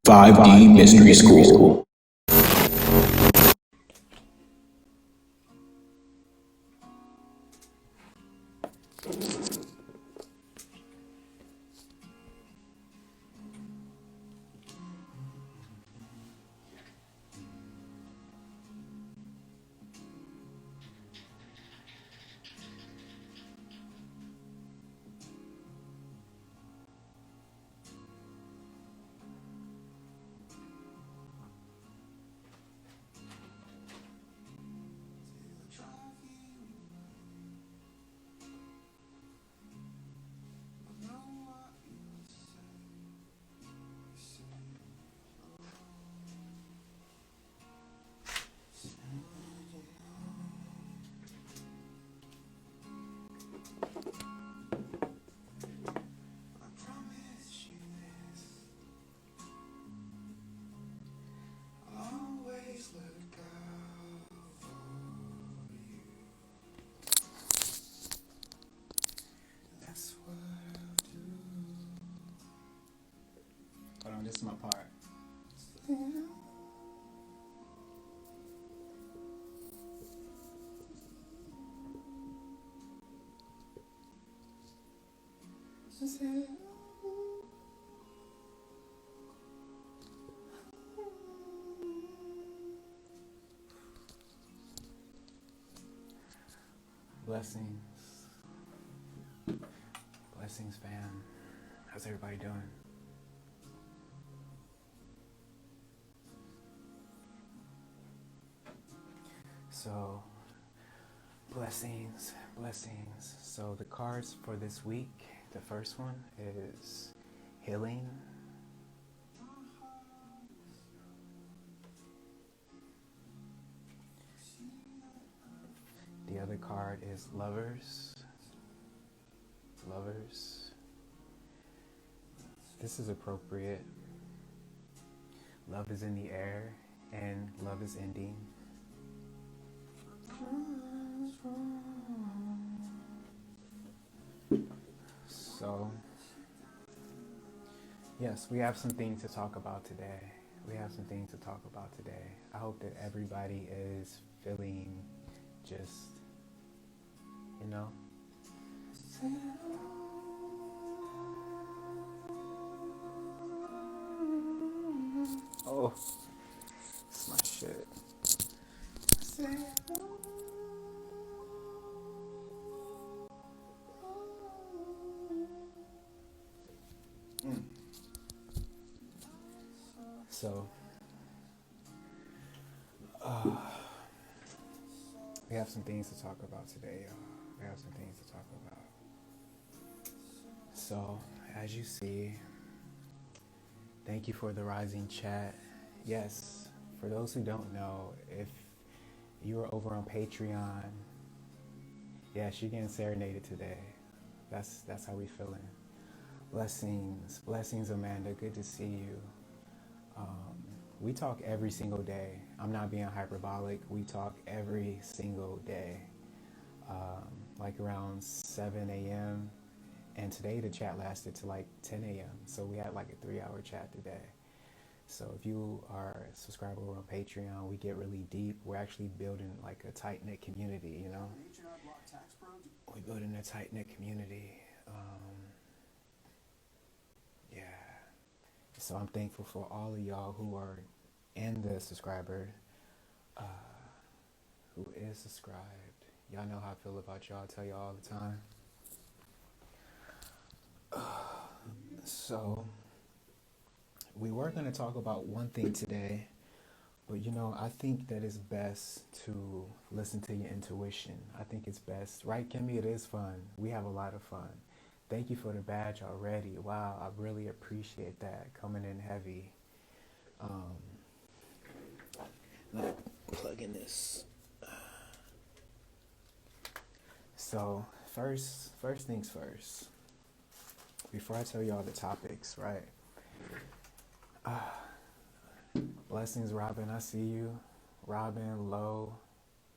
5D Mystery School. Hold on, this is my part. Blessings. Blessings, fam. How's everybody doing? So, blessings. So, the cards for this week, the first one is healing. The other card is lovers. This is appropriate. Love is in the air and love is ending. So, yes, we have some things to talk about today. I hope that everybody is feeling just, you know, oh, it's my shit. So, we have some things to talk about today, y'all. So, as you see, thank you for the rising chat. Yes, for those who don't know, if you are over on Patreon, yes, you're getting serenaded today. That's how we feeling. Blessings, Amanda. Good to see you. We talk every single day. I'm not being hyperbolic. We talk every single day, like around 7 a.m. And today the chat lasted to like 10 a.m. So we had like a 3-hour chat today. So if you are a subscriber on Patreon, we get really deep. We're actually building like a tight-knit community, you know? We're building a tight-knit community. Yeah. So I'm thankful for all of y'all who are in the subscriber, who is subscribed. Y'all know how I feel about y'all. I tell y'all all the time. So we were going to talk about one thing today, but you know, I think that it's best to listen to your intuition. I think it's best, right, Kimmy? It is fun. We have a lot of fun. Thank you for the badge already. Wow, I really appreciate that, coming in heavy. Let me plug in this. So first things first. Before I tell you all the topics, right? Blessings, Robin. I see you. Robin, Lo,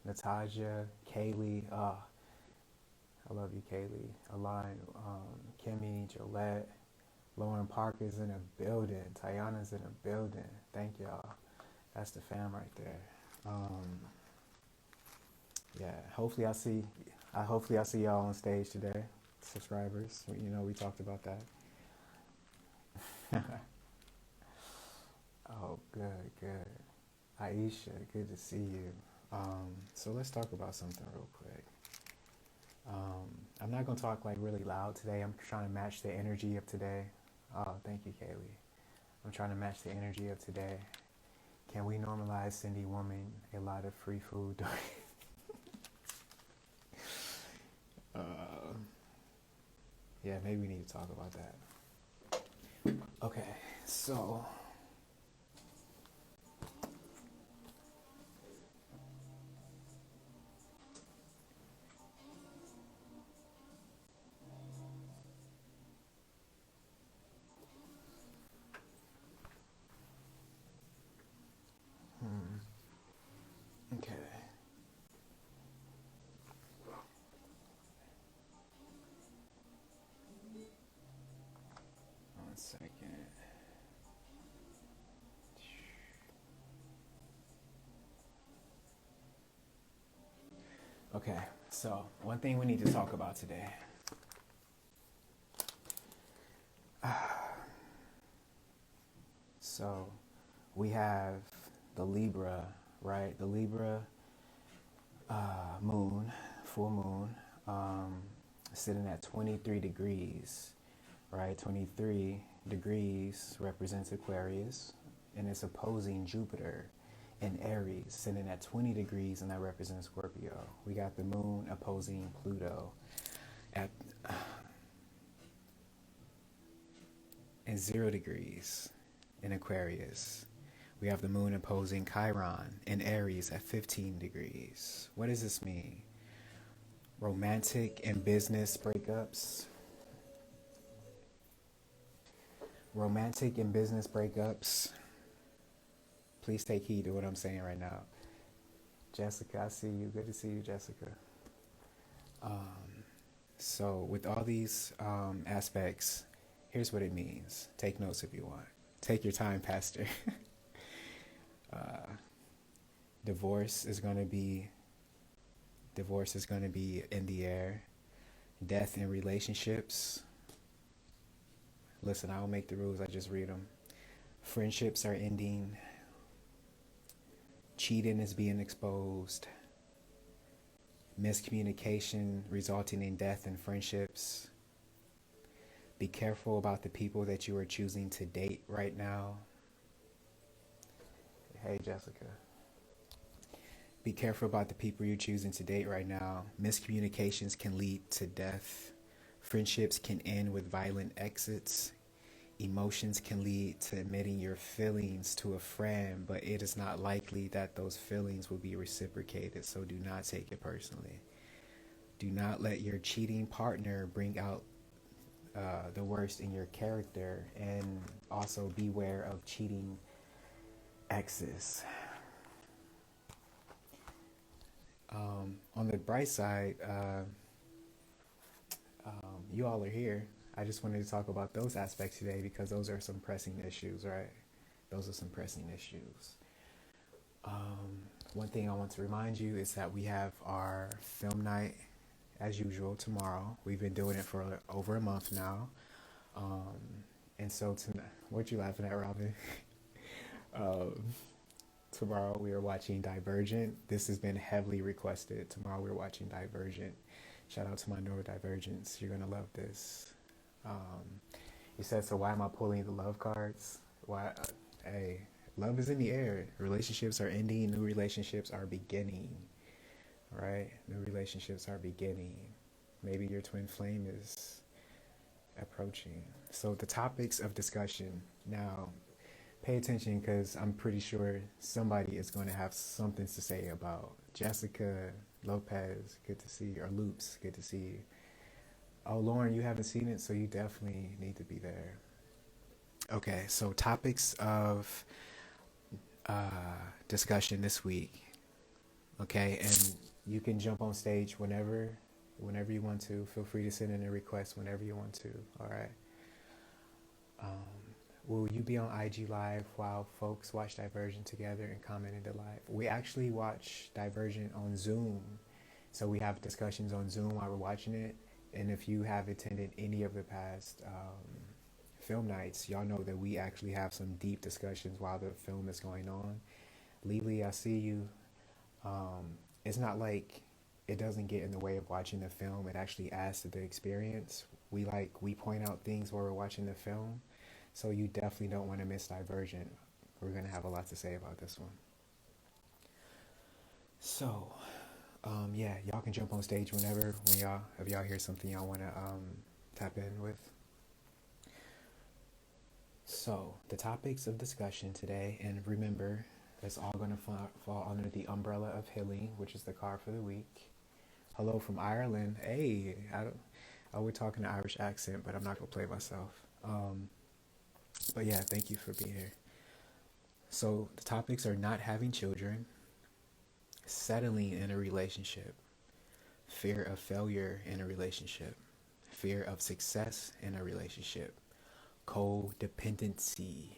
Natasha, Kaylee. I love you, Kaylee. Aline, Kimmy, Jolette, Lauren Parker's in a building. Tayana's in a building. Thank y'all. That's the fam right there. Yeah, hopefully I see y'all on stage today, subscribers. We talked about that. Oh, good, good. Aisha, good to see you. So let's talk about something real quick. I'm not gonna talk like really loud today. I'm trying to match the energy of today. Oh, thank you, Kaylee. I'm trying to match the energy of today. Can we normalize sending women a lot of free food? Yeah, maybe we need to talk about that. Okay, so okay. One second. Okay, so one thing we need to talk about today. So we have the Libra, right? The Libra moon, full moon, sitting at 23 degrees, right? 23 degrees represents Aquarius, and it's opposing Jupiter in Aries, sitting at 20 degrees, and that represents Scorpio. We got the moon opposing Pluto at 0 degrees in Aquarius. We have the moon opposing Chiron in Aries at 15 degrees. What does this mean? Romantic and business breakups. Romantic and business breakups. Please take heed to what I'm saying right now. Jessica, I see you. Good to see you, Jessica. So with all these aspects, here's what it means. Take notes if you want. Take your time, Pastor. Divorce is going to be in the air. Death in relationships. Listen, I don't make the rules, I just read them. Friendships are ending. Cheating is being exposed. Miscommunication resulting in death in friendships. Be careful about the people that you are choosing to date right now. Hey, Jessica. Be careful about the people you're choosing to date right now. Miscommunications can lead to death. Friendships can end with violent exits. Emotions can lead to admitting your feelings to a friend, but it is not likely that those feelings will be reciprocated, so do not take it personally. Do not let your cheating partner bring out the worst in your character, and also beware of cheating exes. On the bright side, you all are here. I just wanted to talk about those aspects today because those are some pressing issues, right? Those are some pressing issues. One thing I want to remind you is that we have our film night as usual tomorrow. We've been doing it for over a month now. And so tonight, what you laughing at, Robin? Tomorrow we are watching Divergent. This has been heavily requested. Tomorrow we're watching Divergent. Shout out to my neurodivergents. You're going to love this. He said, so why am I pulling the love cards? Why? Hey, love is in the air. Relationships are ending. New relationships are beginning. Right? New relationships are beginning. Maybe your twin flame is approaching. So the topics of discussion. Now, pay attention because I'm pretty sure somebody is going to have something to say about Jessica Lopez. Good to see you. Or Loops. Good to see you. Oh, Lauren, you haven't seen it, so you definitely need to be there. Okay, so topics of discussion this week. Okay, and you can jump on stage whenever you want to. Feel free to send in a request whenever you want to. All right. Will you be on IG Live while folks watch Divergent together and comment in the live? We actually watch Divergent on Zoom. So we have discussions on Zoom while we're watching it. And if you have attended any of the past film nights, y'all know that we actually have some deep discussions while the film is going on. Lily, I see you. It's not like it doesn't get in the way of watching the film. It actually adds to the experience. We point out things while we're watching the film. So you definitely don't want to miss Divergent. We're gonna have a lot to say about this one. So, yeah, y'all can jump on stage whenever when y'all if y'all hear something y'all wanna tap in with. So the topics of discussion today, and remember, it's all gonna fall under the umbrella of healing, which is the card for the week. Hello from Ireland. Hey, I would talk in an Irish accent, but I'm not gonna play myself. But yeah, thank you for being here. So the topics are not having children, settling in a relationship, fear of failure in a relationship, fear of success in a relationship, codependency,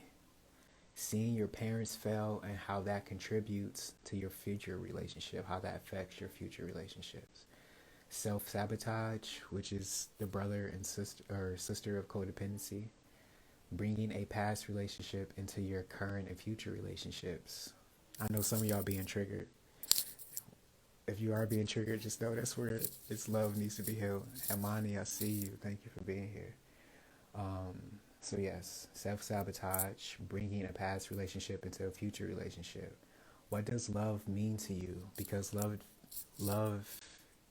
seeing your parents fail and how that contributes to your future relationship, how that affects your future relationships, self-sabotage, which is the brother and sister of codependency, bringing a past relationship into your current and future relationships. I know some of y'all being triggered. If you are being triggered, just know that's where its love needs to be healed. Amani, I see you. Thank you for being here. So yes, self-sabotage, bringing a past relationship into a future relationship. What does love mean to you? Because love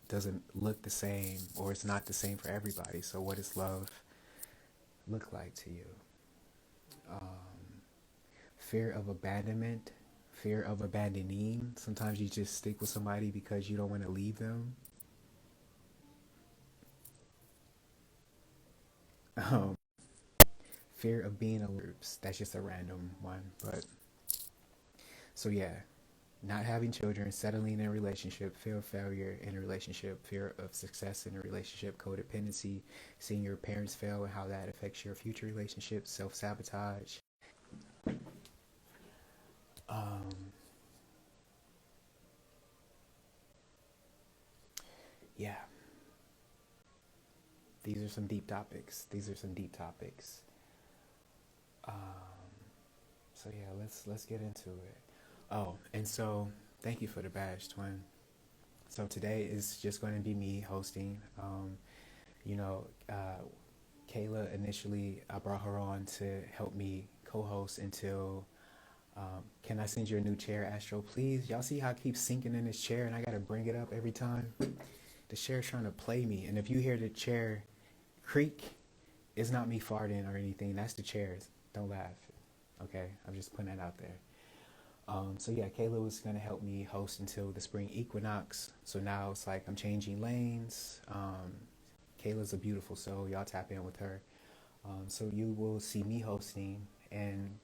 doesn't look the same, or it's not the same for everybody. So what does love look like to you? Fear of abandonment, fear of abandoning. Sometimes you just stick with somebody because you don't want to leave them. Um, Fear of being alone. That's just a random one, but so yeah, not having children, settling in a relationship, fear of failure in a relationship, fear of success in a relationship, codependency, seeing your parents fail and how that affects your future relationships, self-sabotage. Um, yeah, these are some deep topics. These are some deep topics. Um, so yeah, let's get into it. Oh, and so thank you for the badge, twin. So today is just going to be me hosting. You know, Kayla initially, I brought her on to help me co-host until. Can I send you a new chair, Astro? Please. Y'all see how I keep sinking in this chair and I gotta bring it up every time? The chair's trying to play me. And if you hear the chair creak, it's not me farting or anything. That's the chairs. Don't laugh. Okay? I'm just putting that out there. So yeah, Kayla was gonna help me host until the spring equinox. So now it's like I'm changing lanes. Kayla's a beautiful soul. Y'all tap in with her. So you will see me hosting and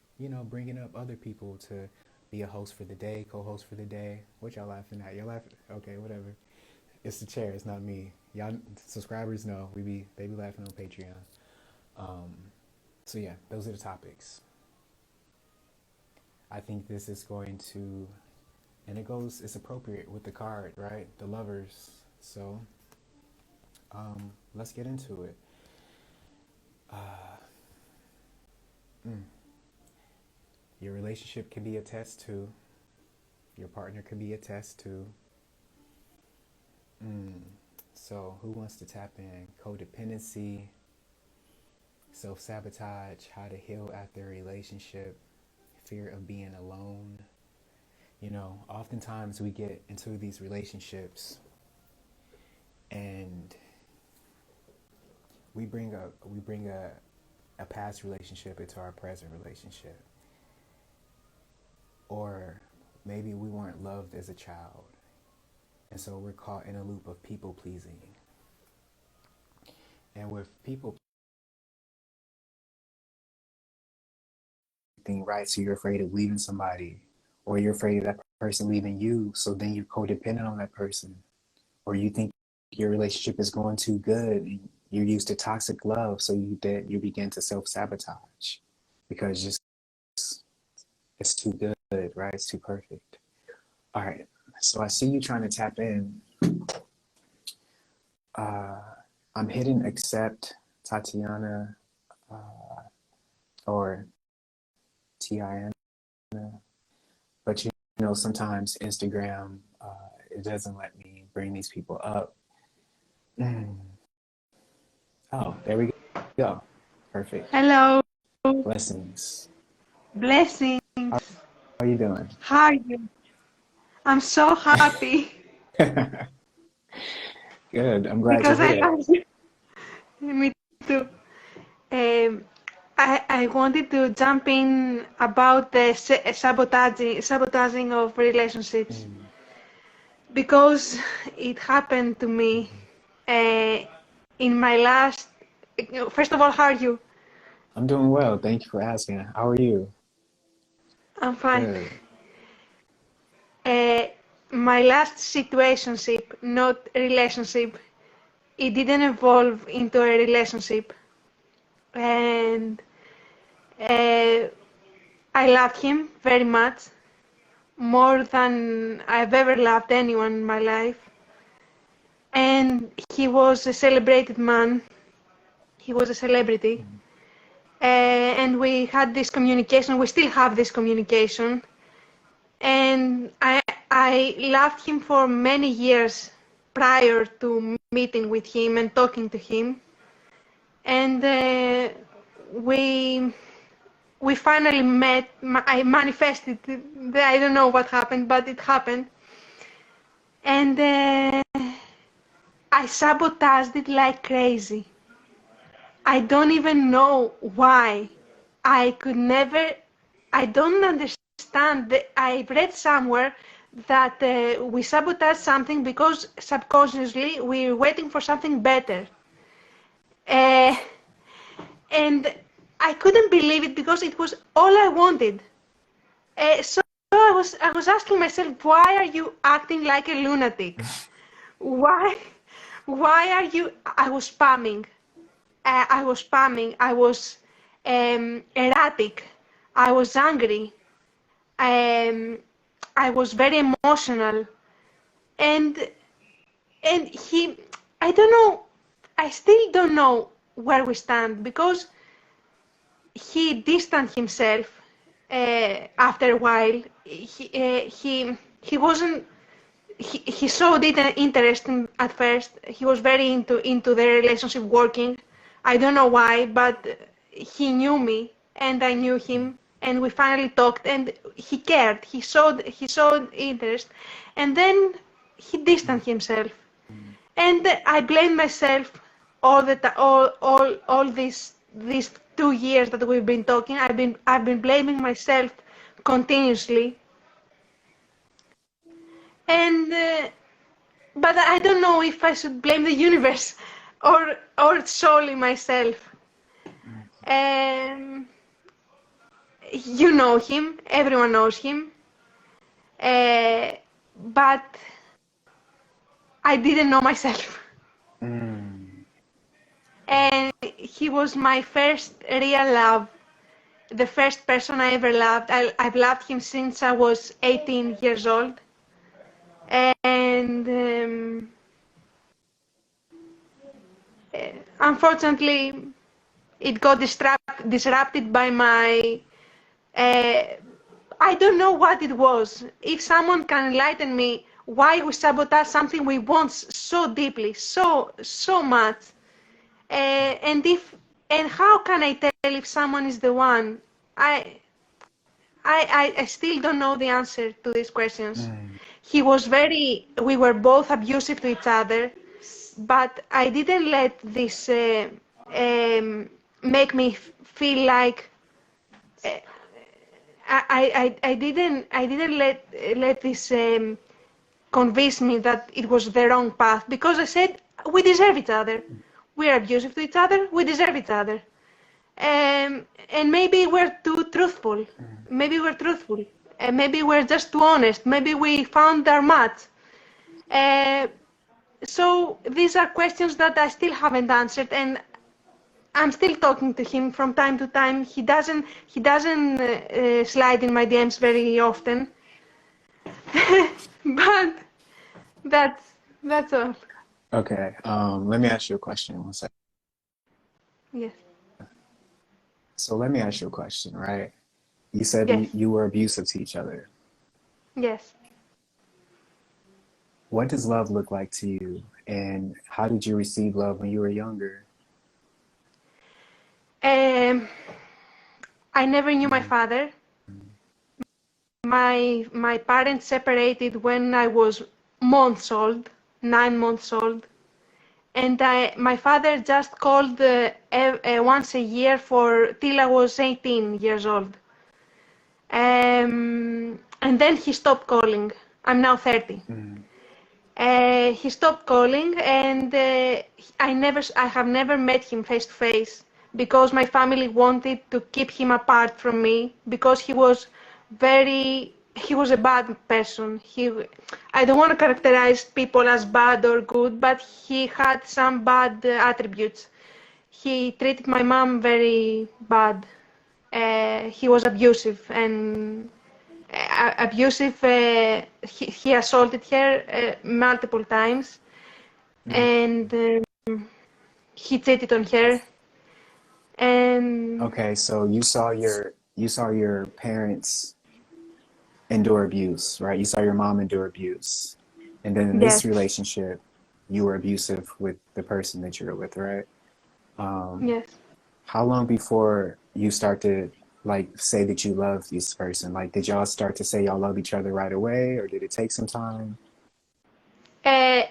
bringing up other people to be a host for the day, co-host for the day. What y'all laughing at? Y'all laughing? Okay, whatever. It's the chair. It's not me. Y'all subscribers know they be laughing on Patreon. Um, so yeah, those are the topics. I think this is going to, and it's appropriate with the card, right? The lovers. So let's get into it. Mm. Your relationship can be a test too. Your partner can be a test too. So who wants to tap in? Codependency, self-sabotage, how to heal after a relationship, fear of being alone. Oftentimes we get into these relationships and we bring a past relationship into our present relationship. Or maybe we weren't loved as a child. And so we're caught in a loop of people pleasing. And with people pleasing, right? So you're afraid of leaving somebody, or you're afraid of that person leaving you. So then you're codependent on that person, or you think your relationship is going too good. you're used to toxic love, so you begin to self-sabotage because just it's too good, right? It's too perfect. All right, so I see you trying to tap in. I'm hitting accept, Tatiana, or Tin, but you know sometimes Instagram it doesn't let me bring these people up. Oh, there we go. Perfect. Hello. Blessings. Blessings. How are you doing? How are you? I'm so happy Good. I'm glad to because I hear it. love you. Me too. Um, I wanted to jump in about the sabotaging of relationships because it happened to me uh, in my last. First of all, how are you? I'm doing well. Thank you for asking. How are you? I'm fine. Good. Uh, my last situationship, not relationship, it didn't evolve into a relationship, and uh, I loved him very much, more than I've ever loved anyone in my life. And he was a celebrated man. He was a celebrity. And we had this communication. We still have this communication. And I loved him for many years prior to meeting with him and talking to him. And we finally met. I manifested. I don't know what happened, but it happened. And I sabotaged it like crazy. I don't even know why. I could never. I don't understand. I read somewhere that we sabotage something because subconsciously we're waiting for something better. Uh, and I couldn't believe it because it was all I wanted. So I was asking myself, why are you acting like a lunatic? Why are you? I was spamming. I was erratic. I was angry. Um, I was very emotional, and he. I don't know. I still don't know where we stand because he distanced himself after a while. He wasn't. He showed it an interest at first. He was very into the relationship working. I don't know why, but he knew me and I knew him, and we finally talked. And he cared. He showed interest, and then he distanced himself. And I blame myself all these 2 years that we've been talking. I've been blaming myself continuously, and but I don't know if I should blame the universe or solely myself. Um, you know him, everyone knows him, but I didn't know myself. And he was my first real love, the first person I ever loved. I've loved him since I was 18 years old. And unfortunately, it got disrupted by my. I don't know what it was. If someone can enlighten me, why we sabotage something we want so deeply, so much, and how can I tell if someone is the one? I I still don't know the answer to these questions. We were both abusive to each other, but I didn't let this make me feel like I didn't let this convince me that it was the wrong path, because I said we deserve each other. We are abusive to each other. We deserve each other. And maybe we're too truthful. Maybe we're truthful. Maybe we're just too honest. Maybe we found our match. So these are questions that I still haven't answered, and I'm still talking to him from time to time. He doesn't slide in my DMs very often, but that's that's all. Okay. Let me ask you a question. One second. Yes, So let me ask you a question, right? You said yes, you were abusive to each other. yes. What does love look like to you? And how did you receive love when you were younger? Um, I never knew my Mm, father. My parents separated when I was months old, 9 months old, and my father just called once a year for till I was 18 years old. And then he stopped calling. I'm now 30. mm, He stopped calling, and I have never met him face to face because my family wanted to keep him apart from me because he was a bad person. I don't want to characterize people as bad or good, but he had some bad attributes. He treated my mom very bad. He was abusive and abusive. He assaulted her multiple times, mm. and he cheated on her. And Okay, so you saw your parents endure abuse, right? You saw your mom endure abuse. And then in this yes, relationship, you were abusive with the person that you're with, right? Um, yes. how long before you start to like say that you love this person? Like, did y'all start to say y'all love each other right away, or did it take some time?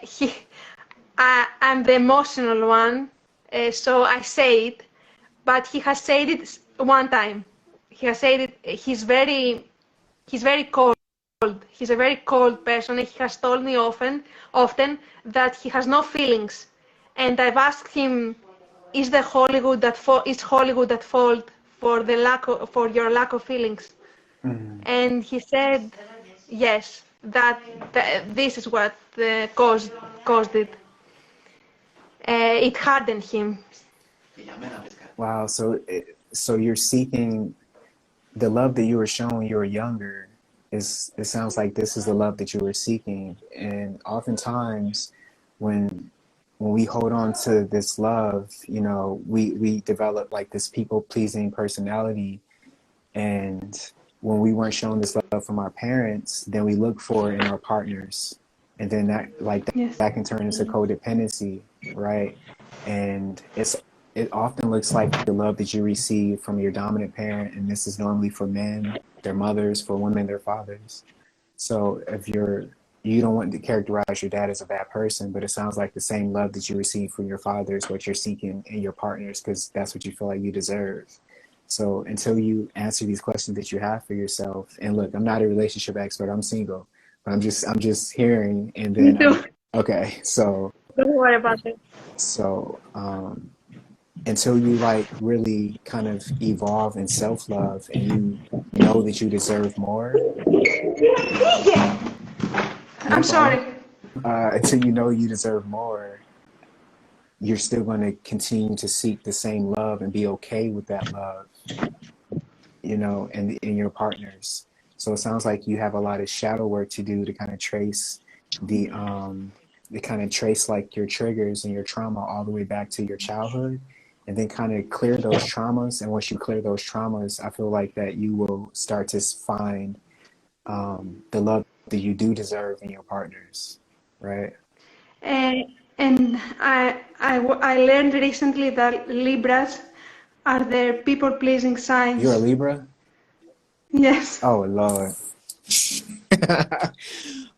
He, I'm the emotional one, so I say it, but he has said it one time. He has said it. He's very cold. He's a very cold person, and he has told me often that he has no feelings. And I've asked him, is Hollywood at fault for for your lack of feelings? Mm. And he said, yes, that this is what caused it. It hardened him. Wow. So you're seeking the love that you were shown when you were younger. It sounds like this is the love that you were seeking, and oftentimes when we hold on to this love, we develop like this people pleasing personality. And when we weren't shown this love from our parents, then we look for it in our partners. And then Yes. that can turn into codependency, right? And it often looks like the love that you receive from your dominant parent, and this is normally for men, their mothers, for women, their fathers. So if you don't want to characterize your dad as a bad person, but it sounds like the same love that you receive from your father is what you're seeking in your partners because that's what you feel like you deserve. So until you answer these questions that you have for yourself, and look, I'm not a relationship expert, I'm single, but I'm just hearing, and Me then too. okay, Don't worry about it. so until you like really kind of evolve in self love and you know that you deserve more, no I'm problem. sorry. Until you know you deserve more, you're still going to continue to seek the same love and be okay with that love, and in your partners. So it sounds like you have a lot of shadow work to do to kind of trace the like your triggers and your trauma all the way back to your childhood, and then kind of clear those traumas. And once you clear those traumas, I feel like that you will start to find the love that you do deserve in your partners, right? Uh, and I learned recently that Libras are the people-pleasing You're a signs. Libra? Yes. Oh Lord.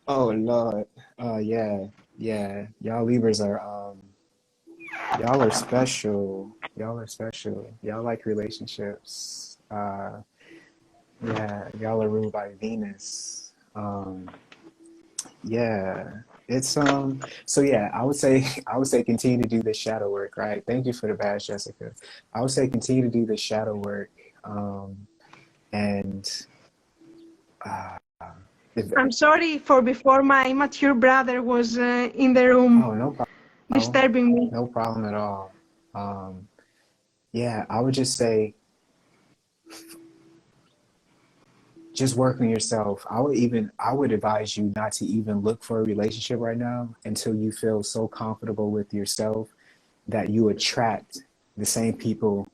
Oh Lord. Yeah, yeah. Y'all Libras are y'all are special. Y'all are special. Y'all like relationships. Yeah, y'all are ruled by Venus. Yeah. It's so yeah, I would say continue to do the shadow work, right? Thank you for the badge, Jessica. I would say continue to do the shadow work. And I'm sorry for before my mature brother was in the room Oh, no problem. disturbing me. No problem at all. Um, yeah, I would just say just work on yourself. I would advise you not to even look for a relationship right now until you feel so comfortable with yourself that you attract the same people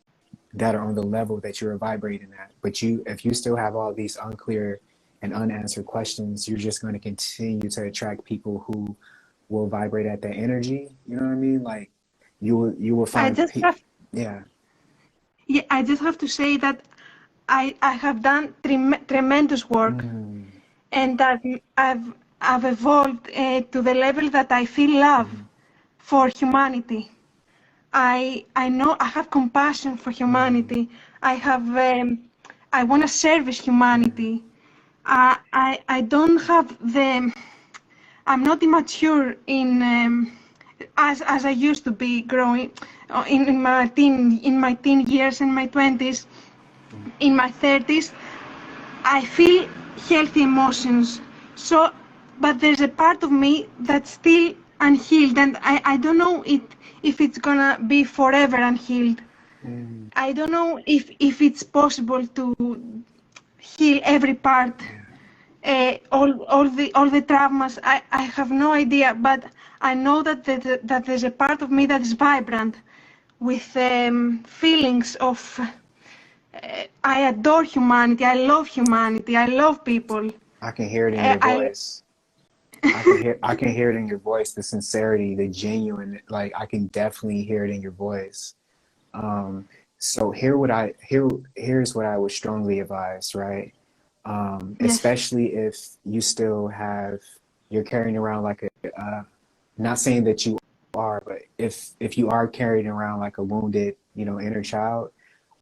that are on the level that you're vibrating at. But if you still have all these unclear and unanswered questions, you're just going to continue to attract people who will vibrate at that energy. You know what I mean? Like you will I find just have, yeah. yeah, I just have to say that I have done tremendous work, Mm, and I've, I've evolved to the level that I feel love mm, for humanity. I know I have compassion for mm, humanity. I have, I want to service mm, humanity. I don't have the, I'm not immature in as I used to be growing in my teen years, in my 20s, mm. in my 30s. I feel healthy emotions. So, but there's a part of me that's still unhealed, and I don't know if it's gonna be forever unhealed. Mm, I don't know if it's possible to heal every part, yeah, all the traumas. I have no idea, but I know that there's a part of me that is vibrant with feelings of I adore humanity. I love humanity. I love people. I can hear it in your I voice. I can hear it in your voice, the sincerity, the genuine, like I can definitely hear it in your voice. Um, so here's what I would strongly advise, right? Yes, Especially if you still have you're carrying around like a not saying that you are, but if you are carrying around like a wounded, inner child,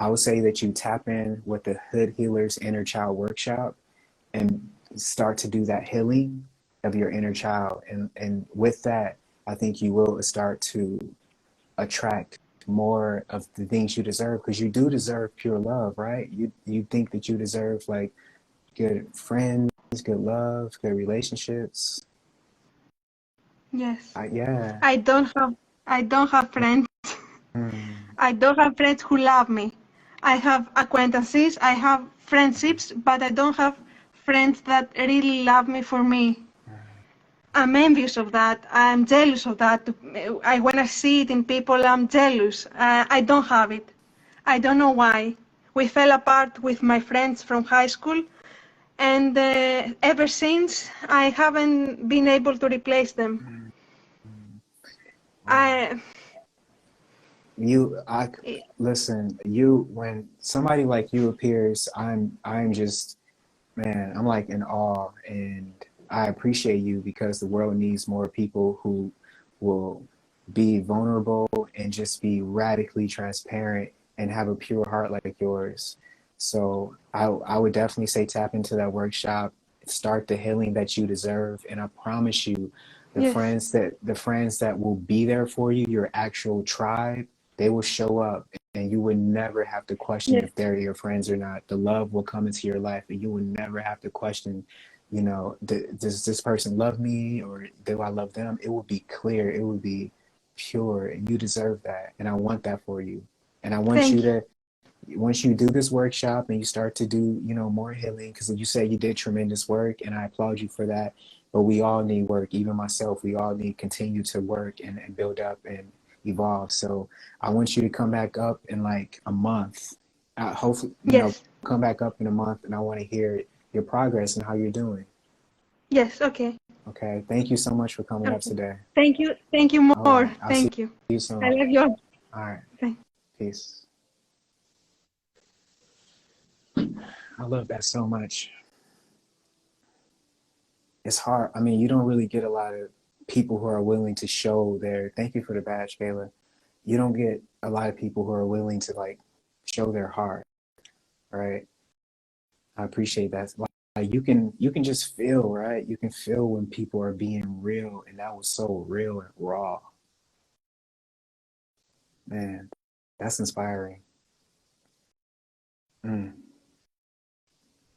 I would say that you tap in with the Hood Healers Inner Child Workshop and start to do that healing of your inner child. And with that, I think you will start to attract more of the things you deserve because you do deserve pure love, right? You think that you deserve like good friends, good love, good relationships. yes. Yeah. I don't have I don't have friends. Mm, I don't have friends who love me. I have acquaintances, I have friendships, but I don't have friends that really love me for me. I'm envious of that. I'm jealous of that. When I see it in people, I'm jealous. I don't have it. I don't know why. We fell apart with my friends from high school, and ever since, I haven't been able to replace them. mm, mm. Wow. I, You, I listen. When somebody like you appears, I'm just man. I'm like in awe, and I appreciate you because the world needs more people who will be vulnerable and just be radically transparent and have a pure heart like yours. So I would definitely say tap into that workshop, start the healing that you deserve, and I promise you, yes, the friends that will be there for you, your actual tribe, they will show up and you would never have to question yes, if they're your friends or not. The love will come into your life and you will never have to question, does this person love me or do I love them? It will be clear, it will be pure, and you deserve that. And I want that for you. And I want you thank you. to, once you do this workshop and you start to do, more healing, because you said you did tremendous work and I applaud you for that. But we all need work, even myself, we all need to continue to work and build up and evolve. So I want you to come back up in like a month. Hopefully, Yes, come back up in a month and I want to hear your progress and how you're doing. yes, okay, Okay. Thank you so much for coming up okay. today. Thank you All more. right. I'll see Thank you. you I soon. love you all. All right. Thank Peace. I love that so much. It's hard. I mean, you don't really get a lot of people who are willing to show their, thank you for the badge, Kayla. You don't get a lot of people who are willing to like show their heart, right? I appreciate that. Like you can just feel, right? You can feel when people are being real, and that was so real and raw. Man, that's inspiring. Mm.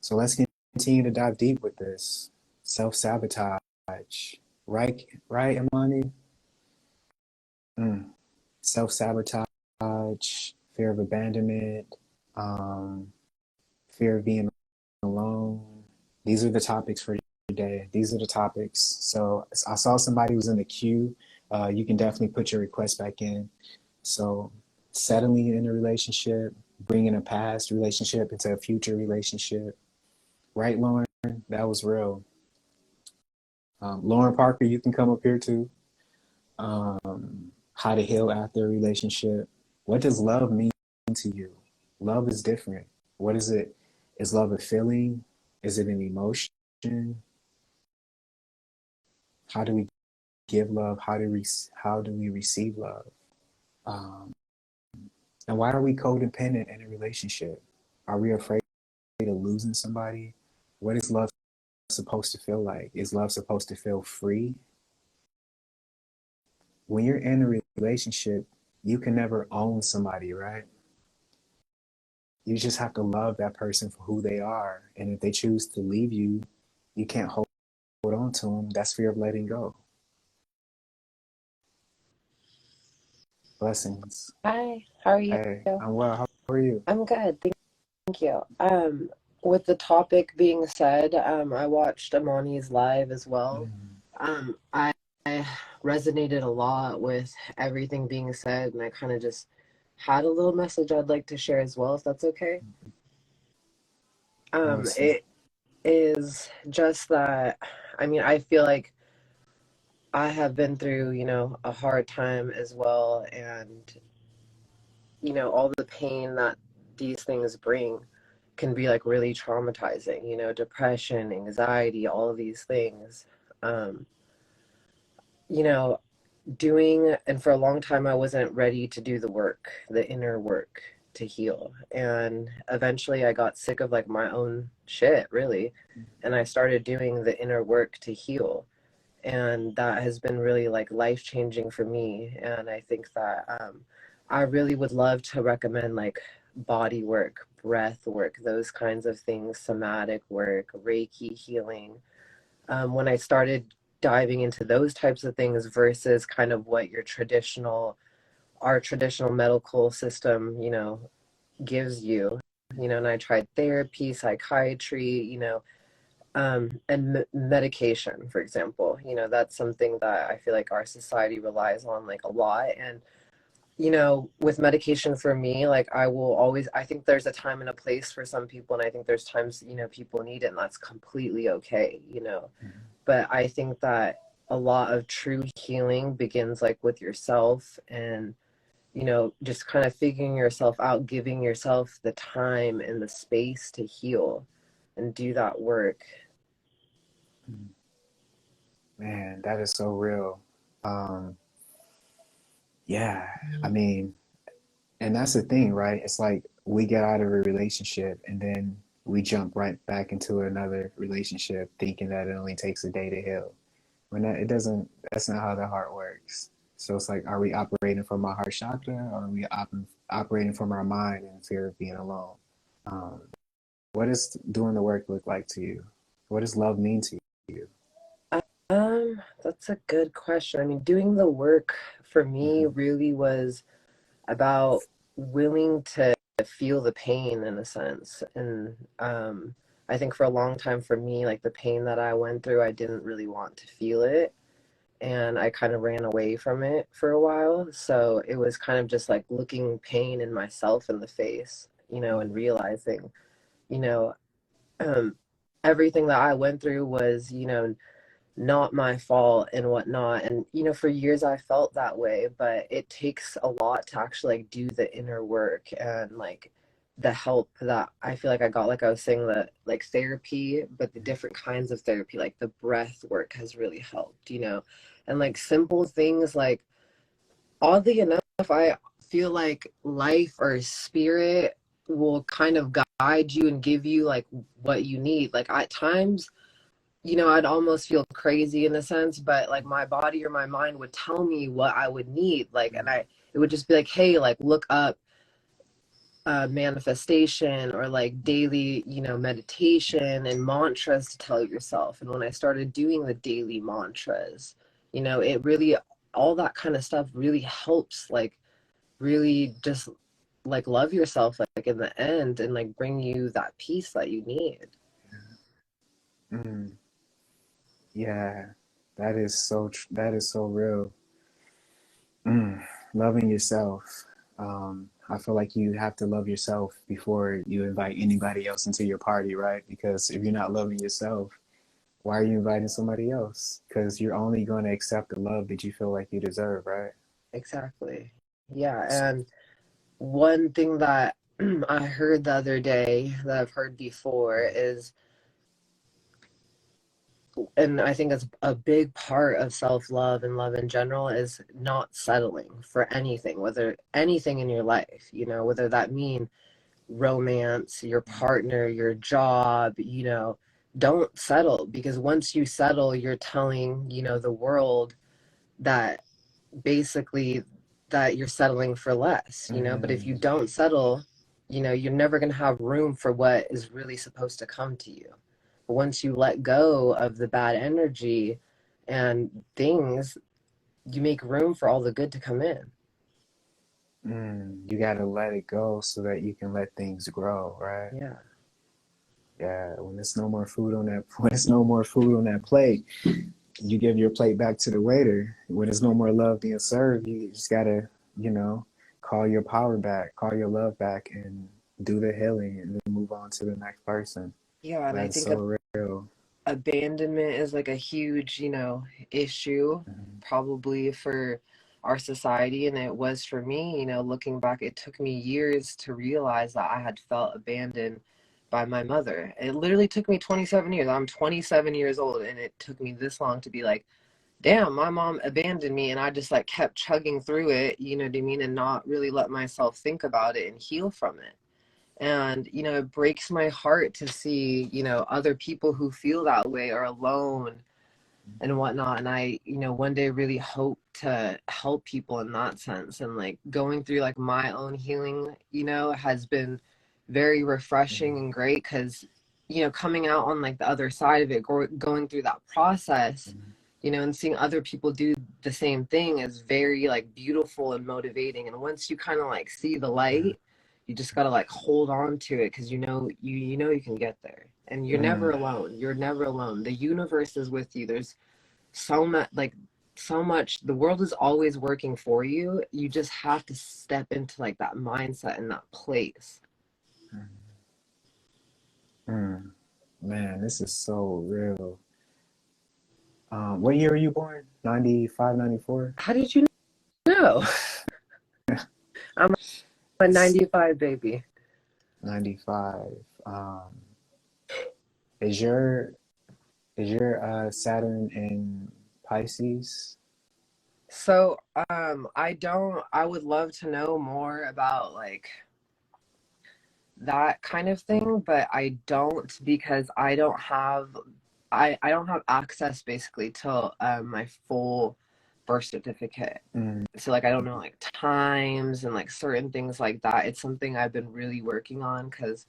So let's continue to dive deep with this. self-sabotage, right, Imani? Self-sabotage, fear of abandonment, um, fear of being alone. These are the topics for today. These are the topics. So I saw somebody was in the queue. You can definitely put your request back in. So settling in a relationship, bringing a past relationship into a future relationship. Right, Lauren? That was real. Lauren Parker, you can come up here too. How to heal after a relationship. What does love mean to you? Love is different. What is it? Is love a feeling? Is it an emotion? How do we give love? How do we receive love? Um, and why are we codependent in a relationship? Are we afraid of losing somebody? What is love supposed to feel like? Is love supposed to feel free? When you're in a relationship, you can never own somebody, right? You just have to love that person for who they are. And if they choose to leave you, you can't hold on to them. That's fear of letting go. Blessings. Hi, how are you? Hey, I'm well. How are you? I'm good, thank you. With the topic being said, I watched Amani's live as well. I resonated a lot with everything being said, and I kind of just had a little message I'd like to share as well, if that's okay. Awesome. It is just that, I mean, I feel like I have been through, a hard time as well, and all the pain that these things bring can be like really traumatizing, depression, anxiety, all of these things. Um, you know, and for a long time, I wasn't ready to do the work, the inner work to heal. And eventually I got sick of like my own shit, really. And I started doing the inner work to heal. And that has been really like life changing for me. And I think that I really would love to recommend like body work, breath work, those kinds of things, somatic work, Reiki healing. When I started diving into those types of things versus kind of what our traditional medical system, gives you, and I tried therapy, psychiatry, and medication, for example. That's something that I feel like our society relies on like a lot. And with medication for me, like I think there's a time and a place for some people, and I think there's times people need it, and that's completely okay. But I think that a lot of true healing begins like with yourself, and just kind of figuring yourself out, giving yourself the time and the space to heal and do that work. Man, that is so real. Um, yeah, I mean, and that's the thing, right? It's like we get out of a relationship and then we jump right back into another relationship thinking that it only takes a day to heal. When it doesn't, that's not how the heart works. So it's like, are we operating from our heart chakra, or are we operating from our mind in fear of being alone? Um, what does doing the work look like to you? What does love mean to you? That's a good question. I mean, doing the work for me Mm-hmm. really was about willing to feel the pain in a sense. And I think for a long time for me, like the pain that I went through, I didn't really want to feel it. And I kind of ran away from it for a while. So it was kind of just like looking pain in myself in the face, and realizing, you know, um, everything that I went through was, not my fault and whatnot. And for years I felt that way, but it takes a lot to actually like do the inner work, and like the help that I feel like I got, like I was saying, the like therapy, but the different kinds of therapy, like the breath work has really helped, and like simple things, like oddly enough, I feel like life or spirit will kind of guide you and give you like what you need. Like at times, I'd almost feel crazy in a sense, but like my body or my mind would tell me what I would need. Like, and it would just be like, hey, like look up manifestation or like daily, meditation and mantras to tell yourself. And when I started doing the daily mantras, it really, all that kind of stuff really helps, like, really just like love yourself, like in the end, and like bring you that peace that you need. Mm, yeah, that is so that is so real. Loving yourself. I feel like you have to love yourself before you invite anybody else into your party, right? Because if you're not loving yourself, why are you inviting somebody else? Because you're only going to accept the love that you feel like you deserve, right? Exactly. Yeah. And one thing that I heard the other day that I've heard before is, and I think it's a big part of self-love and love in general, is not settling for anything, whether anything in your life, whether that mean romance, your partner, your job, don't settle, because once you settle, you're telling, the world that basically that you're settling for less, but if you don't settle, you're never going to have room for what is really supposed to come to you. But once you let go of the bad energy and things, you make room for all the good to come in. You got to let it go so that you can let things grow, right? Yeah. Yeah, when there's no more food on that, when there's no more food on that plate, you give your plate back to the waiter. When there's no more love being served, you just gotta, you know, call your power back, call your love back, and do the healing, and then move on to the next person. Yeah, and I That's think so real. abandonment is like a huge, issue Mhm. probably for our society, and it was for me. Looking back, it took me years to realize that I had felt abandoned by my mother. It literally took me 27 years. I'm 27 years old, and it took me this long to be like, damn, my mom abandoned me, and I just like kept chugging through it, you know what I mean, and not really let myself think about it and heal from it. And it breaks my heart to see other people who feel that way are alone and whatnot. And I one day really hope to help people in that sense. And like going through like my own healing has been very refreshing and great, because coming out on like the other side of it, going through that process, and seeing other people do the same thing is very like beautiful and motivating. And once you kind of like see the light, you just got to like hold on to it, because you can get there, and you're never Mm, alone. You're never alone. The universe is with you. There's so much, like, so much. The world is always working for you. You just have to step into like that mindset and that place. mm. Man, this is so real. What year were you born? 95, 94? How did you know? I'm a 95 baby. 95. Is your Saturn in Pisces? So I would love to know more about like that kind of thing, but I don't, because I don't have access basically to my full birth certificate. Mm, So like I don't know like times and like certain things like that. It's something I've been really working on, because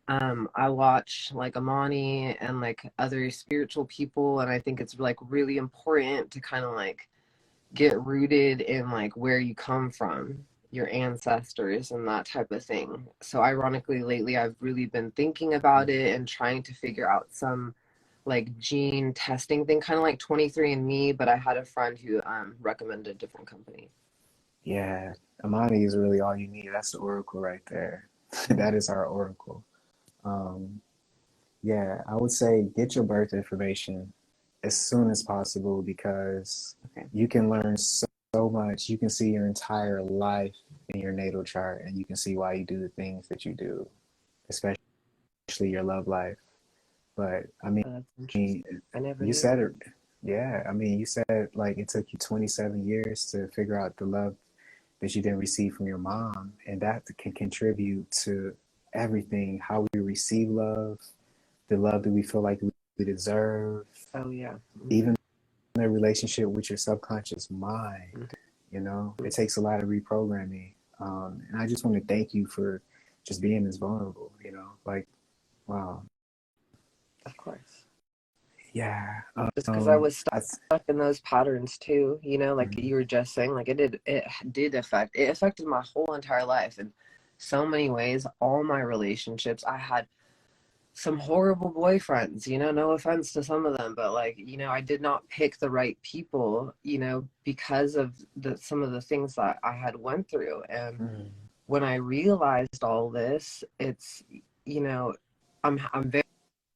I watch like Amani and like other spiritual people, and I think it's like really important to kind of like get rooted in like where you come from, your ancestors and that type of thing. So ironically lately I've really been thinking about it and trying to figure out some like gene testing thing, kind of like 23andMe, but I had a friend who recommended a different company. yeah, Amani is really all you need. That's the oracle right there. That is our oracle. Um, yeah, I would say get your birth information as soon as possible, because Okay. you can learn so much. You can see your entire life in your natal chart, and you can see why you do the things that you do, especially your love life. But I mean, Oh, that's interesting. I never you knew said that. it. Yeah, I mean, you said like it took you 27 years to figure out the love that you didn't receive from your mom, and that can contribute to everything, how we receive love, the love that we feel like we deserve, Oh yeah. even the relationship with your subconscious mind. You know, it takes a lot of reprogramming. And I just want to thank you for just being this vulnerable, you know, like, wow. Of course. Yeah. Just because I was I, stuck in those patterns too, you know, like mm, you were just saying, like it affected my whole entire life in so many ways. All my relationships, I had some horrible boyfriends, you know, no offense to some of them, but like, you know, I did not pick the right people, you know, because of some of the things that I had went through. And mm, when I realized all this, it's, you know, I'm very,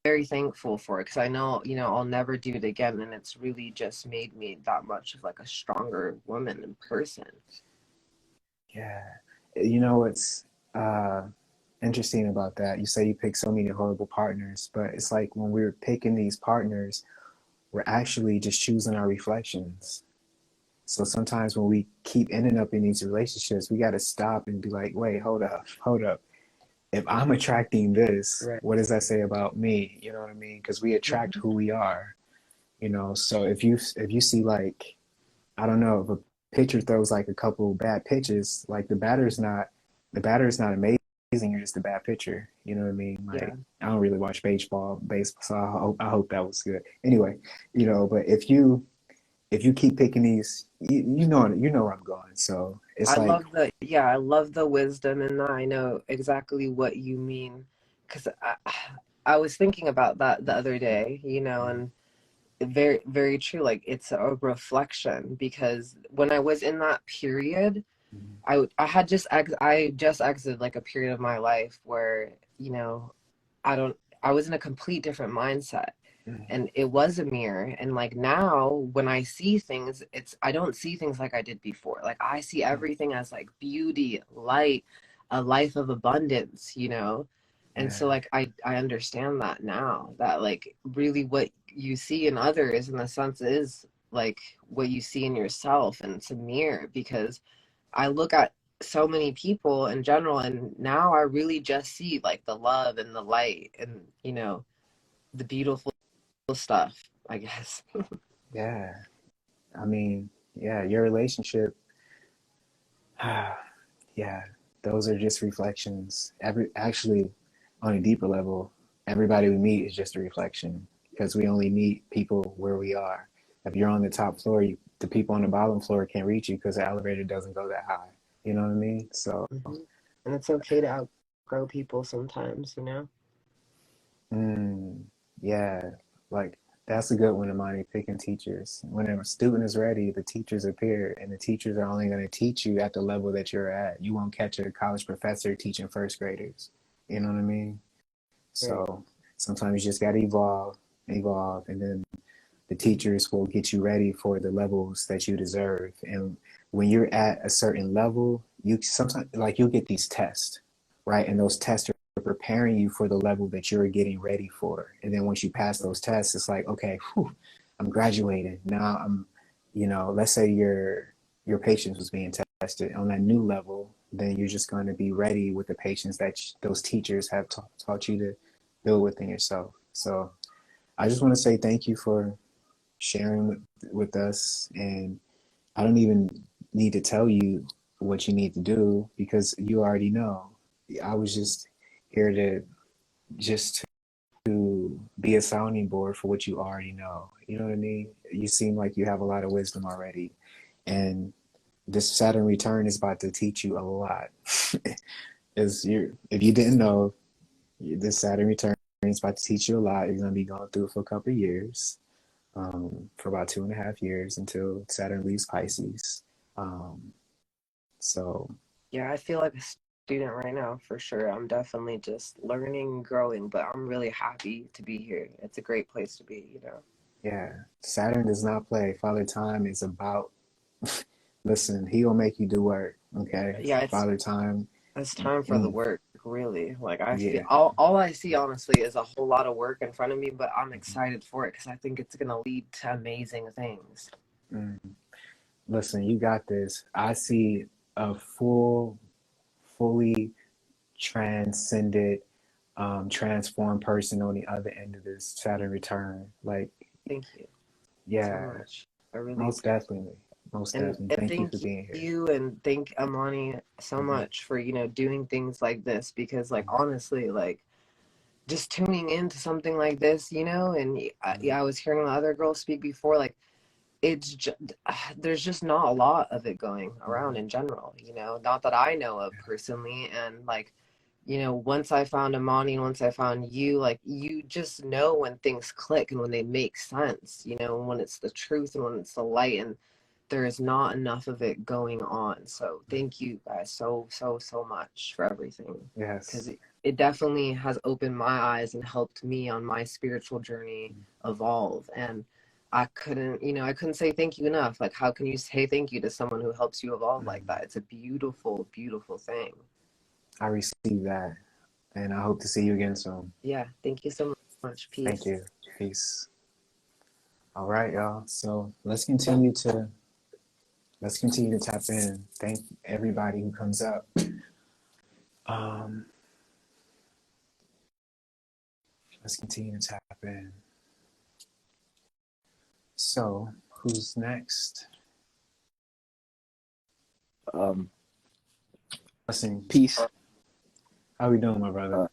very thankful for it, because I know, you know, I'll never do it again, and it's really just made me that much of like a stronger woman in person. yeah. You know, it's uh, interesting about that. You say you pick so many horrible partners, but it's like when we're picking these partners, we're actually just choosing our reflections. So sometimes when we keep ending up in these relationships, we got to stop and be like, wait, hold up, hold up. If I'm attracting this, Right. what does that say about me? You know what I mean? Because we attract Hmm. who we are. You know, so if you see like, I don't know, if a pitcher throws like a couple bad pitches, like the batter's not amazing. You're just a bad pitcher. You know what I mean? Yeah. Like, I don't really watch baseball, so I hope that was good. Anyway, you know, but if you keep picking these, you know where I'm going. So it's like, I love the wisdom in that. I know exactly what you mean, because I was thinking about that the other day, you know, and very, very true. Like it's a reflection, because when I was in that period, I just exited like a period of my life where, you know, I was in a complete different mindset, and it was a mirror. And like now when I see things, I don't see things like I did before. Like I see everything as like beauty, light, a life of abundance, you know. And so yeah, like I understand that now, that like really what you see in others in a sense is like what you see in yourself, and it's a mirror. Because I look at so many people in general, and now I really just see like the love and the light, and you know, the beautiful stuff, I guess. yeah. I mean, yeah, your relationship, yeah, those are just reflections. Actually, on a deeper level, everybody we meet is just a reflection, because we only meet people where we are. If you're on the top floor, the people on the bottom floor can't reach you because the elevator doesn't go that high. You know what I mean? So, Hmm. And it's okay to outgrow people sometimes, you know? mm, yeah, like that's a good one, Amani, picking teachers. When a student is ready, the teachers appear, and the teachers are only going to teach you at the level that you're at. You won't catch a college professor teaching first graders. You know what I mean? Right. So sometimes you just got to evolve, and then the teachers will get you ready for the levels that you deserve. And when you're at a certain level, you sometimes, like, you'll get these tests, right? And those tests are preparing you for the level that you're getting ready for. And then once you pass those tests, it's like, okay, whew, I'm graduating. Now let's say your patience was being tested on that new level, then you're just going to be ready with the patience that those teachers have taught you to build within yourself. So I just want to say thank you for sharing with us. And I don't even need to tell you what you need to do, because you already know. I was just here to just to be a sounding board for what you already know. You know what I mean? You seem like you have a lot of wisdom already. And this Saturn return is about to teach you a lot. If you didn't know, this Saturn return is about to teach you a lot. You're going to be going through it for a couple of years, for about 2.5 years until Saturn leaves Pisces. Um, so, Yeah, I feel like a student right now for sure. I'm definitely just learning and growing, but I'm really happy to be here. It's a great place to be, you know? yeah, Saturn does not play. Father Time is about, listen, he will make you do work, okay? Yeah, Father Time, it's time for the mm, work, really. Like I feel yeah. all I see honestly is a whole lot of work in front of me, but I'm excited for it because I think it's gonna lead to amazing things. Mm. Listen, you got this. I see a fully transcended, transformed person on the other end of this Saturn return. Like, Thank you so yeah, much. I really most appreciate definitely. Most And definitely. and Thank you thank for being here. you and thank Amani so Hmm. much for, doing things like this, because like Hmm. honestly, like just tuning into something like this, and Hmm. I was hearing the other girls speak before, like it's just, there's just not a lot of it going around Hmm. in general, not that I know of personally. And like, once I found Amani and once I found you, like you just know when things click and when they make sense, when it's the truth and when it's the light, and there is not enough of it going on. So thank you guys so, so, so much for everything. Because Yes. it definitely has opened my eyes and helped me on my spiritual journey evolve. And I couldn't say thank you enough. Like, how can you say thank you to someone who helps you evolve like Hmm. that? It's a beautiful, beautiful thing. I received that, and I hope to see you again soon. Yeah, thank you so much. Thank Peace. you. Peace. All right, y'all. So let's continue to tap in. Thank everybody who comes up. Um, let's continue to tap in. So, who's next? Um, Blessing. Peace, How we doing, my brother? uh,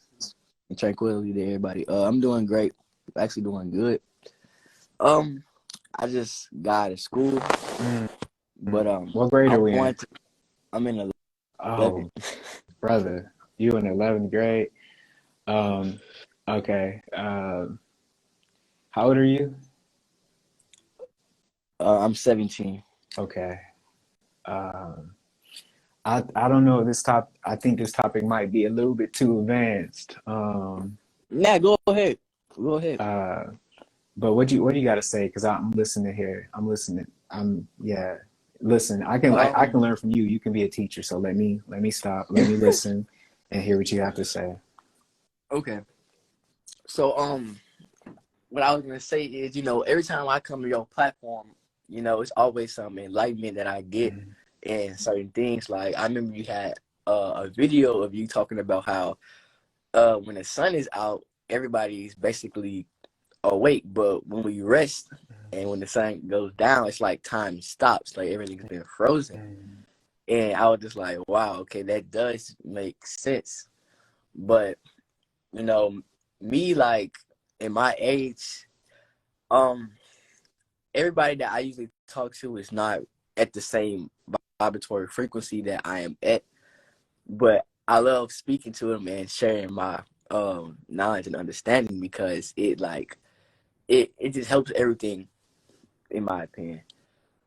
and tranquility to everybody. I'm doing great. Actually doing good. Um, I just got out of school, Mm. but What grade I are we in? want to. I'm in 11th. Oh, brother, you in 11th grade? Um, okay. How old are you? I'm 17. Okay. Um, I don't know this top. I think this topic might be a little bit too advanced. Nah, go ahead. Go ahead. Uh, but what do you got to say? Because I'm listening here. I'm listening. Yeah. Listen, I can Um, learn from you. You can be a teacher. So let me stop. Let me listen and hear what you have to say. okay. So what I was gonna say is, every time I come to your platform, it's always some enlightenment that I get Mhm. in certain things. Like I remember you had a video of you talking about how when the sun is out, everybody's basically awake, but when we rest and when the sun goes down, it's like time stops, like everything's been frozen. Mhm. And I was just like, wow, okay, that does make sense. But you know, me like in my age, um, everybody that I usually talk to is not at the same vibratory frequency that I am at. But I love speaking to them and sharing my knowledge and understanding because it just helps everything in my opinion.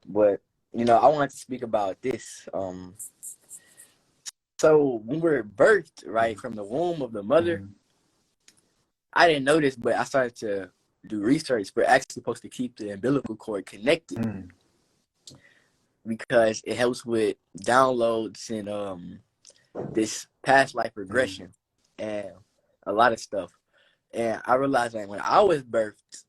But I wanted to speak about this. So when we're birthed, right, from the womb of the mother, Mhm. I didn't know this, but I started to do research. We're actually supposed to keep the umbilical cord connected Mhm. because it helps with downloads and this past life Mhm. regression and a lot of stuff. And I realized that when I was birthed,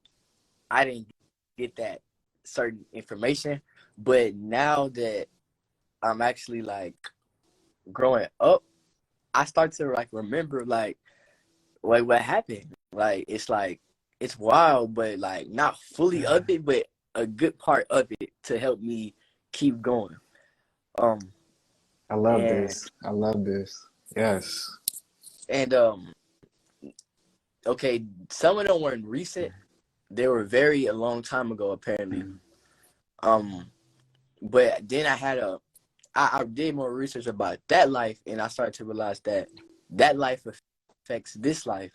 I didn't get that certain information. But now that I'm actually like growing up, I start to like remember like what happened. Like it's wild, but like not fully of it, but a good part of it to help me keep going. Um I love and this. I love this. Yes. and okay, some of them weren't recent. They were very a long time ago apparently. Mhm. Um but then I did more research about that life and I started to realize that that life affects this life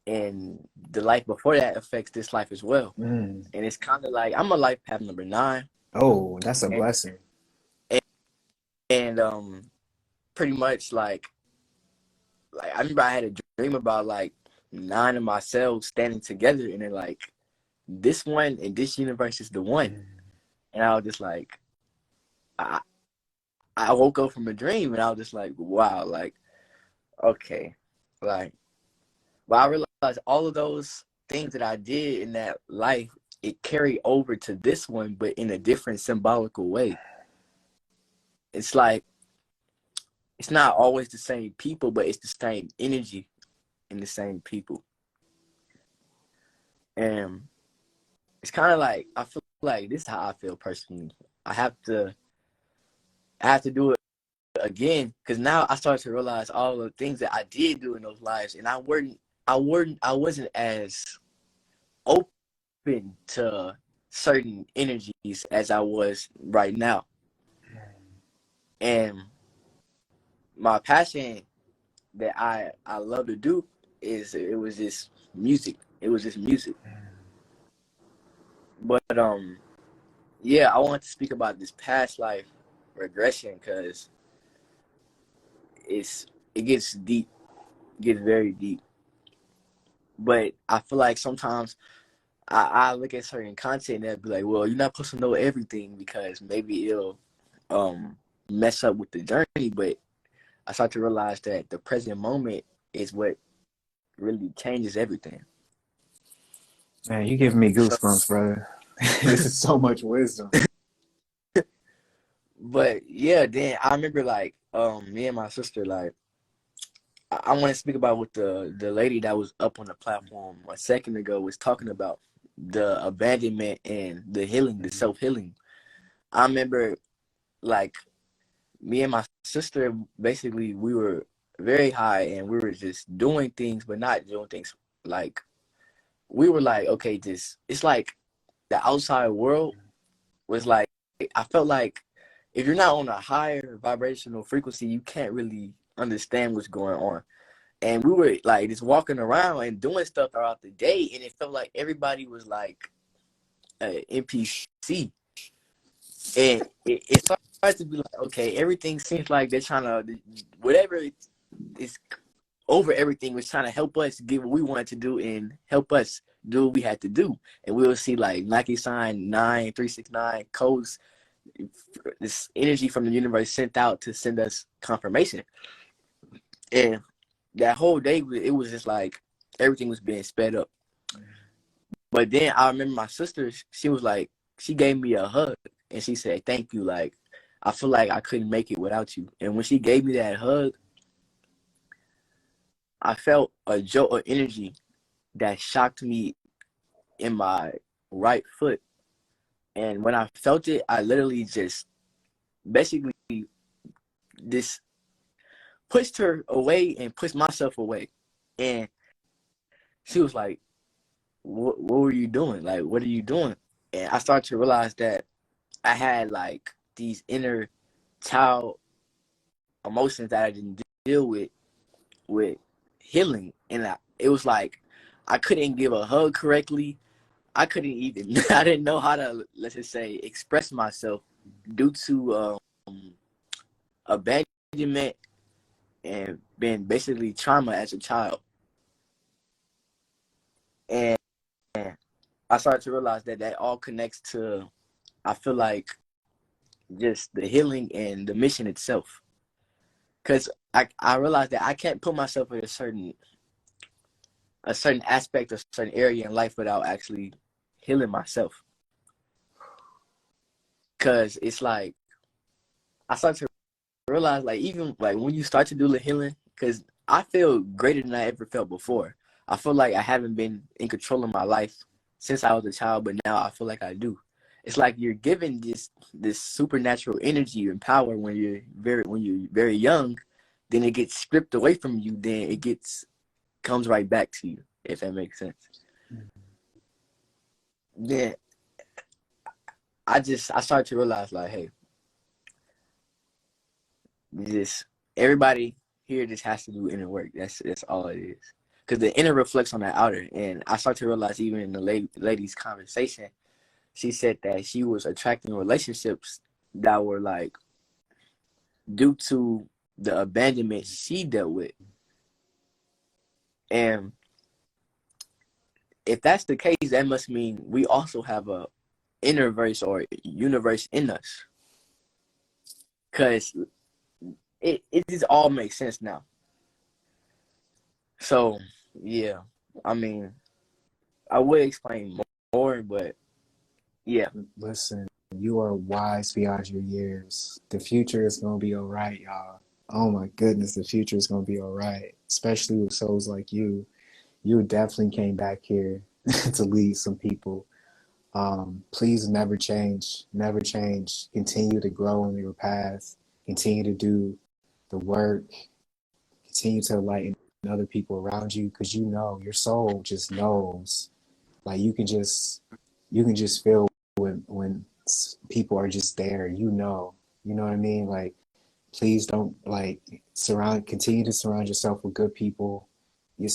and the life before that affects this life as well. Mm. And it's kind of like I'm a life path number 9, Oh, that's a and blessing. and pretty much like I remember I had a dream about like 9 of my cells standing together, and then like this one in this universe is the one, Mhm. and I was just like I I woke up from a dream, and I was just like wow, like okay, like but I realized all of those things that I did in that life it carried over to this one, but in a different symbolical way. It's like it's not always the same people, but it's the same energy in the same people. And it's kind of like I feel like this is how I feel personally. I have to do it again, because now I started to realize all the things that I did do in those lives, and I wasn't as open to certain energies as I was right now. And my passion that I love to do is it was just music. It was just music. But yeah, I want to speak about this past life regression because it gets deep, gets very deep. But I feel like sometimes I look at certain content and be like, well, you're not supposed to know everything because maybe it'll mess up with the journey. But I start to realize that the present moment is what really changes everything. Man, you giving me So, goosebumps, brother. This is so much wisdom. but yeah, then I remember like me and my sister, like I want to speak about what the lady that was up on the platform a second ago was talking about, the abandonment and the healing, the self-healing. I remember like me and my sister, basically we were very high and we were just doing things but not doing things. Like we were like, okay, just it's like the outside world was like, I felt like if you're not on a higher vibrational frequency, you can't really understand what's going on. And we were like just walking around and doing stuff throughout the day, and it felt like everybody was like an NPC. And it started to be like, okay, everything seems like they're trying to, whatever is over everything was trying to help us get what we wanted to do and help us do what we had to do. And we'll see like Nike sign 9369 codes, this energy from the universe sent out to send us confirmation. And that whole day, it was just like everything was being sped up. But then I remember my sister, she was like, she gave me a hug and she said, thank you. Like, I feel like I couldn't make it without you. And when she gave me that hug, I felt a jolt of energy that shocked me in my right foot. And when I felt it, I literally just basically just pushed her away and pushed myself away. And she was like, what were you doing? Like, what are you doing? And I started to realize that I had like these inner child emotions that I didn't deal with healing. And it was like I couldn't give a hug correctly. I couldn't even, I didn't know how to, let's just say, express myself due to abandonment and being basically trauma as a child. And I started to realize that that all connects to, I feel like, just the healing and the mission itself. Because I realized that I can't put myself in a certain aspect, a certain area in life without actually healing myself. Because it's like, I started to realize, like, even like when you start to do the healing, because I feel greater than I ever felt before. I feel like I haven't been in control of my life since I was a child, but now I feel like I do. It's like you're given this supernatural energy and power when you're very young, then it gets stripped away from you, then it comes right back to you, if that makes sense. Then I started to realize, like, hey, everybody here just has to do inner work. That's all it is. Because the inner reflects on the outer. And I started to realize, even in the lady's conversation, she said that she was attracting relationships that were like due to the abandonment she dealt with. And if that's the case, that must mean we also have a inner verse or universe in us. Because it just all makes sense now. So, yeah, I mean, I would explain more, but yeah. Listen, you are wise beyond your years. The future is going to be all right, y'all. Oh my goodness, the future is going to be all right. Especially with souls like you. You definitely came back here to lead some people. Please never change. Never change. Continue to grow on your path. Continue to do the work. Continue to enlighten other people around you, because you know your soul just knows. Like you can just feel when people are just there. You know what I mean. Like, please don't, like, continue to surround yourself with good people. It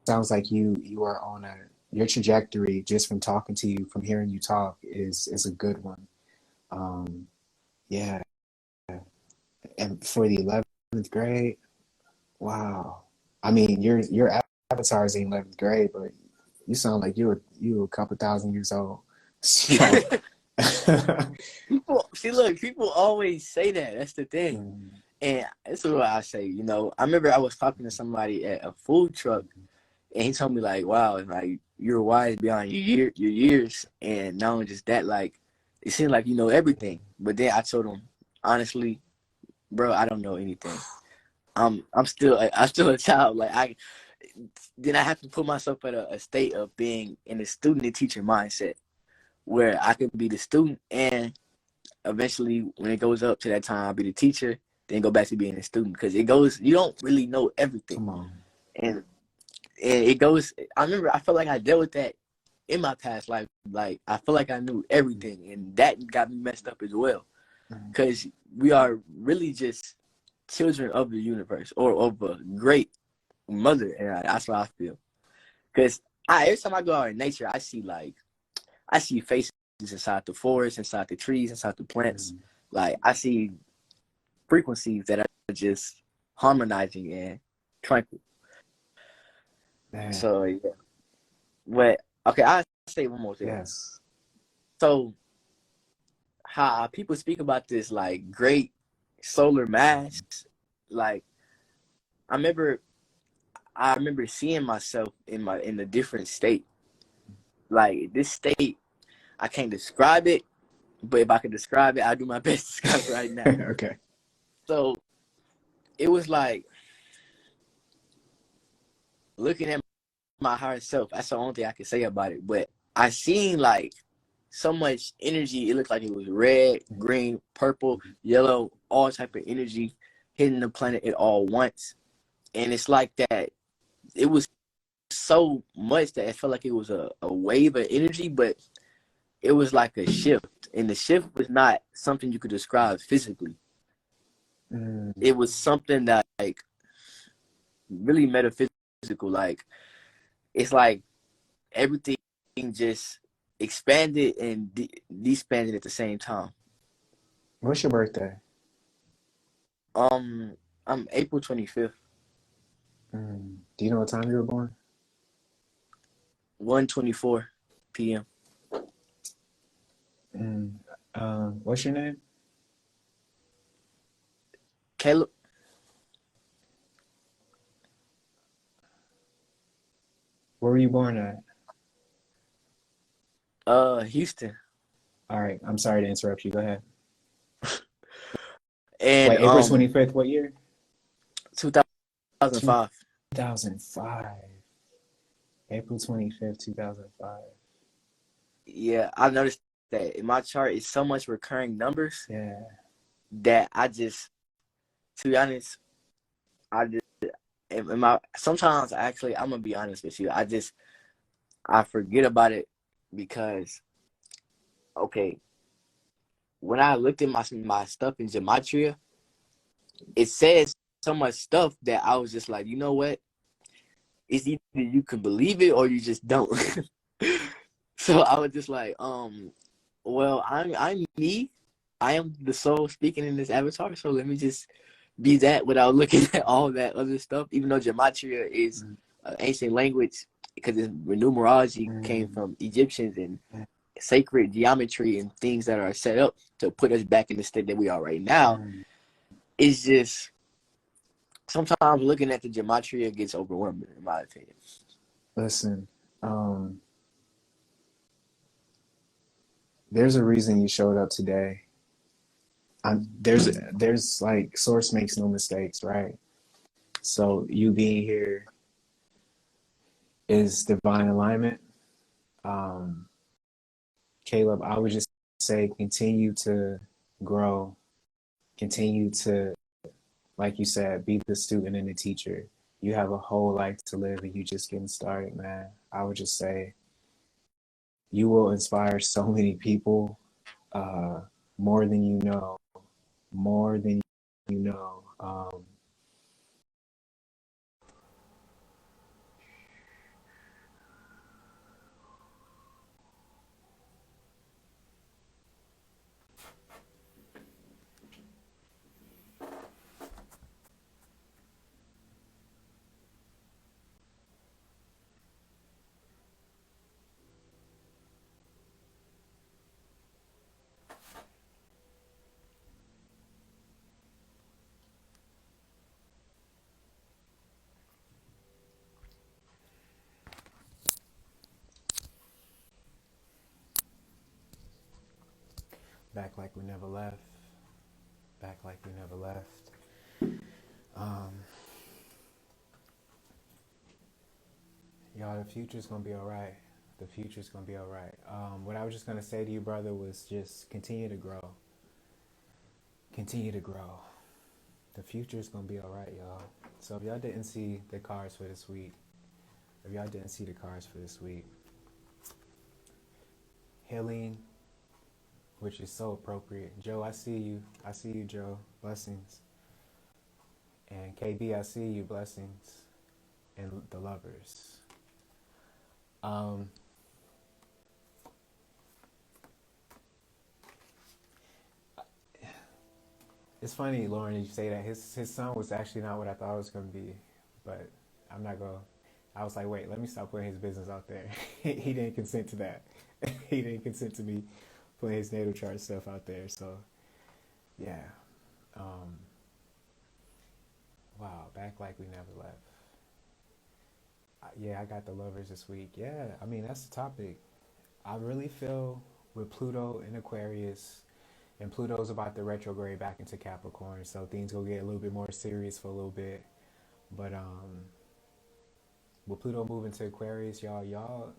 sounds like you are on your trajectory, just from talking to you, from hearing you talk, is a good one. Um, yeah, and for the 11th grade, wow. I mean, your avatar is in 11th grade, but you sound like you a couple thousand years old. So, People see, look, people always say that. That's the thing. mm, And this is what I say, you know. I remember I was talking to somebody at a food truck, and he told me, like, wow, like, you're wise beyond your years. And not only just that, like, it seems like you know everything. But then I told him, honestly, bro, I don't know anything. I'm still a child. Like, I have to put myself at a state of being in a student and teacher mindset, where I can be the student, and eventually when it goes up to that time, I'll be the teacher, then go back to being a student, because you don't really know everything. come on. And it goes, I remember I felt like I dealt with that in my past life. Like, I feel like I knew everything, and that got me messed up as well, because we are really just children of the universe, or of a great mother, and that's what I feel. Because every time I go out in nature, I see faces inside the forest, inside the trees, inside the plants. Like, I see frequencies that are just harmonizing and tranquil. Man, So yeah. But okay, I'll say one more thing. yes. So how people speak about this, like, great solar mass, like, I remember seeing myself in a different state. Like, this state, I can't describe it, but if I could describe it, I'll do my best to describe it right now. Okay. So it was like looking at my higher self. That's the only thing I can say about it. But I seen, like, so much energy. It looked like it was red, green, purple, yellow, all type of energy hitting the planet at all once. And it's like that. It was so much that it felt like it was a wave of energy, but it was like a shift. And the shift was not something you could describe physically. It was something that, like, really metaphysical. Like, it's like everything just expanded and despanded at the same time. What's your birthday? I'm April 25th, Do you know what time you were born? 1:24 p.m. What's your name? Caleb. Where were you born at? Houston. All right. I'm sorry to interrupt you. Go ahead. And Wait, April 25th, what year? 2005. 2005. April 25th, 2005. Yeah, I noticed that in my chart it's so much recurring numbers. Yeah. That I just, to be honest, sometimes, actually, I'm gonna be honest with you, I forget about it, because, okay, when I looked at my stuff in gematria, it says so much stuff that I was just like, you know what? It's either you can believe it or you just don't. So I was just like, well, I'm me. I am the soul speaking in this avatar, so let me just be that without looking at all that other stuff. Even though gematria is an ancient language, because numerology came from Egyptians, and sacred geometry and things that are set up to put us back in the state that we are right now. It's just, sometimes looking at the gematria gets overwhelming, in my opinion. Listen, there's a reason you showed up today. There's like, source makes no mistakes, right? So you being here is divine alignment. Caleb, I would just say continue to grow, continue to, like you said, be the student and the teacher. You have a whole life to live and you just getting started, man. I would just say you will inspire so many people, uh, more than you know, more than you know. Back like we never left. Back like we never left. Um, y'all, the future's gonna be all right. The future's gonna be all right. What I was just gonna say to you, brother, was just continue to grow. Continue to grow. The future's gonna be all right, y'all. So if y'all didn't see the cards for this week, healing, which is so appropriate. Joe, I see you. I see you, Joe. Blessings. And KB, I see you. Blessings. And the lovers. Um, it's funny, Lauren, you say that. His son was actually not what I thought it was going to be. But I'm not going to. I was like, wait, let me stop putting his business out there. He didn't consent to that. He didn't consent to me putting his natal chart stuff out there. So, yeah. Um, wow, back like we never left. Yeah, I got the lovers this week. Yeah, I mean, that's the topic. I really feel with Pluto in Aquarius, and Pluto's about to retrograde back into Capricorn, so things will get a little bit more serious for a little bit. But with Pluto moving to Aquarius, y'all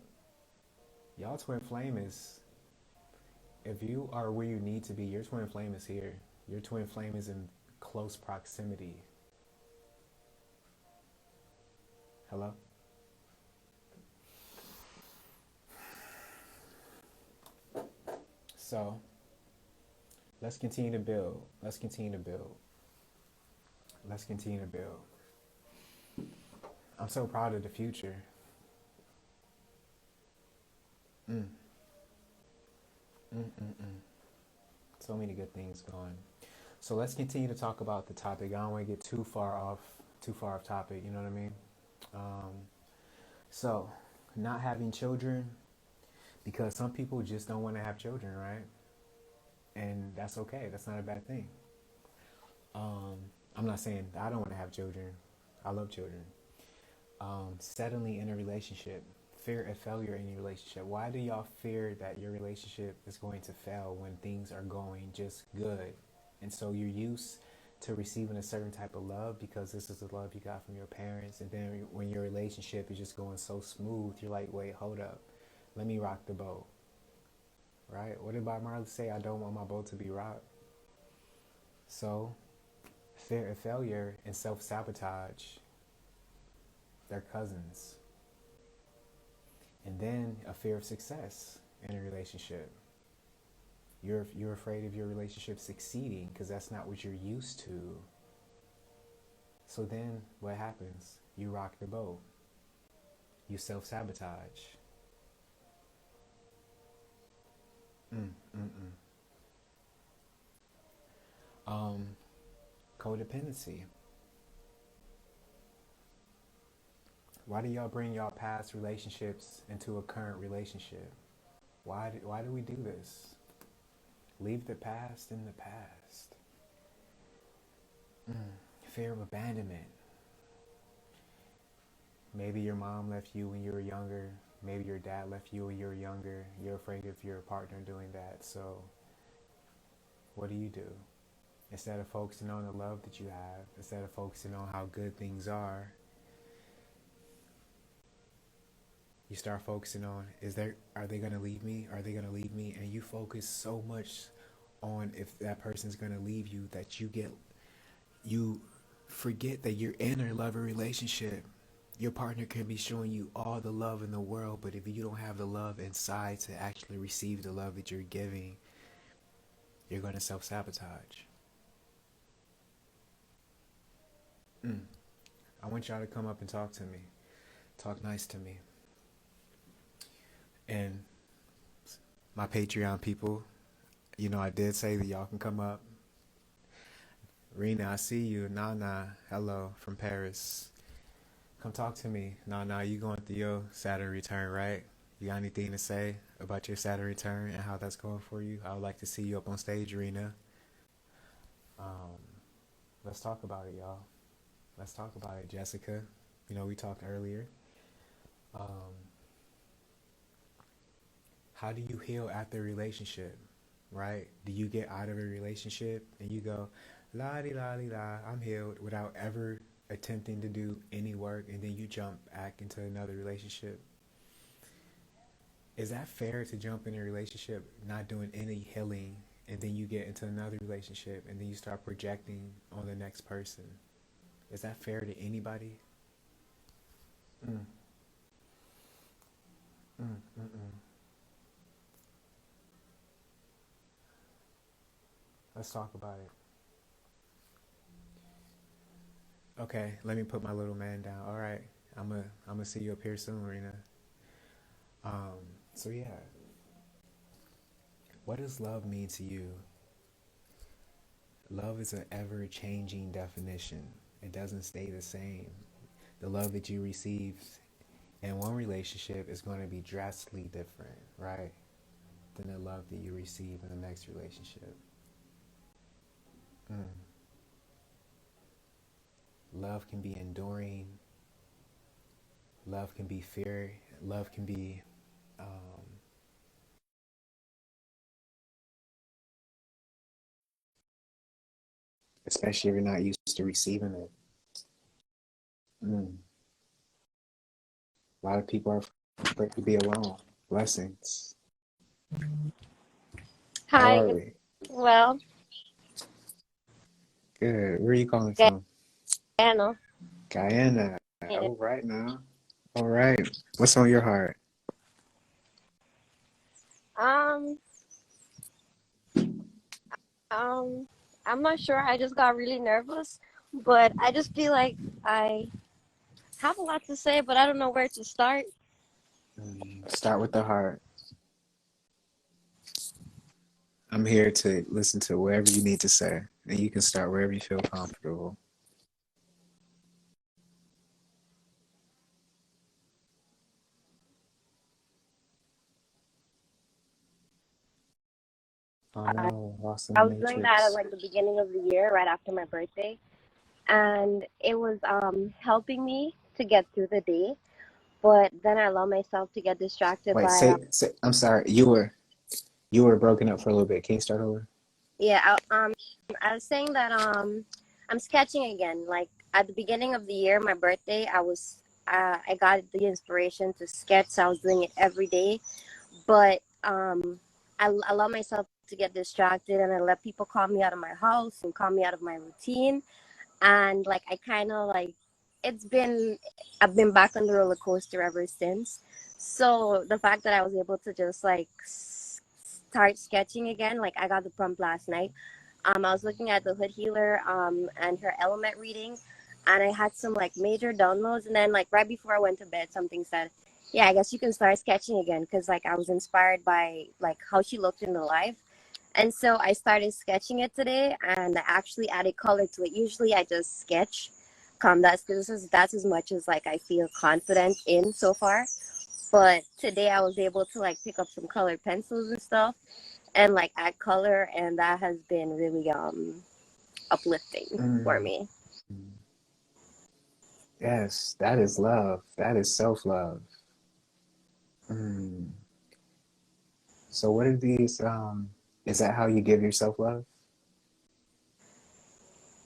twin flame is, if you are where you need to be, your twin flame is here. Your twin flame is in close proximity. Hello? So let's continue to build. Let's continue to build. Let's continue to build. I'm so proud of the future. Mm, so many good things going. So let's continue to talk about the topic. I don't want to get too far off topic. You know what I mean? Um, so, not having children, because some people just don't want to have children, right? And that's okay. That's not a bad thing. Um, I'm not saying I don't want to have children. I love children. Settling in a relationship, fear of failure in your relationship. Why do y'all fear that your relationship is going to fail when things are going just good? And so you're used to receiving a certain type of love because this is the love you got from your parents. And then when your relationship is just going so smooth, you're like, wait, hold up. Let me rock the boat. Right? What did Bob Marley say? I don't want my boat to be rocked. So fear of failure and self-sabotage, they're cousins. And then a fear of success in a relationship. You're afraid of your relationship succeeding because that's not what you're used to. So then what happens? You rock the boat. You self-sabotage. Mm, mm, mm. Codependency. Why do y'all bring y'all past relationships into a current relationship? Why do we do this? Leave the past in the past. Fear of abandonment. Maybe your mom left you when you were younger. Maybe your dad left you when you were younger. You're afraid of your partner doing that. So what do? Instead of focusing on the love that you have, instead of focusing on how good things are, You start focusing on, are they gonna leave me? Are they gonna leave me? And you focus so much on if that person's gonna leave you that you forget that you're in a lover relationship. Your partner can be showing you all the love in the world, but if you don't have the love inside to actually receive the love that you're giving, you're gonna self-sabotage. I want y'all to come up and talk to me. Talk nice to me. And my Patreon people, I did say that y'all can come up. Rena, I see you. Nana, hello from Paris. Come talk to me. Nana, you going through your Saturn return, right? You got anything to say about your Saturn return and how that's going for you? I would like to see you up on stage, Rena. Um, let's talk about it, y'all. Let's talk about it, Jessica. We talked earlier. Um, how do you heal after a relationship, right? Do you get out of a relationship and you go, la di la di la, I'm healed, without ever attempting to do any work, and then you jump back into another relationship? Is that fair to jump in a relationship not doing any healing, and then you get into another relationship and then you start projecting on the next person? Is that fair to anybody? Mm, mm, mm, mm. Let's talk about it. Okay, let me put my little man down. All right, I'm gonna see you up here soon, Rena. Um, so yeah, what does love mean to you? Love is an ever-changing definition. It doesn't stay the same. The love that you receive in one relationship is going to be drastically different, right, than the love that you receive in the next relationship. Mm. Love can be enduring. Love can be fear. Love can be, um, especially if you're not used to receiving it. Mm. A lot of people are afraid to be alone. Blessings. How Hi, are we? well, Good. Where are you calling from? Guyana. Guyana. Yeah. All right now. All right. What's on your heart? Um, um, I'm not sure. I just got really nervous, but I just feel like I have a lot to say, but I don't know where to start. Start with the heart. I'm here to listen to whatever you need to say, and you can start wherever you feel comfortable. Oh I, no, lost in the I was doing that at matrix. like the beginning of the year, right after my birthday, and it was helping me to get through the day. But then I allow myself to get distracted Wait, by say. I'm sorry. You were broken up for a little bit. Can you start over? yeah. I was saying that I'm sketching again. Like at the beginning of the year, my birthday, I got the inspiration to sketch. So I was doing it every day, but I allow myself to get distracted, and I let people call me out of my house and call me out of my routine, and like I kind of like it's been I've been back on the roller coaster ever since. So the fact that I was able to just like start sketching again, like I got the prompt last night. I was looking at the Hood Healer and her element reading, and I had some like major downloads. And then like right before I went to bed, something said, "Yeah, I guess you can start sketching again," because like I was inspired by like how she looked in the life. And so I started sketching it today, and I actually added color to it. Usually I just sketch. That's as much as like I feel confident in so far. But today I was able to like pick up some colored pencils and stuff and like add color, and that has been really uplifting for Mm. me. Yes, that is love. That is self-love. Mm. So what are these? Is that how you give yourself love?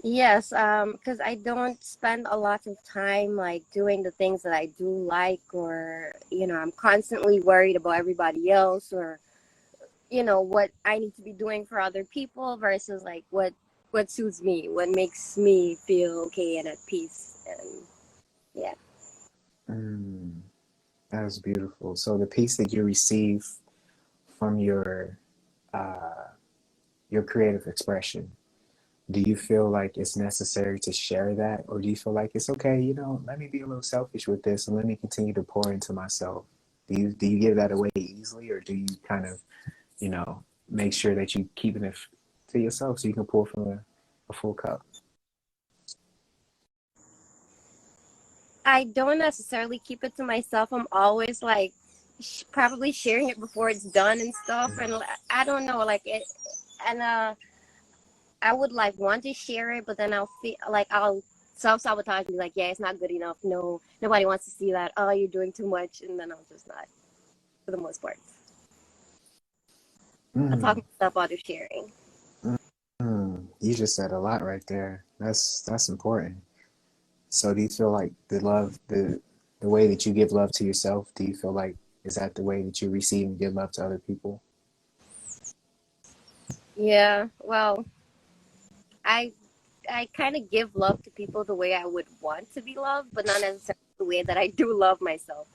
Yes, because I don't spend a lot of time like doing the things that I do like, or I'm constantly worried about everybody else, or what I need to be doing for other people versus like what suits me, what makes me feel okay and at peace, and yeah. Mm, that is beautiful. So the peace that you receive from uh, your creative expression, do you feel like it's necessary to share that, or do you feel like it's okay, let me be a little selfish with this and let me continue to pour into myself? Do you give that away easily, or do you kind of, make sure that you keeping it to yourself so you can pour from a full cup? I don't necessarily keep it to myself. I'm always like probably sharing it before it's done and stuff, and I don't know, like it, and I would like want to share it, but then I'll feel like I'll self sabotage and be like, yeah, it's not good enough. No, nobody wants to see that. Oh, you're doing too much, and then I'll just not for the most part. I talk Mm, myself out of sharing. you just said a lot right there. That's important. So do you feel like the way that you give love to yourself, do you feel like is that the way that you receive and give love to other people? Yeah, well, I I kind of give love to people the way I would want to be loved, but not necessarily the way that I do love myself.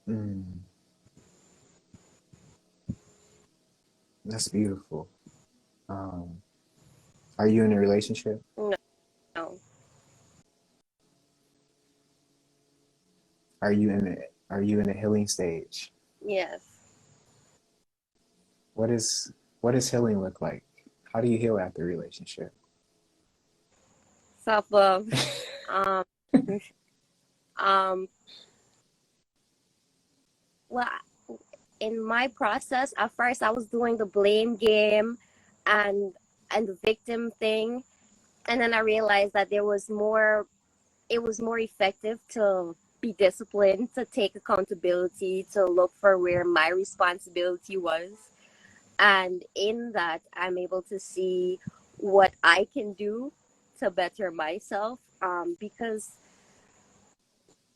Mm, that's beautiful. Um, are you in a relationship? No, no. Are you in a healing stage? Yes, What is what does healing look like? How do you heal after a relationship? self love. Um, um, well, in my process, at first I was doing the blame game and the victim thing, and then I realized that there was more. It was more effective to be disciplined, to take accountability, to look for where my responsibility was, and in that, I'm able to see what I can do to better myself. Because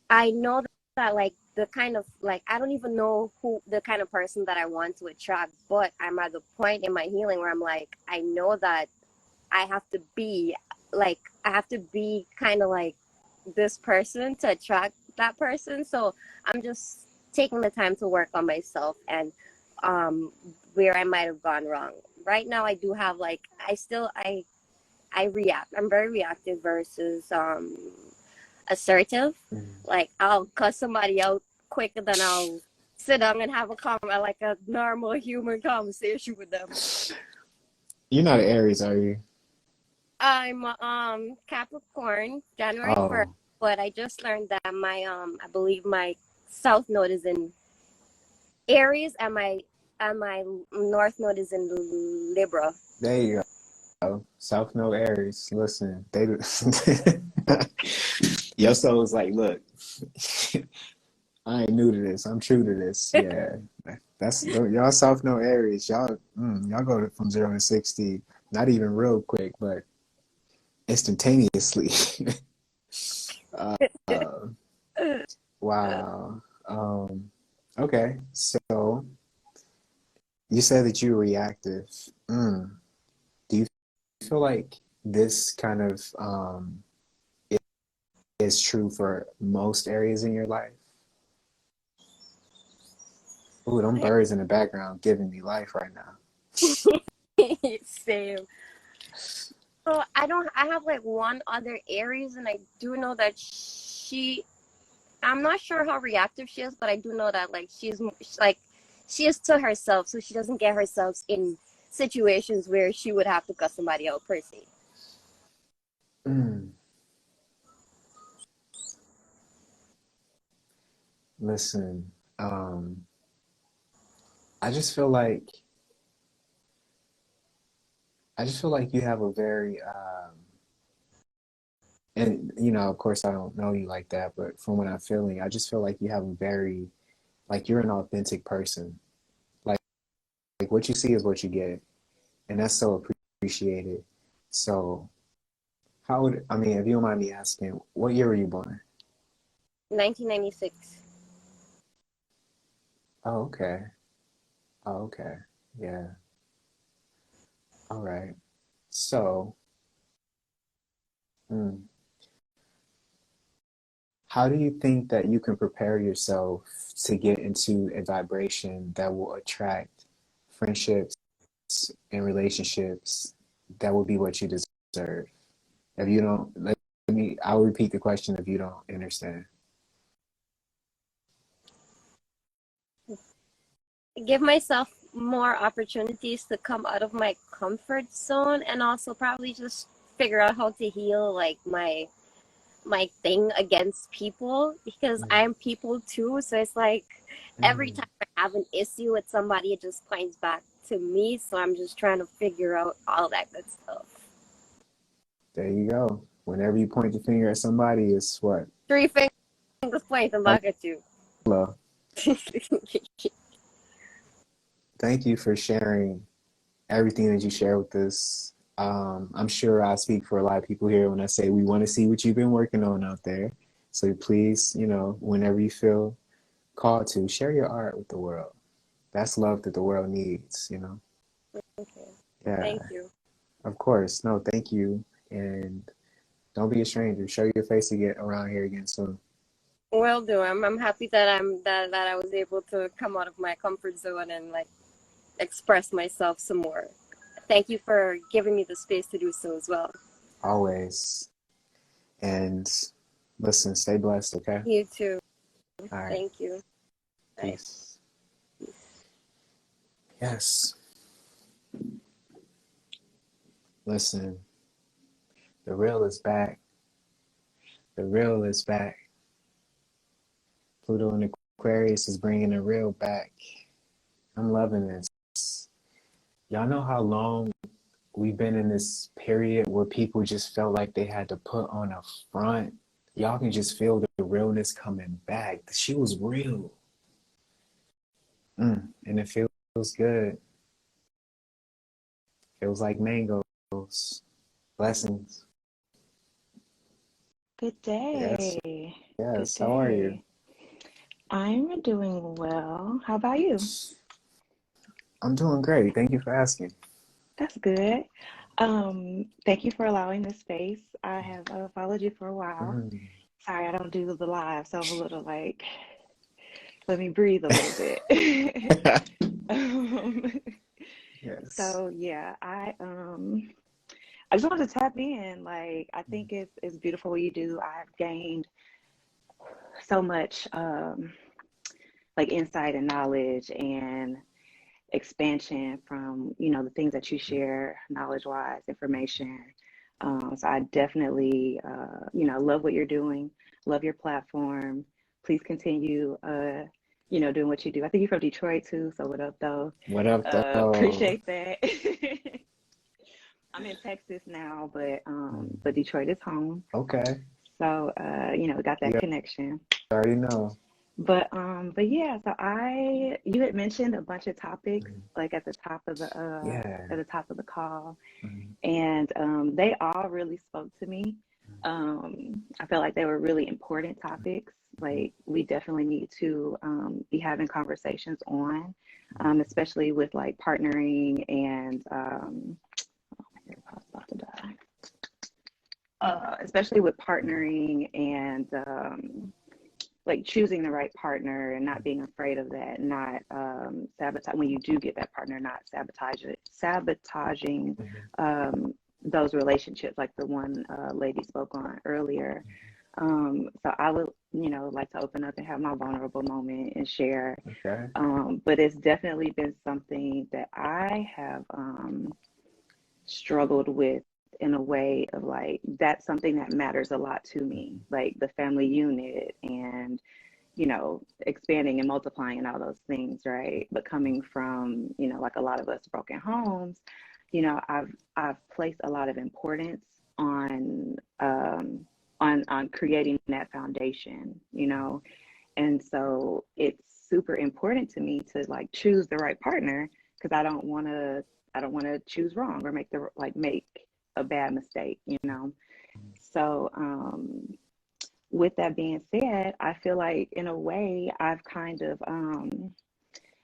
I know that like the kind of like I don't even know who the kind of person that I want to attract, but I'm at the point in my healing where I'm like I know that I have to be I have to be kind of like this person to attract that person. So I'm just taking the time to work on myself and um where I might have gone wrong. Right now I do have like I react. I'm very reactive versus assertive. Mm. Like I'll cuss somebody out quicker than I'll sit down and have like a normal human conversation with them. You're not an Aries, are you? I'm Capricorn, January 1st, Oh, but I just learned that my I believe my south node is in Aries and my north node is in Libra. there you go. South Node Aries. Listen, they your soul's like, look, I ain't new to this. I'm true to this. Yeah, that's y'all South Node Aries. Y'all go from 0 to 60, not even real quick, but instantaneously. uh, wow. Okay, so you said that you're reactive. Do you feel like this kind of is true for most areas in your life? Ooh, them birds in the background giving me life right now. Same. So I have like one other Aries, and I do know that I'm not sure how reactive she is, but I do know that like like she is to herself, so she doesn't get herself in situations where she would have to cuss somebody out per se. Mm, listen, I just feel like you have a very and of course I don't know you like that, but from what I'm feeling, I just feel like you have a very like you're an authentic person. Like what you see is what you get, and that's so appreciated. So How would, I mean, if you don't mind me asking, what year were you born? 1996. Oh, okay. Oh, okay. Yeah. All right. So, mm, how do you think that you can prepare yourself to get into a vibration that will attract friendships and relationships that will be what you deserve? If you don't, let me, I'll repeat the question if you don't understand. Give myself more opportunities to come out of my comfort zone, and also probably just figure out how to heal like my thing against people, because Mm, I'm people too. So it's like every mm, time I have an issue with somebody, it just points back to me. So I'm just trying to figure out all that good stuff. there you go. Whenever you point the finger at somebody, it's what? Three fingers pointing back at you. Hello. Thank you for sharing everything that you share with us. I'm sure I speak for a lot of people here when I say we want to see what you've been working on out there. So please, whenever you feel called to, share your art with the world. That's love that the world needs. Okay. Yeah, Thank you. of course. No, thank you. And don't be a stranger. Show your face again around here again soon. Will do. I'm happy that that I was able to come out of my comfort zone and like express myself some more. Thank you for giving me the space to do so as well. Always. And listen, stay blessed, okay? You too. All right. Thank you. Bye. Peace. Yes. Listen, the real is back. The real is back. Pluto and Aquarius is bringing the real back. I'm loving this. Y'all know how long we've been in this period where people just felt like they had to put on a front? Y'all can just feel the realness coming back. She was real. And it feels good. Feels like mangoes. Blessings. Good Yes, day. Good yes. How are you? day. I'm doing well. How about you? I'm doing great. Thank you for asking. That's good. Thank you for allowing this space. I have followed you for a while. Mm. Sorry, I don't do the live, so I'm a little like, let me breathe a little bit. Um, Yes. so yeah, I just wanted to tap in. Like, I think it's beautiful what you do. I've gained so much like insight and knowledge and expansion from the things that you share knowledge wise information. So I definitely love what you're doing, love your platform. Please continue doing what you do. I think you're from Detroit too, so what up though? What up, though? Appreciate that. I'm in Texas now, but Mm. Detroit is home. Okay. So we got that You connection. already know. But yeah, so you had mentioned a bunch of topics Mm. like Yeah. at the top of the call, Mm. and they all really spoke to me. I felt like they were really important topics. Like we definitely need to be having conversations on, especially with like partnering and my AirPod's about to die. Especially with partnering and like choosing the right partner and not being afraid of that, not sabotage when you do get that partner, not sabotaging those relationships, like the one lady spoke on earlier. So I would, like to open up and have my vulnerable moment and share. Okay. But it's definitely been something that I have struggled with in a way of like that's something that matters a lot to me, like the family unit and expanding and multiplying and all those things, right? But coming from, like a lot of us broken homes, I've placed a lot of importance on on creating that foundation, and so it's super important to me to like choose the right partner because I don't want to choose wrong or make a bad mistake. So, with that being said, I feel like in a way I've kind of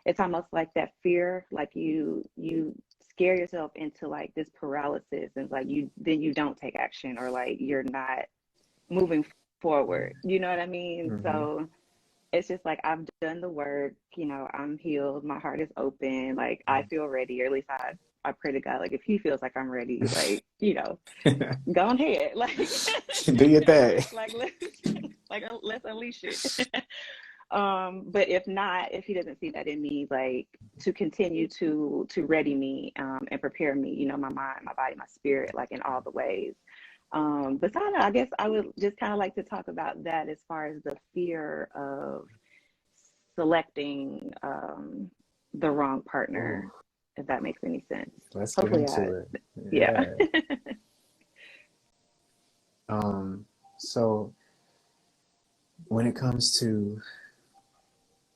it's almost like that fear, like you scare yourself into like this paralysis, and like you don't take action, or like you're not moving forward. You know what I mean? Mm-hmm. So it's just like I've done the work, I'm healed, my heart is open, like I feel ready, or at least I pray to God, like if he feels like I'm ready, like, go on ahead. Like Do your thing. like let's unleash it. But if not, if he doesn't see that in me, like to continue to ready me and prepare me, my mind, my body, my spirit, like in all the ways. But so I don't know, I guess I would just kind of like to talk about that as far as the fear of selecting the wrong partner, Ooh, if that makes any sense. let's get Hopefully into it. yeah. Yeah. So when it comes to,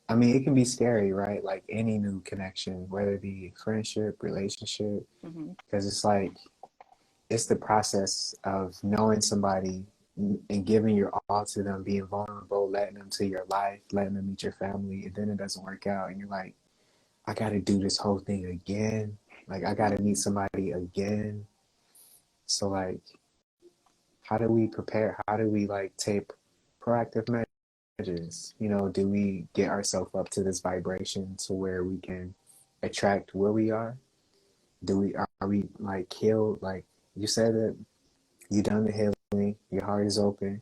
I mean, it can be scary, right? Like any new connection, whether it be friendship, relationship, Hmm. because it's like, it's the process of knowing somebody and giving your all to them, being vulnerable, letting them to your life, letting them meet your family, and then it doesn't work out, and you're like, I got to do this whole thing again. Like, I got to meet somebody again. So, like, how do we prepare? How do we, like, take proactive measures? Do we get ourselves up to this vibration to where we can attract where we are? Are we, like, healed? Like, you said that you done the healing, your heart is open.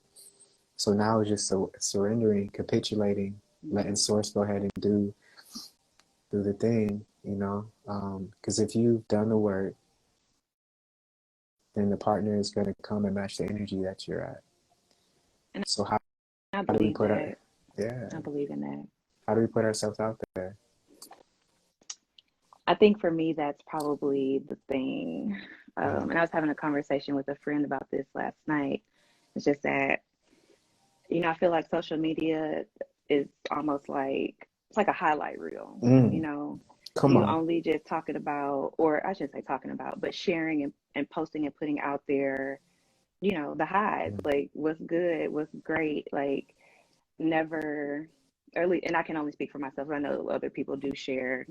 So now it's just surrendering, capitulating, letting source go ahead and do the thing, because if you've done the work, then the partner is going to come and match the energy that you're at. And So I how do we believe put that. yeah, I believe in that. how do we put ourselves out there? I think for me, that's probably the thing. Mm, And I was having a conversation with a friend about this last night. It's just that, I feel like social media is almost like it's like a highlight reel. mm, come You on. only just talking about, or I shouldn't say talking about, but sharing and posting and putting out there, the highs, Mm, like what's good, what's great, like never early. And I can only speak for myself. I know other people do share,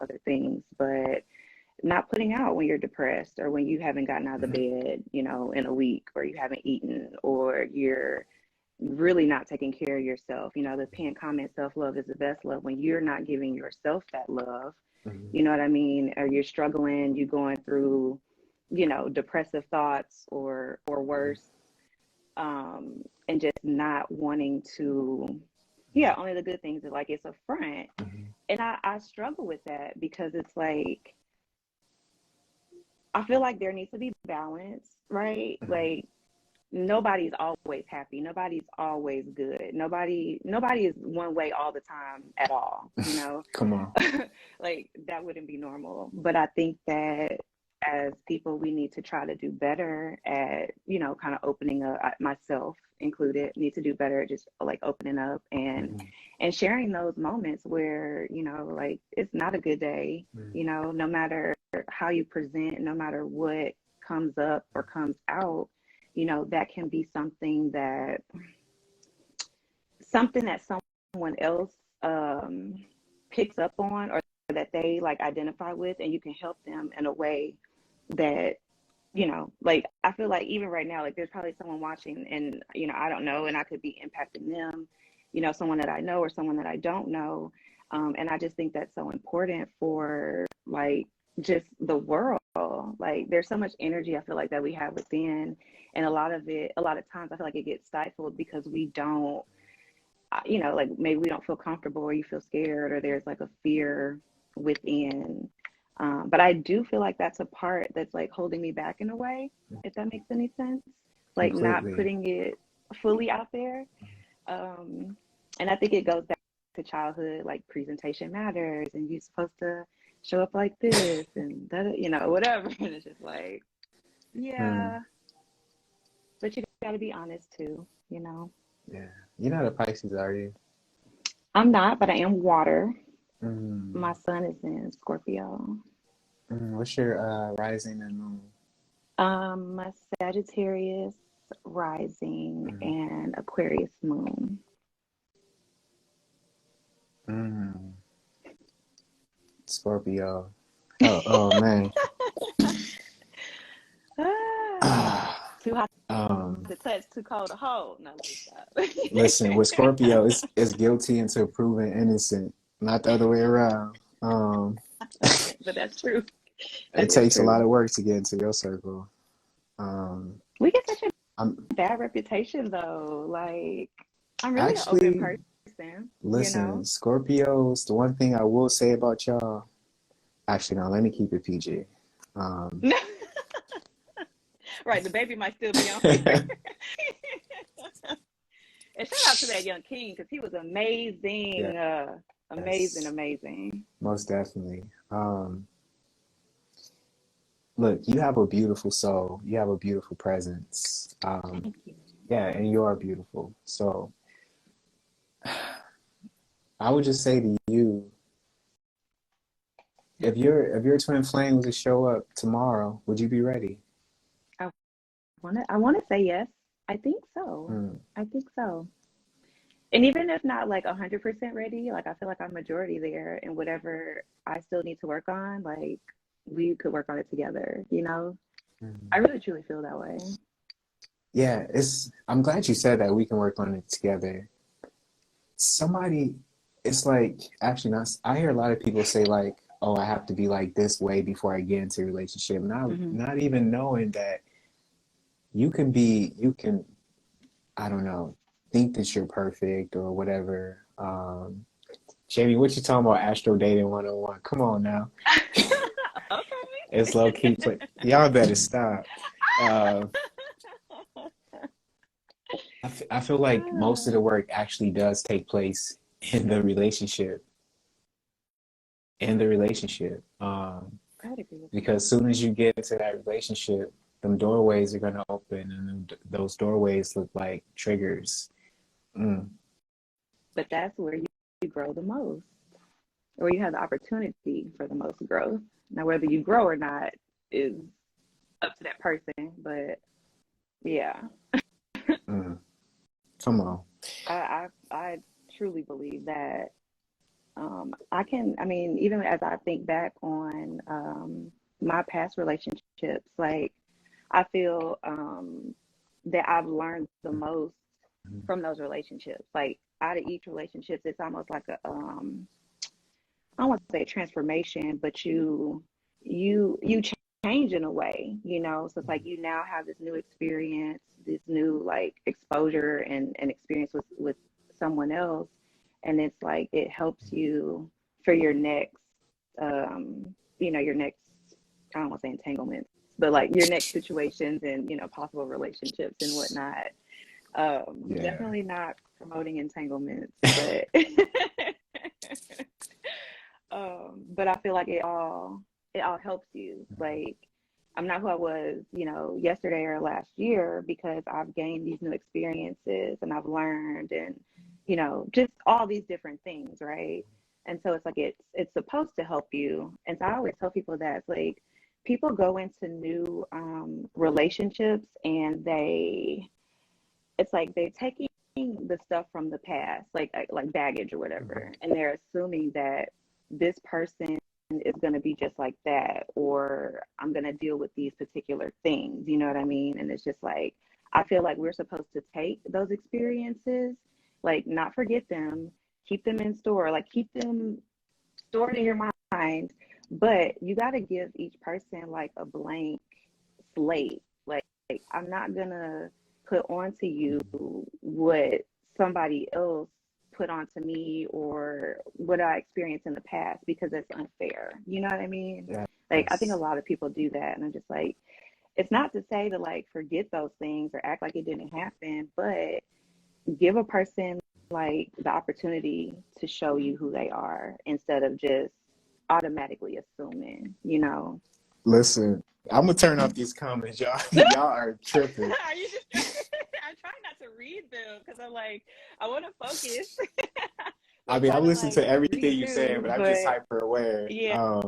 other things, but not putting out when you're depressed, or when you haven't gotten out of the mhm, bed, in a week, or you haven't eaten, or you're really not taking care of yourself. The pinned comment, self-love is the best love. When you're not giving yourself that love, mhm, you know what I mean? Or you're struggling, you're going through, depressive thoughts or worse, and just not wanting to, yeah, only the good things, are like it's a front. mhm, And I struggle with that, because it's like I feel like there needs to be balance, right? mhm. Like nobody's always happy, nobody's always good, nobody is one way all the time at all. Come on. Like that wouldn't be normal. But I think that as people, we need to try to do better at, kind of opening up, myself included, need to do better at just like opening up Mhm, and sharing those moments where, like it's not a good day, mhm, no matter how you present, no matter what comes up or comes out, that can be something that someone else um, picks up on, or that they like identify with, and you can help them in a way that, like I feel like even right now, like there's probably someone watching, and I don't know, and I could be impacting them, someone that I know or someone that I don't know. And I just think that's so important for like just the world. Like there's so much energy I feel like that we have within, and a lot of times I feel like it gets stifled because we don't, like maybe we don't feel comfortable, or you feel scared, or there's like a fear within. But I do feel like that's a part that's like holding me back in a way, if that makes any sense. Like not completely. putting it fully out there. Um, and I think it goes back to childhood, like presentation matters, and you're supposed to show up like this and that, whatever. And it's just like, Mm, yeah, but you got to be honest too. yeah. You're not a Pisces, are you? I'm not, but I am water. My Mm, sun is in Scorpio. what's your rising and moon? My Sagittarius, rising Mm. and Aquarius moon. Mm. Scorpio. Oh man. Too hot Um, to touch, too cold to hold. No, let me listen, with stop. Scorpio, it's guilty until proven innocent, not the other way around. But that's true. It That is takes a lot true. of work to get into your circle. Um, We get such I'm a bad reputation though. Like, I'm really an open actually, person, you listen, know? Scorpios, the one thing I will say about y'all, actually, no, let me keep it PG. Um, Right, the baby might still be on here. And shout out to that young king because he was amazing, amazing, yes, amazing. most definitely. Look, you have a beautiful soul. You have a beautiful presence. Thank you. Yeah, and you are beautiful. So I would just say to you, if your twin flame was to show up tomorrow, would you be ready? I I wanna say yes. I think so. Mm, I think so. And even if not like 100% ready, like I feel like I'm majority there, and whatever I still need to work on, like we could work on it together, you know? I mm. really truly feel that way. Yeah, I'm glad you said that we can work on it together. Somebody, it's like, actually not, I hear a lot of people say like, oh, I have to be like this way before I get into a relationship. Hmm. Not even knowing that you can, I don't know, think that you're perfect or whatever. Jamie, what you talking about Astro Dating 101? Come on now. It's low key play. Y'all better stop. Uh, I feel like most of the work actually does take place in the relationship. In the relationship. I would agree with Because that. as soon as you get into that relationship, them doorways are gonna open, and those doorways look like triggers. Mm, But that's where you grow the most, or you have the opportunity for the most growth. Now, whether you grow or not is up to that person. But yeah, mm. Come on. I truly believe that I can. I mean, even as I think back on my past relationships, like I feel that I've learned the most from those relationships. Like out of each relationship, it's almost like a I don't want to say a transformation, but you change in a way, you know. So it's like you now have this new experience, this new like exposure and experience with someone else, and it's like it helps you for your next, your next. I don't want to say entanglements, but like your next situations and possible relationships and whatnot. Yeah. Definitely not promoting entanglements, but but I feel like it all helps you. Like I'm not who I was, yesterday or last year because I've gained these new experiences and I've learned and just all these different things, right? And so it's like it's supposed to help you. And so I always tell people that it's like people go into new relationships and it's like they're taking the stuff from the past, like baggage or whatever, and they're assuming that this person is going to be just like that, or I'm going to deal with these particular things. You know what I mean? And it's just like I feel like we're supposed to take those experiences, like not forget them, keep them in store, like keep them stored in your mind, but you got to give each person like a blank slate. Like I'm not gonna put onto you what somebody else put onto me or what I experienced in the past because it's unfair. You know what I mean? Like I think a Yes. lot of people do that, and I'm just like, it's not to say to like forget those things or act like it didn't happen, but give a person like the opportunity to show you who they are instead of just automatically assuming. Listen, I'm gonna turn off these comments, y'all. Y'all are tripping. Are you just I'm trying not to read them because I'm like, I want to focus. I I'm mean, trying I'm to listening to like everything read you're saying, through, but I'm just but hyper aware. yeah.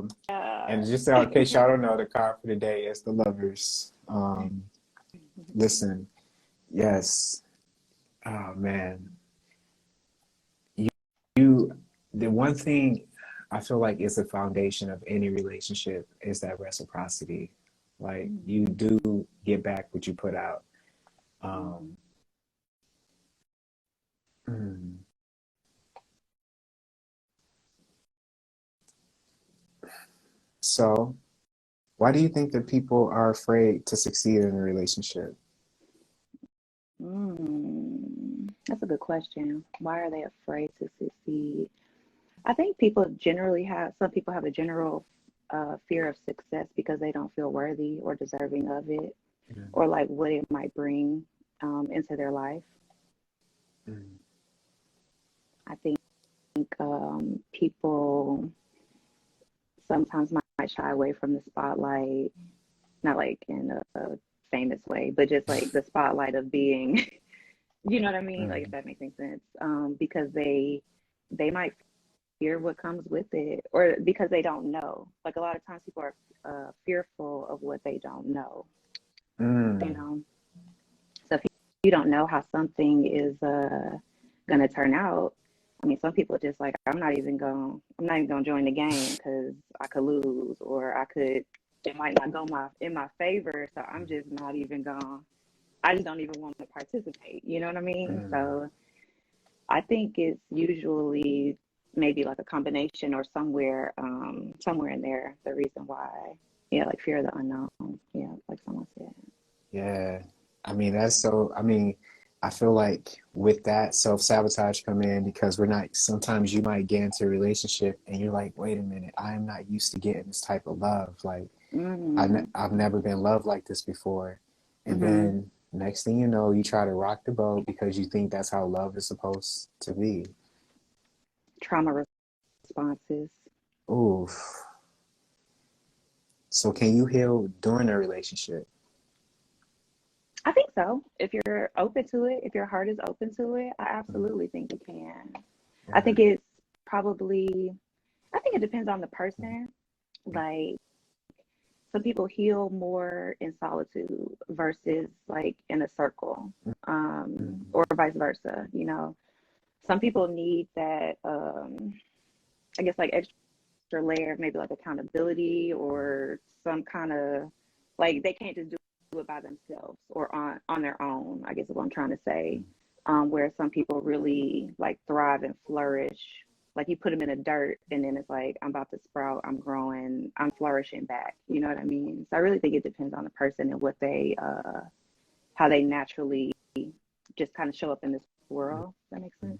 And just in case y'all don't know, the card for the day is the lovers. Listen, Yes. Oh man. You, you the one thing I feel like is the foundation of any relationship is that reciprocity. Like you Mm-hmm. do get back what you put out. Mm-hmm. Um, mm, so why do you think that people are afraid to succeed in a relationship? That's a good question. Why are they afraid to succeed? I think people generally have, some people have a general fear of success because they don't feel worthy or deserving of it, Mm, or like what it might bring into their life. mm, I think people sometimes might shy away from the spotlight, not like in a famous way, but just like the spotlight of being, you know what I mean? Like if mm, that makes any sense, because they might fear what comes with it, or because they don't know. Like a lot of times people are fearful of what they don't know, you mm, know. So if you don't know how something is going to turn out, I mean, some people just like, I'm not even gonna join the game because I could lose, or it might not go in my favor. So I'm just not even going. I just don't even want to participate. You know what I mean? mm. So I think it's usually maybe like a combination or somewhere in there, the reason why. Yeah, like fear of the unknown. Yeah, like someone said. Yeah. I mean, I feel like with that self-sabotage come in because we're not, sometimes you might get into a relationship and you're like, wait a minute, I am not used to getting this type of love. Like, Mm-hmm. I've never been loved like this before. And Mm-hmm. then next thing you know, you try to rock the boat because you think that's how love is supposed to be. Trauma responses. Oof. So can you heal during a relationship? I think so. If you're open to it, if your heart is open to it, I Mm, absolutely think you can. I yeah. think it's probably, I think it depends on the Mm, person. mm, Like some people heal more in solitude versus like in a circle, mm, or vice versa. You know, some people need that, I guess, like extra layer of maybe like accountability or some kind of like they can't just do it by themselves or on their own, I guess is what I'm trying to say. mm, Where some people really like thrive and flourish. Like you put them in the dirt and then it's like, I'm about to sprout, I'm growing, I'm flourishing back. You know what I mean? So I really think it depends on the person and what how they naturally just kind of show up in this mm, world. Does that makes mm. sense?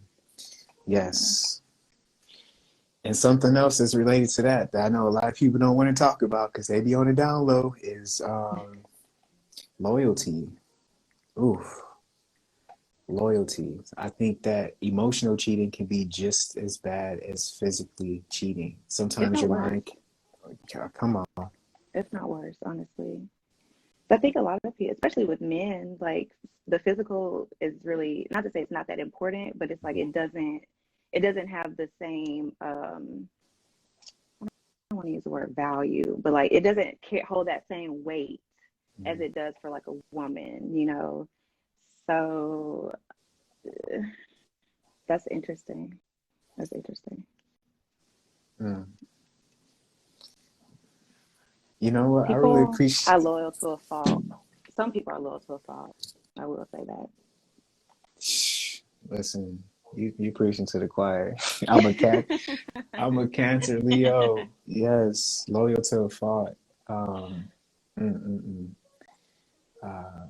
Yeah. Yes. And something else that's related to that that I know a lot of people don't want to talk about because they be on the down low is loyalty. Oof, loyalty. I think that emotional cheating can be just as bad as physically cheating. If Sometimes not your worse. mind, come on. If not worse, honestly. I think a lot of people, especially with men, like the physical is really, not to say it's not that important, but it's like it doesn't have the same I don't want to use the word value, but like it doesn't hold that same weight as Mm, it does for like a woman, you know. So that's interesting. That's interesting. mm. You know what? I really People appreciate. are loyal to a fault. Some people are loyal to a fault. I will say Listen, you preaching to the choir. that. I'm a Cancer Leo. Yes, loyal to a fault. Um, mm, mm, mm. Um,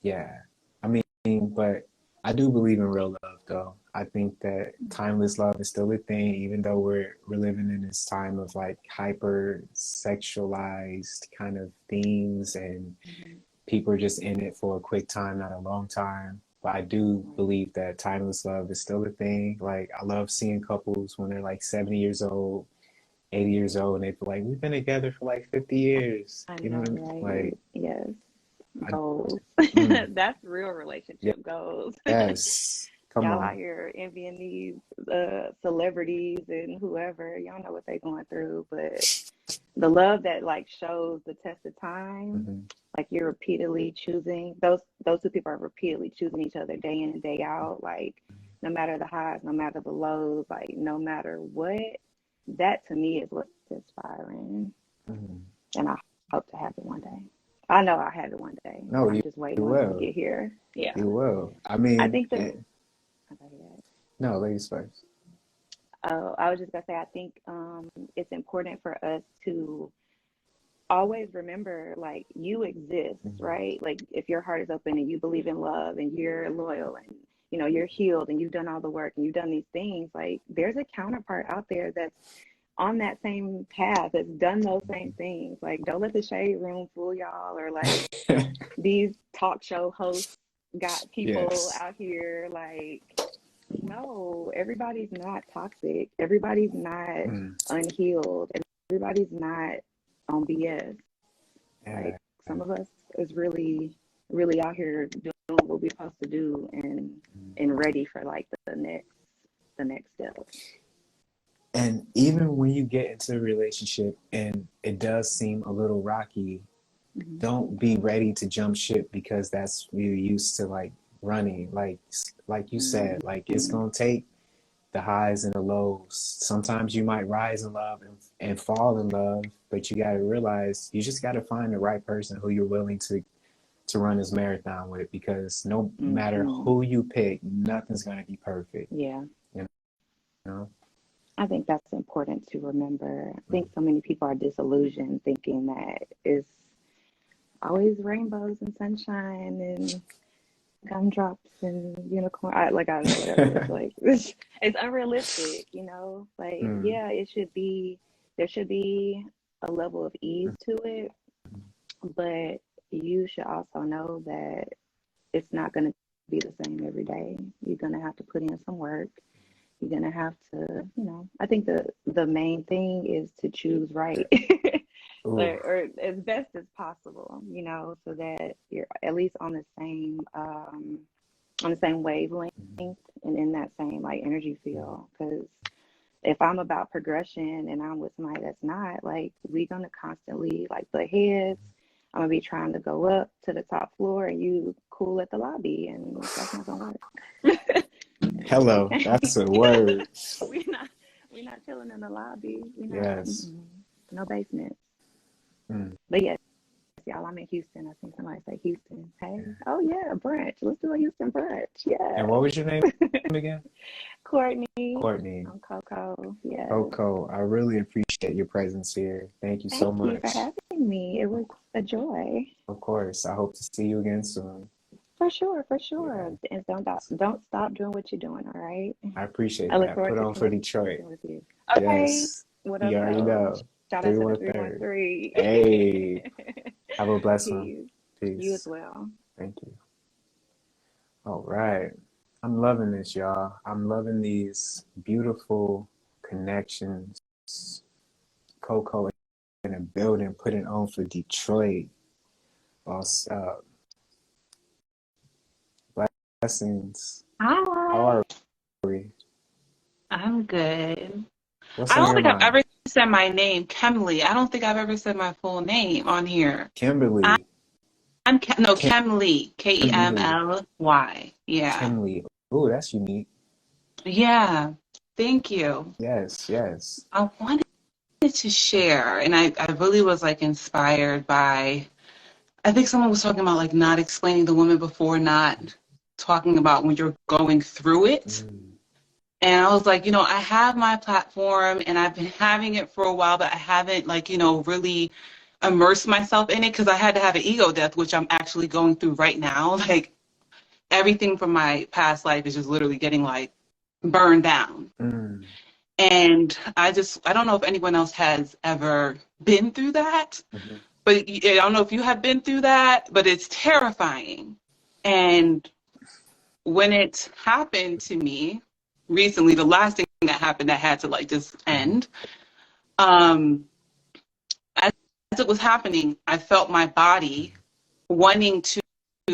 yeah. I mean, but I do believe in real love, though. I think that timeless love is still a thing, even though we're living in this time of like hyper sexualized kind of themes, and Mhm. people are just in it for a quick time, not a long time. But I do Right. believe that timeless love is still a thing. Like I love seeing couples when they're like 70 years old, 80 years old, and they feel like we've been together for like 50 years. I You know know, what I mean? right? Like, Yes. I, Goals. mm, That's real relationship goals. yes, Come Y'all out on. here envying these celebrities and whoever. Y'all know what they going through, but the love that like shows the test of time, Hmm. like you're repeatedly choosing those two people are repeatedly choosing each other day in and day out. Like no matter the highs, no matter the lows, like no matter what, that to me is what's inspiring. Hmm. And I hope to have it one day. I know I have it one day. No, I'm you, just waiting you on it to will. get here. Yeah. You will. I I mean, think the okay, no, ladies first. I was just gonna say I think it's important for us to always remember like you exist, Hmm. right? Like if your heart is open and you believe in love and you're loyal and you're healed and you've done all the work and you've done these things, like there's a counterpart out there that's on that same path that's done those same things. Like don't let the shade room fool y'all, or like these talk show hosts got people Yes. out here like no, everybody's not toxic. Everybody's not Mm. unhealed. Everybody's not on BS. Yeah. Like some of us is really, really out here doing what we're supposed to do and ready for like the next step. And even when you get into a relationship and it does seem a little rocky, Hmm. don't be ready to jump ship because that's you're used to like running. Like you said, like it's Hmm. gonna take the highs and the lows. Sometimes you might rise in love and fall in love, but you gotta realize you just gotta find the right person who you're willing to run this marathon with, because no matter Hmm. who you pick, nothing's gonna be perfect. Yeah, You know? I think that's important to remember. I Mm. think so many people are disillusioned thinking that it's always rainbows and sunshine and gumdrops and unicorn. Like I don't know, whatever. Like it's unrealistic, Like Mm. yeah, there should be a level of ease to it, but you should also know that it's not going to be the same every day. You're going to have to put in some work. You're going to have to, I think the main thing is to choose right. Ooh. Or as best as possible, so that you're at least on the same wavelength and in that same like energy field. Because if I'm about progression and I'm with somebody that's not, like we're gonna constantly like butt heads. I'm gonna be trying to go up to the top floor and you cool at the lobby, and that's not gonna work. We Hello, can't. that's a word. we're not we're not chilling in the lobby. We're not. Yes. No basement. Mm. But yes, y'all, I'm in Houston. I think somebody say Houston. Hey, oh yeah, brunch. Let's do a Houston brunch. And Yeah. what was your name again? Courtney. Courtney. I'm Coco. Yes. Coco, I really appreciate your presence here. Thank you so Thank you for much. having me. It was a joy. Of course, I hope to see you again soon. For sure, for Yeah, sure. And don't stop doing what you're doing, all right? I appreciate I look that. forward Put to on for connecting Detroit. with you. Okay. Yes, What up you already though? know. Shout out to the 313. 313. Hey, have a blessed one. Peace. You as Peace. well. Thank you. All right. I'm loving this, y'all. I'm loving these beautiful connections. Coco in a building, putting on for Detroit. Boss up. Blessings. How Hi, are we? I'm good. What's I on don't your think I've mind? ever said my name, Kemley. I don't think I've ever said my full name on here. I- Kimberly. I'm no Kim- Kemley, Kimberly. Kemly. Yeah, Kimberly. Oh, that's unique. yeah. Thank you. Yes, yes. I wanted to share, and I really was like inspired by. I think someone was talking about like not explaining the woman before, not talking about when you're going through it. Mm, And I was like, I have my platform and I've been having it for a while, but I haven't like, really immersed myself in it because I had to have an ego death, which I'm actually going through right now. Like everything from my past life is just literally getting like burned down. mm, And I don't know if anyone else has ever been through that, mhm, but I don't know if you have been through that, but it's terrifying. And when it happened to me recently, the last thing that happened that had to like just mhm, end, um, as it was happening, I felt my body wanting to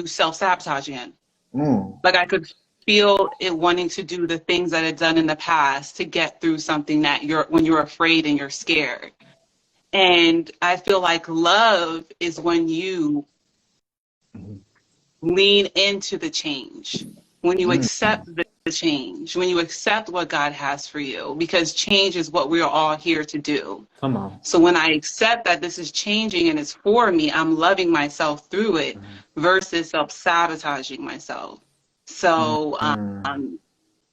self-sabotage again. mm. Like I could feel it wanting to do the things that it's done in the past to get through something that when you're afraid and you're scared. And I feel like love is when you lean into the change, when you accept the change, when you accept what God has for you, because change is what we're all here to do. Come on. So when I accept that this is changing and it's for me, I'm loving myself through it versus self-sabotaging myself. So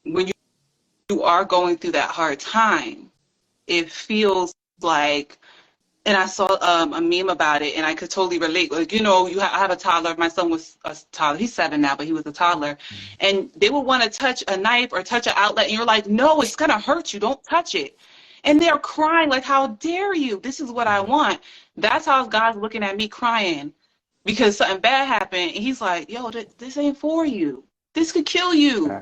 when you are going through that hard time, it feels like, and I saw a meme about it, and I could totally relate. Like, you know, I have a toddler. My son was a toddler. He's 7 now, but he was a toddler. And they would want to touch a knife or touch an outlet, and you're like, no, it's going to hurt you. Don't touch it. And they're crying like, how dare you? This is what I want. That's how God's looking at me crying because something bad happened. And he's like, yo, this ain't for you. This could kill you.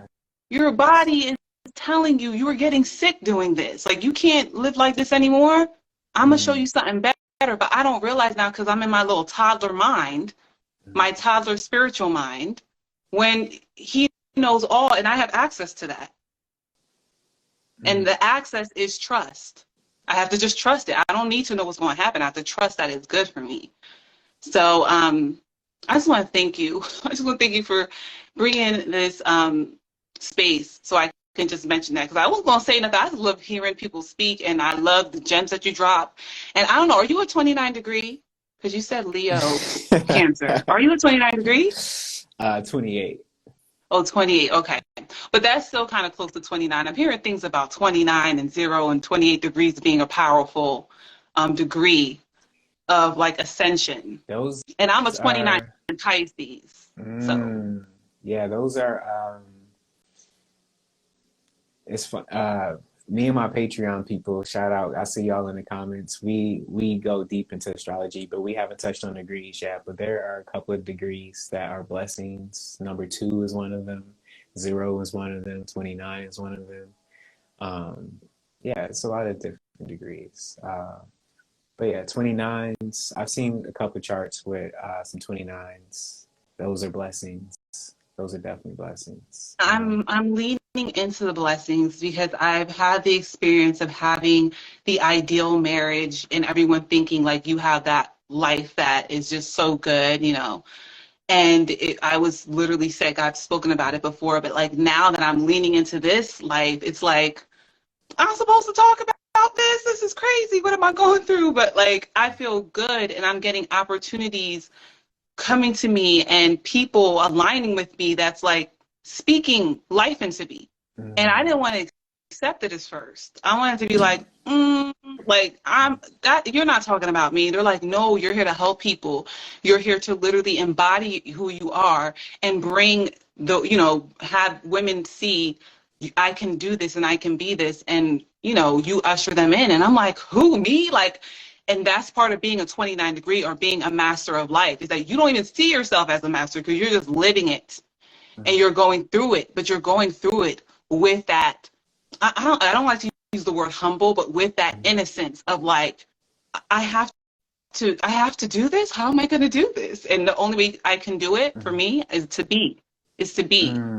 Your body is telling you you are getting sick doing this. Like, you can't live like this anymore. I'm going to show you something better, but I don't realize now because I'm in my little toddler mind, my toddler spiritual mind, when he knows all and I have access to that. And the access is trust. I have to just trust it. I don't need to know what's going to happen. I have to trust that it's good for me. So I just want to thank you. I just want to thank you for bringing this space so I can just mention that, because I was going to say nothing. I just love hearing people speak, and I love the gems that you drop. And I don't know, are you a 29 degree? Because you said Leo Cancer. Are you a 29 degree? 28. Oh, 28. Okay. But that's still kind of close to 29. I'm hearing things about 29 and 0 and 28 degrees being a powerful degree of like ascension. And I'm a 29 in Pisces. So yeah, those are it's fun. Me and my Patreon people, shout out. I see y'all in the comments. We go deep into astrology, but we haven't touched on degrees yet. But there are a couple of degrees that are blessings. Number 2 is one of them. 0 is one of them. 29 is one of them. Yeah, it's a lot of different degrees. But yeah, 29s. I've seen a couple charts with some 29s. Those are blessings. Those are definitely blessings. I'm leaning into the blessings because I've had the experience of having the ideal marriage and everyone thinking like you have that life that is just so good, you know. And I was literally sick. I've spoken about it before, but like now that I'm leaning into this life, it's like I'm supposed to talk about this. This is crazy. What am I going through? But like I feel good, and I'm getting opportunities coming to me and people aligning with me that's like speaking life into me. And I didn't want to accept it as first. I wanted to be like, you're not talking about me. They're like, no, you're here to help people. You're here to literally embody who you are and bring have women see I can do this and I can be this, and you usher them in. And I'm like, who, me? Like, and that's part of being a 29 degree or being a master of life, is that you don't even see yourself as a master because you're just living it and you're going through it, but you're going through it with that. I don't like to use the word humble, but with that innocence of like, I have to do this. How am I going to do this? And the only way I can do it for me is to be.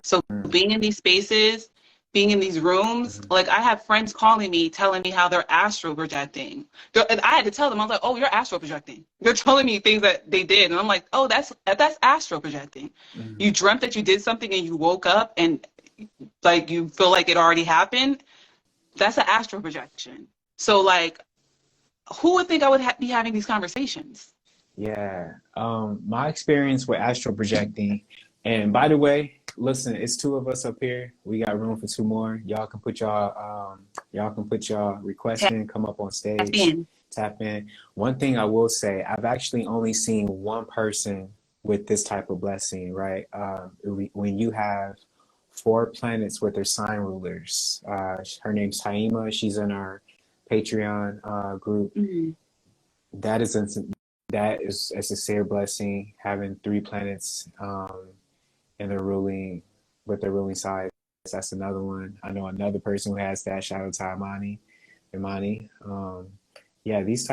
So being in these spaces, being in these rooms, like I have friends calling me, telling me how they're astral projecting. And I had to tell them, I was like, oh, you're astral projecting. They're telling me things that they did. And I'm like, oh, that's astral projecting. You dreamt that you did something and you woke up and like you feel like it already happened. That's an astral projection. So like, who would think I would be having these conversations? Yeah. My experience with astral projecting, and by the way, listen, it's 2 of us up here. We got room for 2 more. Y'all can put y'all requests in, come up on stage, tap in. One thing I will say, I've actually only seen one person with this type of blessing, right? When you have 4 planets with their sign rulers. Her name's Taima. She's in our Patreon group. That is a sincere blessing, having 3 planets in their ruling side. That's another one. I know another person who has that. Shout out to Imani. Yeah, there's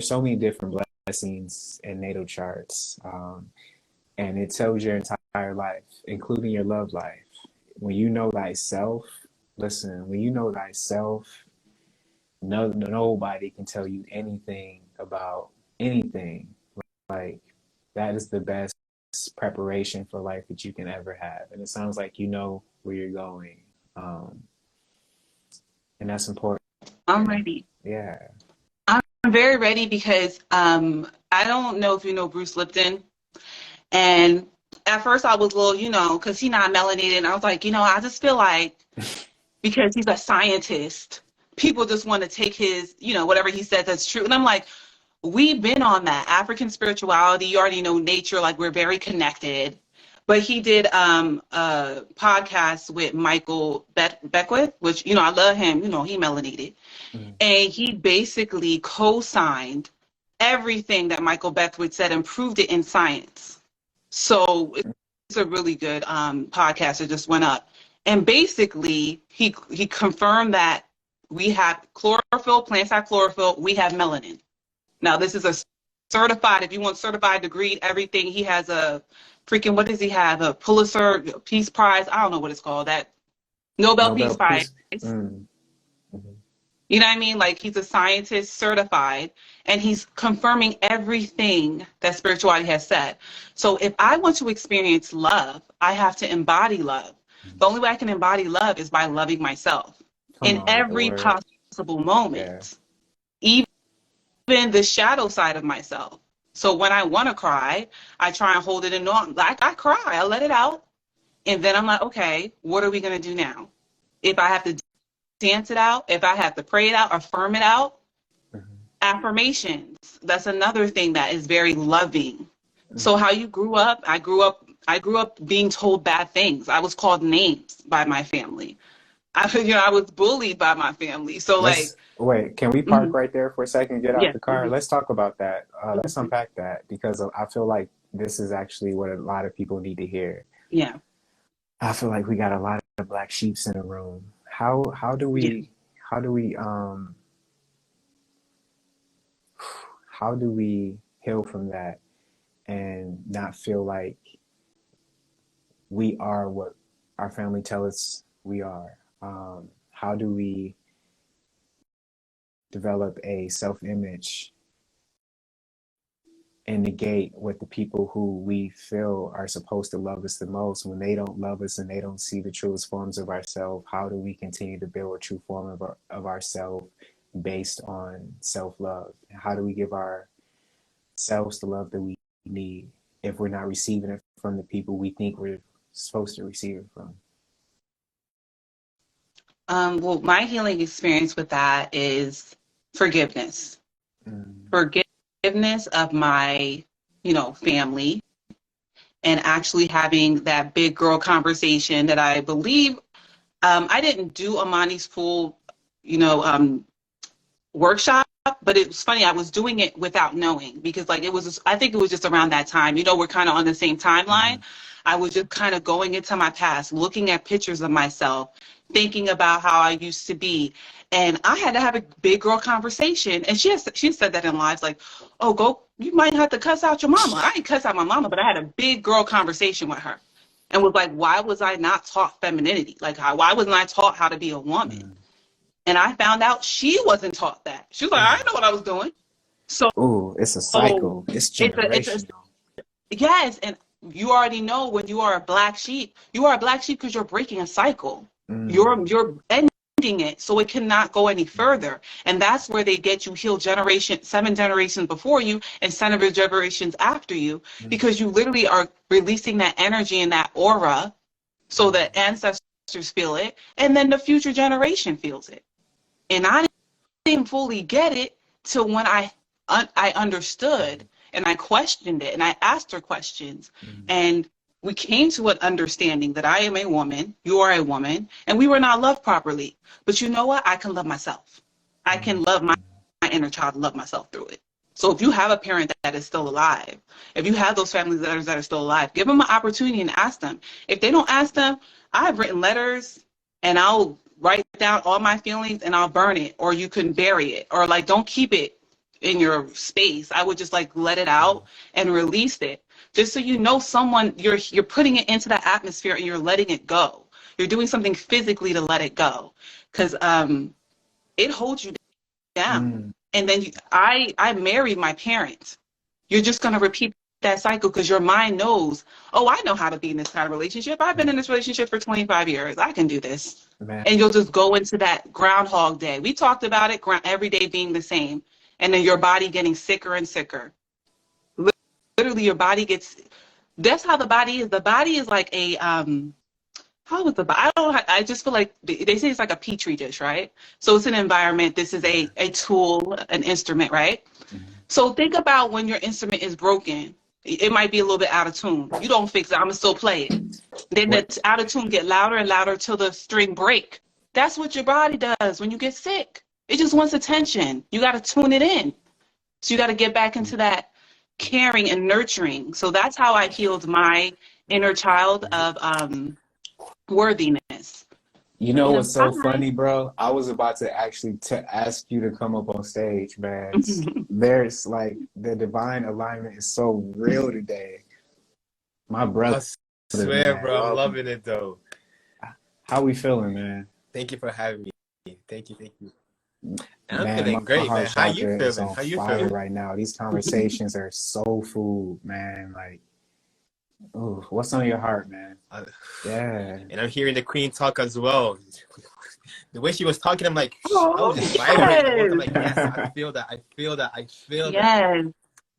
so many different blessings in natal charts, and it tells your entire life, including your love life. when you know thyself, listen, when you know thyself, nobody can tell you anything about anything. Like, that is the best preparation for life that you can ever have. And it sounds like you know where you're going. Um, and that's important. I'm ready. Yeah. I'm very ready because I don't know if you know Bruce Lipton. And at first I was a little, because he's not melanated. And I was like, I just feel like because he's a scientist, people just want to take his, whatever he says that's true. And I'm like, we've been on that African spirituality. You already know nature, like we're very connected. But he did a podcast with Michael Beckwith, which, I love him. He melanated. Mm. And he basically co-signed everything that Michael Beckwith said and proved it in science. So it's a really good podcast that just went up. And basically, he confirmed that we have chlorophyll, plants have chlorophyll, we have melanin. Now, this is a certified, if you want certified degree, everything. He has a freaking, what does he have? A Pulitzer Peace Prize? I don't know what it's called. That Nobel Peace Prize. Mm. Mm-hmm. You know what I mean? Like, he's a scientist certified, and he's confirming everything that spirituality has said. So if I want to experience love, I have to embody love. The only way I can embody love is by loving myself in every possible moment, even the shadow side of myself. So when I want to cry, I try and hold it in. Like, I cry, I let it out. And then I'm like, okay, what are we going to do now? If I have to dance it out, if I have to pray it out, affirm it out. Mm-hmm. Affirmations, that's another thing that is very loving. Mm-hmm. So how you grew up, I grew up being told bad things. I was called names by my family. I was bullied by my family. So wait, can we park right there for a second, get out the car? Mm-hmm. Let's talk about that. Let's unpack that, because I feel like this is actually what a lot of people need to hear. Yeah. I feel like we got a lot of black sheeps in the room. How do we heal from that and not feel like we are what our family tell us we are? How do we develop a self-image and negate what the people who we feel are supposed to love us the most, when they don't love us and they don't see the truest forms of ourselves? How do we continue to build a true form of ourselves based on self-love? How do we give ourselves the love that we need if we're not receiving it from the people we think we're supposed to receive it from? Well, my healing experience with that is forgiveness. Forgiveness of my, family, and actually having that big girl conversation that I believe I didn't do Amani's full, workshop, but it was funny. I was doing it without knowing, because I think it was just around that time. We're kind of on the same timeline. Mm-hmm. I was just kind of going into my past, looking at pictures of myself, thinking about how I used to be. And I had to have a big girl conversation. And she said that in lives, like, oh, you might have to cuss out your mama. I didn't cuss out my mama, but I had a big girl conversation with her and was like, why was I not taught femininity? Like, why wasn't I taught how to be a woman? Mm. And I found out she wasn't taught that. She was like, I didn't know what I was doing. So, it's a cycle. It's generational. Yes. And you already know, when you are a black sheep because you're breaking a cycle. Mm. You're ending it, so it cannot go any further. And that's where they get you healed 7 generations before you and 7 generations after you, because you literally are releasing that energy and that aura so that ancestors feel it, and then the future generation feels it. And I didn't fully get it till when I understood, and I questioned it, and I asked her questions. Mm-hmm. And we came to an understanding that I am a woman, you are a woman, and we were not loved properly. But you know what? I can love myself. I can love my inner child and love myself through it. So if you have a parent that is still alive, if you have those family members that are still alive, give them an opportunity and ask them. If they don't ask them, I've written letters, and I'll write down all my feelings and I'll burn it, or you can bury it, or don't keep it in your space. I would just let it out and release it, just so someone, you're putting it into the atmosphere and you're letting it go. You're doing something physically to let it go, because it holds you down. And then I married my parents. You're just going to repeat that cycle because your mind knows, oh, I know how to be in this kind of relationship. I've been in this relationship for 25 years. I can do this. Man. And you'll just go into that Groundhog Day. We talked about it, every day being the same. And then your body getting sicker and sicker. Literally, your body gets, that's how the body is. The body is like a, how is the body? I just feel like they say it's like a petri dish, right? So it's an environment. This is a tool, an instrument, right? So think about when your instrument is broken. It might be a little bit out of tune. You don't fix it. I'm going to still play it. Then the out of tune get louder and louder till the string break. That's what your body does when you get sick. It just wants attention. You got to tune it in. So you got to get back into that caring and nurturing. So that's how I healed my inner child of worthiness. You know what's so funny, bro? I was about to actually ask you to come up on stage, man. There's like the divine alignment is so real today. My brother. I swear, bro, I'm loving it though. How we feeling, man? Thank you for having me. Thank you. And I'm Man, feeling great, man. How you is feeling? on How you fire feeling? right now? These conversations are soul food, man. Like, ooh, what's on your heart, man? Yeah. And I'm hearing the queen talk as well. The way she was talking, I'm like, I was just vibrating. I'm like, yes, I feel that. Yes.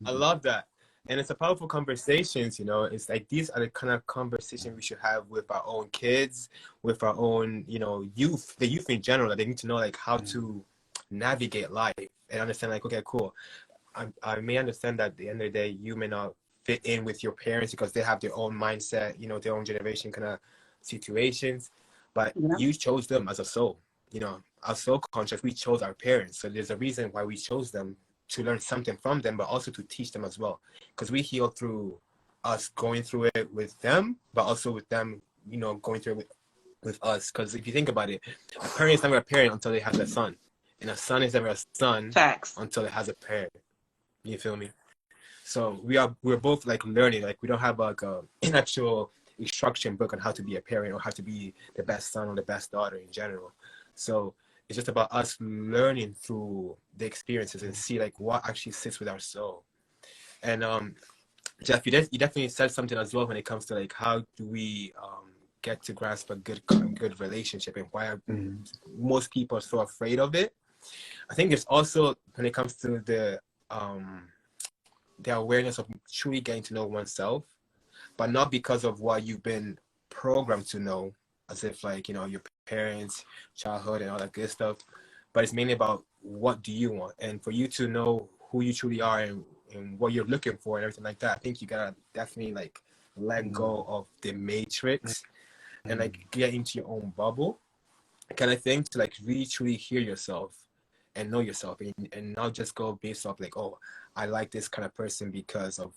I love that. And it's a powerful conversations, you know. It's like these are the kind of conversations we should have with our own kids, with our own, you know, youth, the youth in general. They need to know like how to navigate life and understand like, okay, cool. I may understand that at the end of the day, you may not fit in with your parents because they have their own mindset, you know, their own generation kind of situations, but you chose them as a soul, you know, our soul conscious, we chose our parents. So there's a reason why we chose them, to learn something from them, but also to teach them as well. Because we heal through us going through it with them, but also with them, you know, going through it with us. Because if you think about it, a parent is never a parent until they have a son. And a son is never a son until it has a parent. You feel me? So we're both like learning, like we don't have like an actual instruction book on how to be a parent or how to be the best son or the best daughter in general. So it's just about us learning through the experiences and see like what actually sits with our soul. And Jeff, you definitely said something as well when it comes to like how do we get to grasp a good relationship and why most people are so afraid of it. I think it's also when it comes to the awareness of truly getting to know oneself, but not because of what you've been programmed to know, as if like, you know, your parents, childhood and all that good stuff, but it's mainly about what do you want. And for you to know who you truly are and what you're looking for and everything like that, I think you gotta definitely like let go of the matrix and like get into your own bubble kind of thing, to like really truly hear yourself and know yourself, and not just go based off like, oh, I like this kind of person because of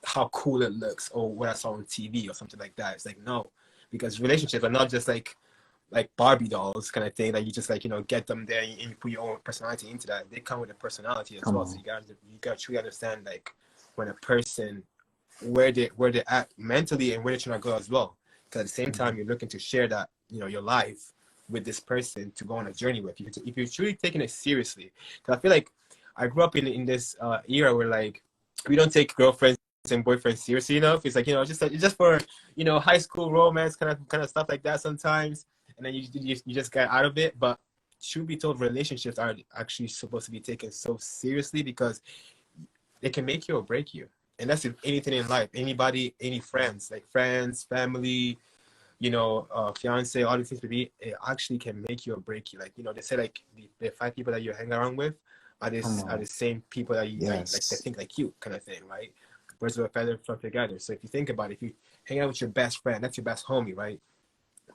how cool it looks or what I saw on TV or something like that. It's like, no, because relationships are not just like Barbie dolls kind of thing that you just like, you know, get them there and you put your own personality into that. They come with a personality as well. So you gotta truly understand like when a person, where they're at mentally and where they're trying to go as well. Because at the same time, you're looking to share that, you know, your life with this person to go on a journey with. If you're truly taking it seriously. Because I feel like I grew up in this era where like we don't take girlfriends and boyfriends seriously enough. It's like, you know, it's just for, you know, high school romance kind of stuff like that sometimes, and then you just get out of it. But truth be told, relationships are actually supposed to be taken so seriously because they can make you or break you. And that's anything in life. Anybody, any friends, like friends, family, you know, fiance, all these things to be, it actually can make you or break you. Like, you know, they say like the 5 people that you hang around with are the same people that you like they think like you kind of thing, right? Birds of a feather flock together. So if you think about it, if you hang out with your best friend, that's your best homie, right?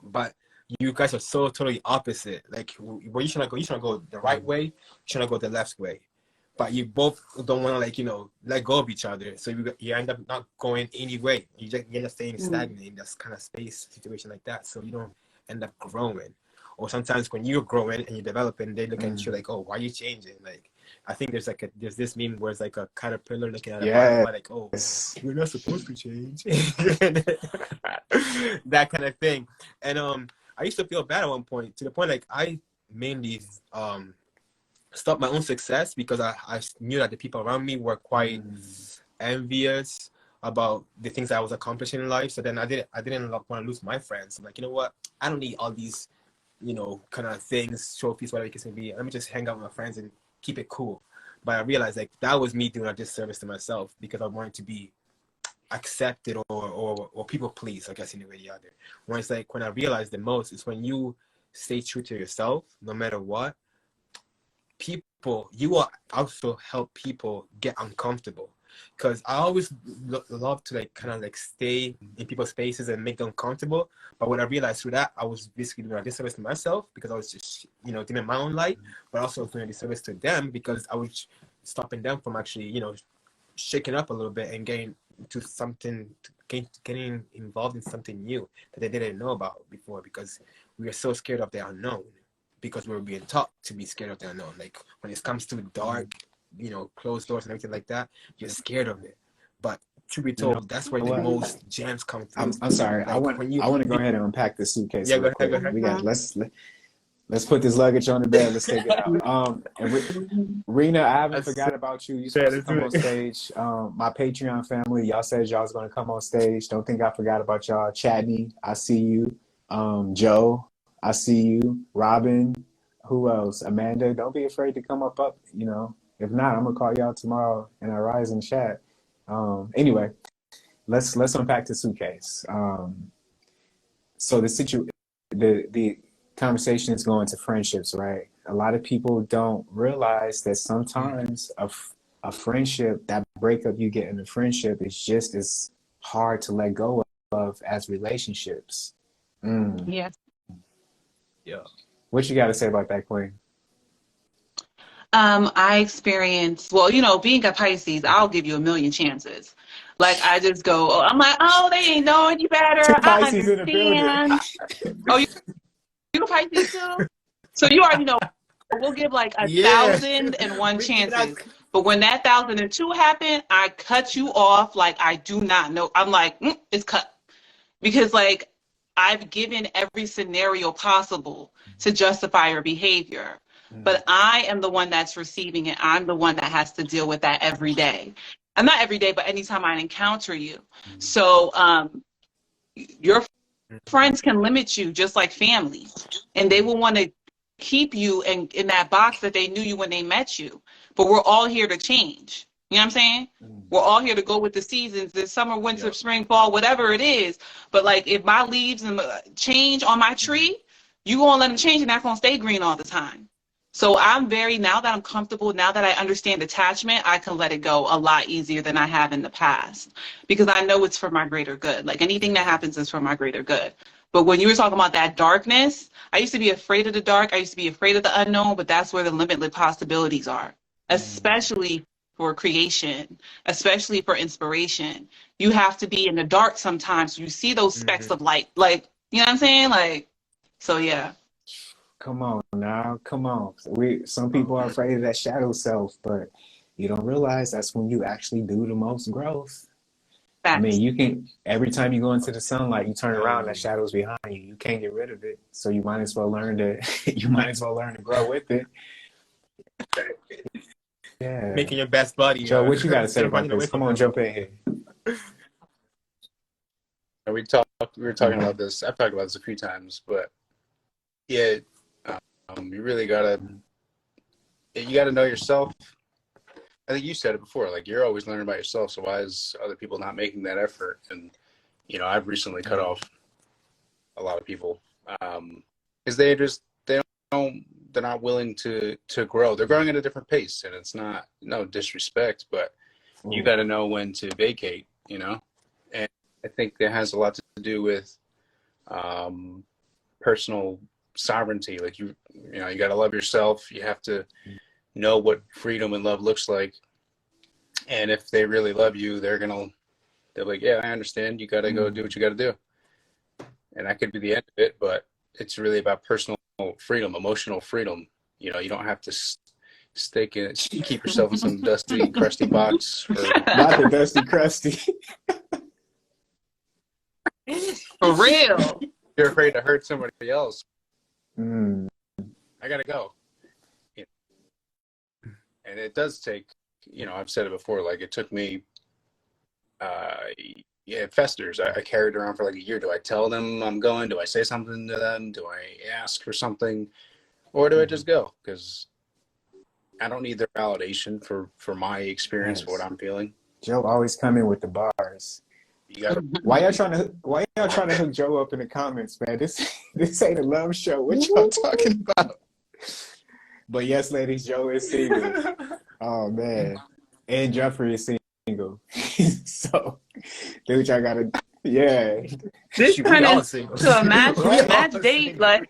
But you guys are so totally opposite. Like, where you trying to go? You trying to go the right way? You trying to go the left way? But you both don't want to, like, you know, let go of each other. So you end up not going any way. You end up staying stagnant in this kind of space situation like that. So you don't end up growing. Or sometimes when you're growing and you're developing, they look at you like, oh, why are you changing? Like, I think there's this meme where it's like a caterpillar looking at a Yes. butterfly, like, oh, we're not supposed to change. That kind of thing. And I used to feel bad at one point, to the point like I mainly stopped my own success because I knew that the people around me were quite envious about the things I was accomplishing in life. So then I didn't want to lose my friends. I'm like, you know what? I don't need all these, kind of things, trophies, whatever it can be. Let me just hang out with my friends and keep it cool. But I realized like that was me doing a disservice to myself because I wanted to be accepted or people please, I guess, in a way or the other. When it's like, when I realized the most is when you stay true to yourself, no matter what, you will also help people get uncomfortable. Because I always love to like kind of like stay in people's faces and make them comfortable. But what I realized through that, I was basically doing a disservice to myself because I was just, doing my own life, but also doing a disservice to them because I was stopping them from actually, shaking up a little bit and getting to something, getting involved in something new that they didn't know about before because we are so scared of the unknown because we were being taught to be scared of the unknown. Like when it comes to dark, closed doors and everything like that, you're scared of it. But to be told, that's where the most gems come through. I'm sorry. Like I want to go ahead and unpack the suitcase. Yeah, go ahead. We got let's put this luggage on the bed. Let's take it out. And Rena, I haven't forgot about you. You're supposed to come on stage. My Patreon family, y'all said y'all was gonna come on stage. Don't think I forgot about y'all. Chadney, I see you. Joe, I see you. Robin, who else? Amanda, don't be afraid to come up. If not, I'm gonna call y'all tomorrow in our Rising chat. Anyway, let's unpack the suitcase. So the conversation is going to friendships, right? A lot of people don't realize that sometimes a friendship, that breakup you get in a friendship is just as hard to let go of as relationships. Yes. Yeah. What you got to say about that, Queen? I experienced, being a Pisces, I'll give you a million chances. Like I just go, I'm like, oh, they ain't know any better. Two I Pisces in the building. understand. Oh, you a Pisces too? So you already know. We'll give like 1,001 chances. But when that 1,002 happened, I cut you off like I do not know. I'm like, it's cut. Because like I've given every scenario possible to justify your behavior. But I am the one that's receiving it. I'm the one that has to deal with that every day. And not every day, but anytime I encounter you. So your friends can limit you just like family. And they will want to keep you in that box that they knew you when they met you. But we're all here to change. You know what I'm saying? We're all here to go with the seasons, the summer, winter, spring, fall, whatever it is. But like if my leaves change on my tree, you gonna let them change and that's gonna stay green all the time. So now that I'm comfortable, now that I understand attachment, I can let it go a lot easier than I have in the past because I know it's for my greater good. Like anything that happens is for my greater good. But when you were talking about that darkness, I used to be afraid of the dark. I used to be afraid of the unknown, but that's where the limitless possibilities are, especially for creation, especially for inspiration. You have to be in the dark sometimes. So you see those specks of light, like, you know what I'm saying? Like, so yeah. Come on now, come on. Some people are afraid of that shadow self, but you don't realize that's when you actually do the most growth. Facts. I mean, you can, every time you go into the sunlight, you turn around, that shadow's behind you. You can't get rid of it. So you might as well learn to grow with it. Yeah. Making your best buddy. Joe, what you got to say about this? Come on, jump in here. We were talking about this. I've talked about this a few times, but yeah, you really gotta know yourself. I think you said it before, like you're always learning about yourself. So why is other people not making that effort? And I've recently cut off a lot of people because they're not willing to grow. They're growing at a different pace, and it's not no disrespect, but you got to know when to vacate. And I think that has a lot to do with personal sovereignty. Like you got to love yourself. You have to know what freedom and love looks like. And if they really love you, they're like, yeah, I understand. You got to go do what you got to do. And that could be the end of it, but it's really about personal freedom, emotional freedom. You don't have to Stick it. Keep yourself in some dusty, crusty box for. Not the dusty crusty. For real. You're afraid to hurt somebody else. Mm. I gotta go. And it does take, I've said it before, like it took me, it festers. I carried it around for like a year. Do I tell them I'm going? Do I say something to them? Do I ask for something? Or do I just go? Because I don't need their validation for my experience, Yes. for what I'm feeling. Joe always come in with the bars. You gotta. Why y'all trying to hook Joe up in the comments, man? This ain't a love show. What y'all talking about? But yes, ladies, Joe is single. Oh man, and Jeffrey is single. So, do what y'all gotta. Yeah. This We turned all single. into a match We all date. single. Like,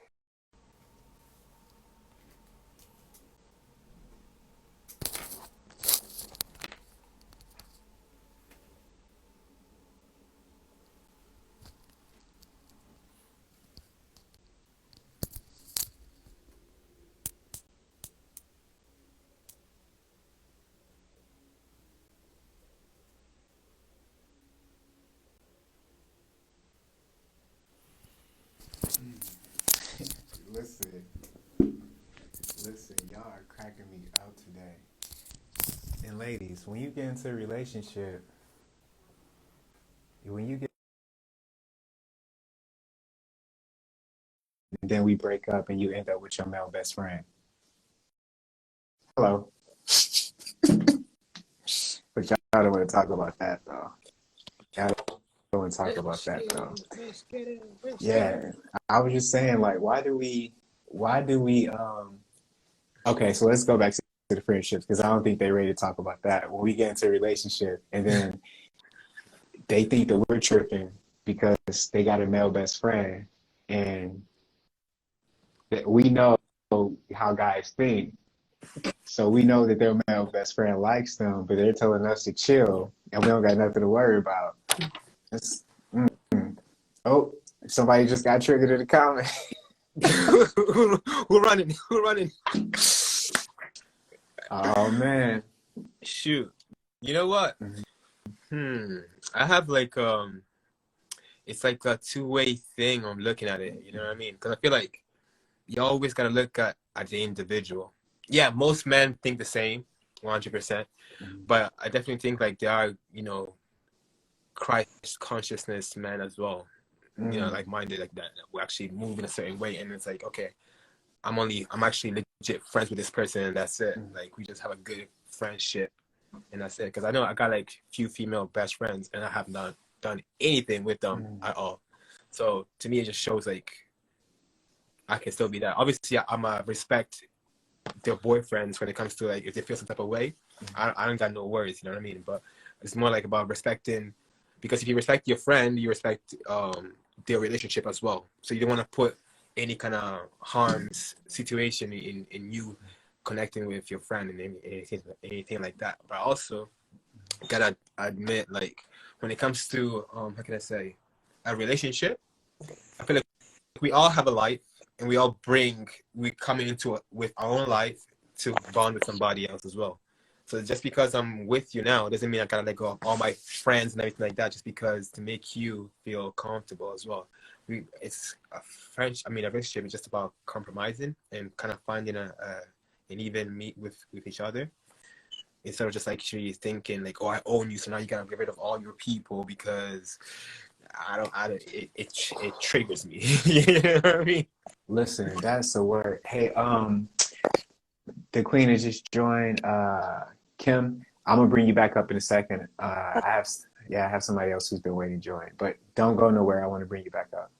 Listen, y'all are cracking me up today. And ladies, when you get into a relationship, then we break up and you end up with your male best friend. Hello. But y'all don't want to talk about that though. Y'all don't want to talk about that though. Yeah. I was just saying, like, why do we okay, so let's go back to the friendships because I don't think they're ready to talk about that. When we get into a relationship and then they think that we're tripping because they got a male best friend and that we know how guys think. So we know that their male best friend likes them, but they're telling us to chill and we don't got nothing to worry about. Oh, somebody just got triggered in the comment. Who running? Oh man. Shoot. You know what? I have like it's like a two-way thing. I'm looking at it. You know what I mean? Because I feel like you always gotta look at the individual. Yeah, most men think the same, 100%. But I definitely think like there are, Christ consciousness men as well. Like minded like that. We actually move in a certain way, and it's like, okay, I'm actually legit friends with this person, and that's it. Like we just have a good friendship, and that's it. Because I know I got like few female best friends, and I have not done anything with them at all. So to me, it just shows like I can still be that. Obviously, I'm a respect their boyfriends when it comes to like if they feel some type of way. I don't got no worries, you know what I mean? But it's more like about respecting, because if you respect your friend, you respect their relationship as well. So you don't want to put any kind of harms situation in you connecting with your friend and anything like that. But I also gotta admit, like when it comes to how can I say, a relationship, I feel like we all have a life and we come into it with our own life to bond with somebody else as well. So just because I'm with you now doesn't mean I gotta let go of all my friends and everything like that just because to make you feel comfortable as well. It's a relationship is just about compromising and kind of finding an even meet with each other instead of just like actually thinking like, oh, I own you, so now you gotta get rid of all your people because it triggers me. You know what I mean? Listen, that's the word. Hey, the queen has just joined. Kim, I'm gonna bring you back up in a second. I have somebody else who's been waiting to join, but don't go nowhere. I want to bring you back up.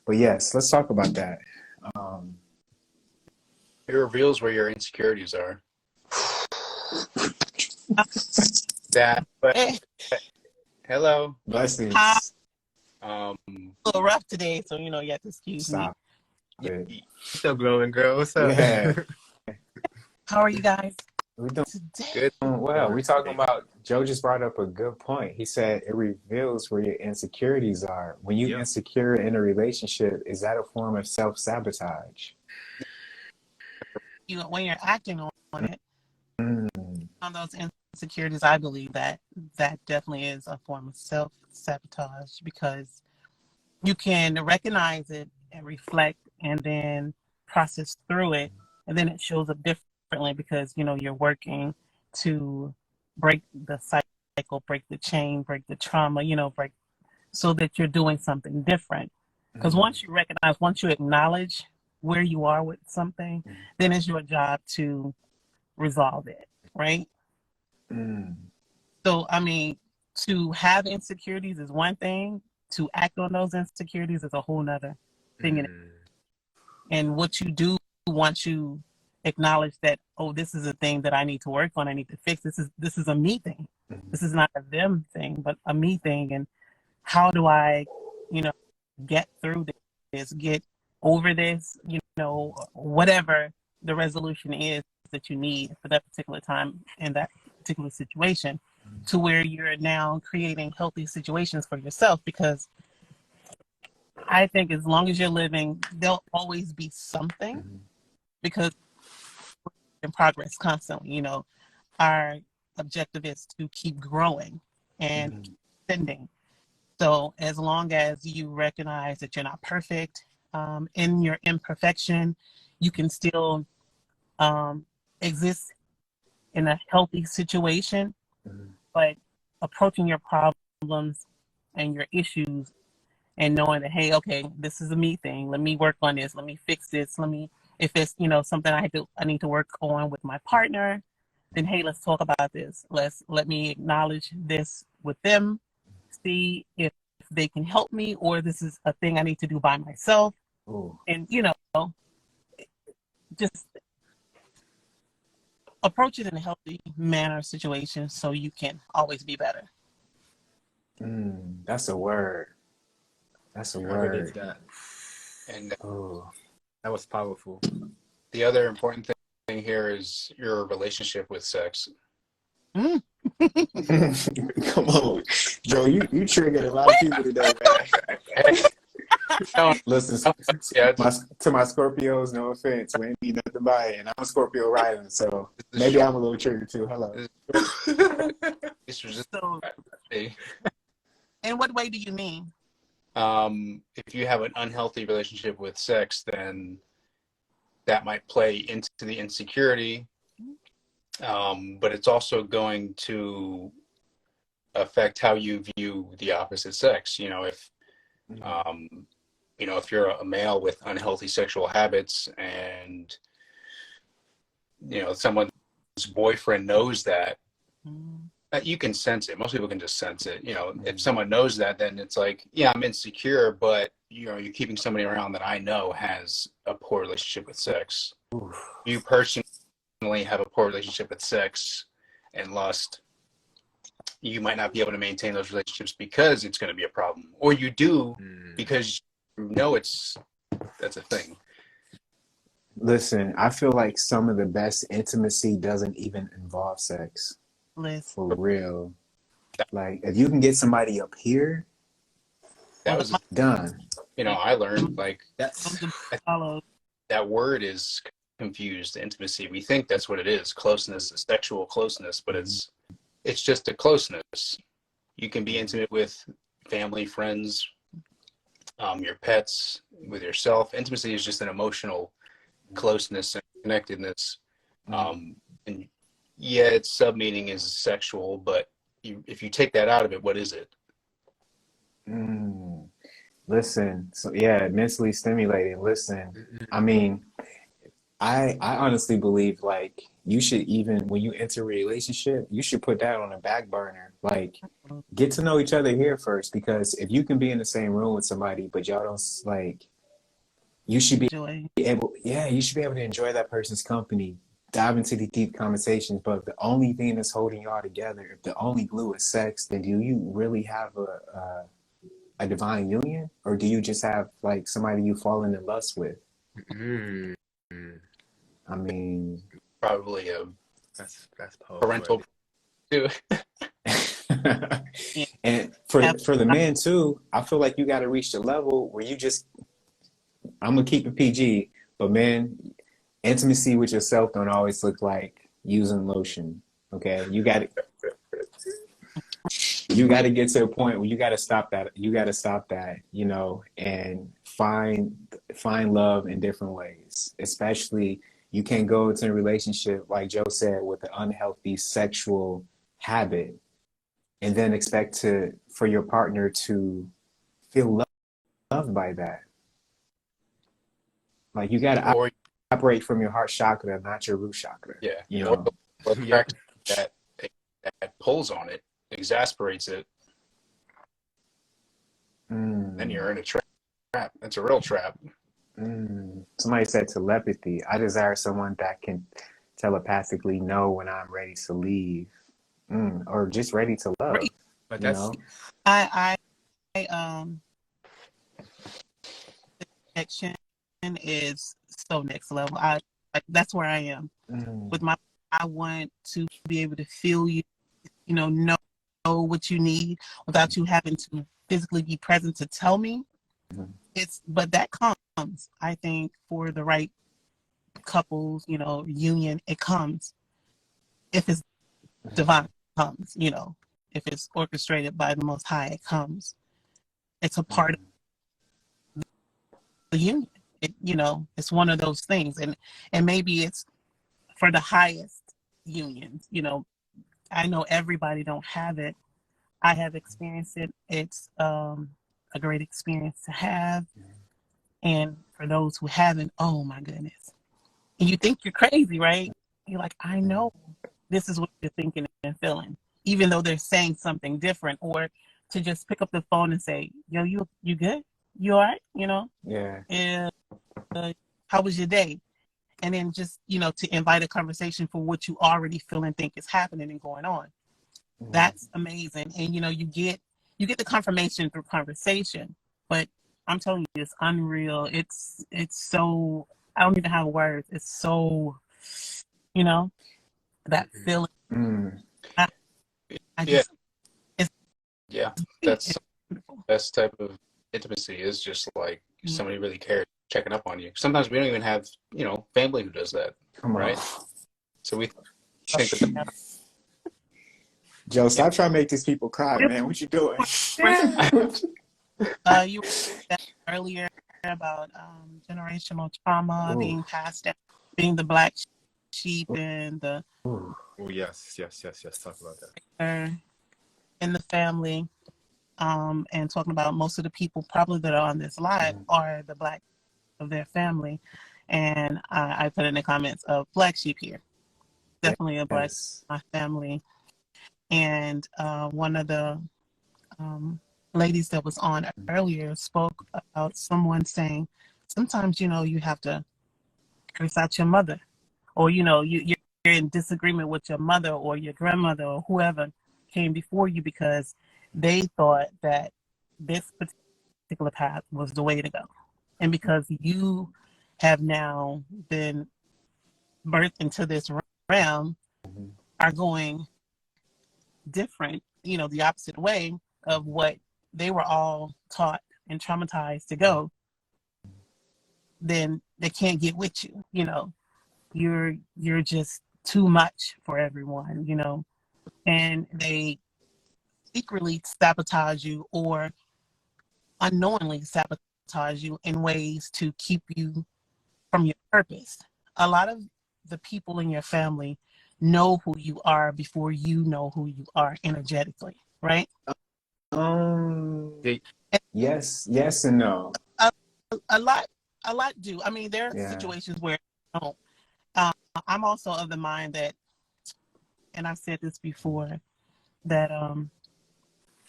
But yes, let's talk about that. It reveals where your insecurities are. But hello. Blessings. A little rough today, so you have to excuse Stop me. it. Still glowing, girl. What's up? Yeah. How are you guys? We're doing Good. well. We're talking about, Joe just brought up a good point. He said it reveals where your insecurities are. When you insecure in a relationship, is that a form of self-sabotage? when you're acting on it, Mm, on those insecurities, I believe that definitely is a form of self-sabotage, because you can recognize it and reflect and then process through it, and then it shows up differently because you're working to break the cycle, break the chain, break the trauma, break, so that you're doing something different. Because mm, once you acknowledge where you are with something, then it's your job to resolve it, right? mm, So, I mean, to have insecurities is one thing. To act on those insecurities is a whole nother thing. And what you do once you acknowledge that, oh, this is a thing that I need to work on, I need to fix. This is a me thing. This is not a them thing, but a me thing. And how do I, get through this, get over this, whatever the resolution is that you need for that particular time in that particular situation, to where you're now creating healthy situations for yourself. Because I think as long as you're living, there'll always be something, because we're in progress constantly. Our objective is to keep growing and keep ascending. So as long as you recognize that you're not perfect, in your imperfection, you can still exist in a healthy situation, but approaching your problems and your issues and knowing that, hey, okay, this is a me thing. Let me work on this. Let me fix this. If it's, something I need to work on with my partner, then, hey, let's talk about this. Let me acknowledge this with them, see if they can help me, or this is a thing I need to do by myself. ooh, And, just approach it in a healthy manner situation so you can always be better. that's a word. That's a I relate to word. that. And Oh, that was powerful. The other important thing here is your relationship with sex. Mm. Come on, Joe. You triggered a lot of people today, man. No, Listen, yeah, to my Scorpios, no offense, we ain't need nothing by it, and I'm a Scorpio rising, so maybe I'm a little triggered too. Hello. this was just So, a, in what way do you mean? if you have an unhealthy relationship with sex, then that might play into the insecurity, but it's also going to affect how you view the opposite sex. If you're a male with unhealthy sexual habits, and someone's boyfriend knows that, you can sense it. Most people can just sense it. If someone knows that, then it's like, yeah, I'm insecure, but you're keeping somebody around that I know has a poor relationship with sex. You personally have a poor relationship with sex and lust. You might not be able to maintain those relationships because it's going to be a problem, or you do because that's a thing. listen, I feel like some of the best intimacy doesn't even involve sex. Liz? For real. Like, if you can get somebody up here, That was done. I learned, like, That's that word is confused. Intimacy, we think that's what it is, closeness, sexual closeness, but it's just a closeness. You can be intimate with family, friends, your pets, with yourself. Intimacy is just an emotional closeness and connectedness. And yeah, its sub meaning is sexual, but if you take that out of it, what is it? Listen, so yeah, mentally stimulating. Listen, I mean, I honestly believe, like, you should, even when you enter a relationship, you should put that on a back burner. Like, get to know each other here first, because if you can be in the same room with somebody, but y'all don't, like, you should be able, you should be able to enjoy that person's company, dive into the deep conversations. But if the only thing that's holding y'all together, if the only glue is sex, then do you really have a divine union, or do you just have, like, somebody you fall in lust with? I mean, Probably that's powerful. parental too. And for the men too, I feel like you got to reach the level where you just, I'm gonna keep it PG, but man, intimacy with yourself don't always look like using lotion. Okay, you got to get to a point where you got to stop that. You got to stop that, you know, and find love in different ways. Especially, you can't go into a relationship, like Joe said, with an unhealthy sexual habit and then expect for your partner to feel loved by that. Like, you got to operate from your heart chakra, not your root chakra. Yeah, you know. Or the fact that pulls on it, exasperates it, then you're in a trap. It's a real trap. Somebody said telepathy. I desire someone that can telepathically know when I'm ready to leave, or just ready to love. But you know, I the connection is so next level. That's where I am with my. I want to be able to feel you, you know what you need without you having to physically be present to tell me. But that comes, I think, for the right couples, union. It comes if it's divine. It comes, if it's orchestrated by the Most High. It comes. It's a part of the union. It's one of those things, and maybe it's for the highest unions. I know everybody don't have it. I have experienced it. It's a great experience to have. And for those who haven't, oh my goodness. And you think you're crazy, right? You're like, I know this is what you're thinking and feeling, even though they're saying something different. Or to just pick up the phone and say, yo, you good? You all right? Yeah. How was your day? And then just, to invite a conversation for what you already feel and think is happening and going on. That's amazing. And, you get the confirmation through conversation. But I'm telling you, it's unreal. It's so, I don't even have words. It's so, that feeling. That's the best type of intimacy, is just like somebody really cares, checking up on you. Sometimes we don't even have, family who does that, right? So we think that Joe, stop trying to make these people cry, man. What you doing? You were earlier about generational trauma being passed down, being the black sheep and the yes. Talk about that. in the family, and talking about most of the people probably that are on this live are the black of their family, and I put in the comments of black sheep here, definitely a black my family, and one of the ladies that was on earlier spoke about someone saying sometimes you have to curse out your mother, or you're in disagreement with your mother or your grandmother or whoever came before you because they thought that this particular path was the way to go, and because you have now been birthed into this realm, are going different, the opposite way of what they were all taught and traumatized to go, then they can't get with you. You're just too much for everyone, and they secretly sabotage you or unknowingly sabotage you in ways to keep you from your purpose. A lot of the people in your family know who you are before you know who you are energetically, right? Yes and no. A lot do. I mean, there are situations where don't. I'm also of the mind that, and I've said this before, that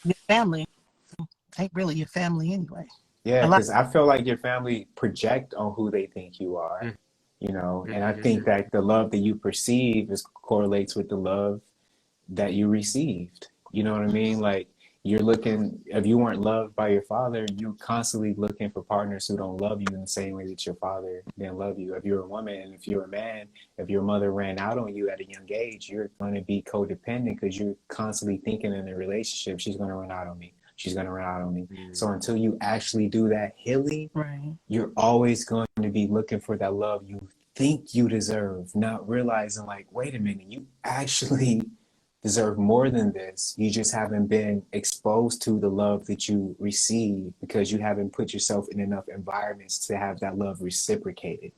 your family ain't really your family anyway. Yeah, because I feel like your family project on who they think you are, and I think that the love that you perceive correlates with the love that you received. You know what I mean? Like, if you weren't loved by your father, you're constantly looking for partners who don't love you in the same way that your father didn't love you. If you're a woman and if you're a man, if your mother ran out on you at a young age, you're going to be codependent because you're constantly thinking in a relationship, she's going to run out on me. She's going to run out on me. So until you actually do that healing, you're always going to be looking for that love you think you deserve, not realizing like, wait a minute, you actually deserve more than this. You just haven't been exposed to the love that you receive because you haven't put yourself in enough environments to have that love reciprocated,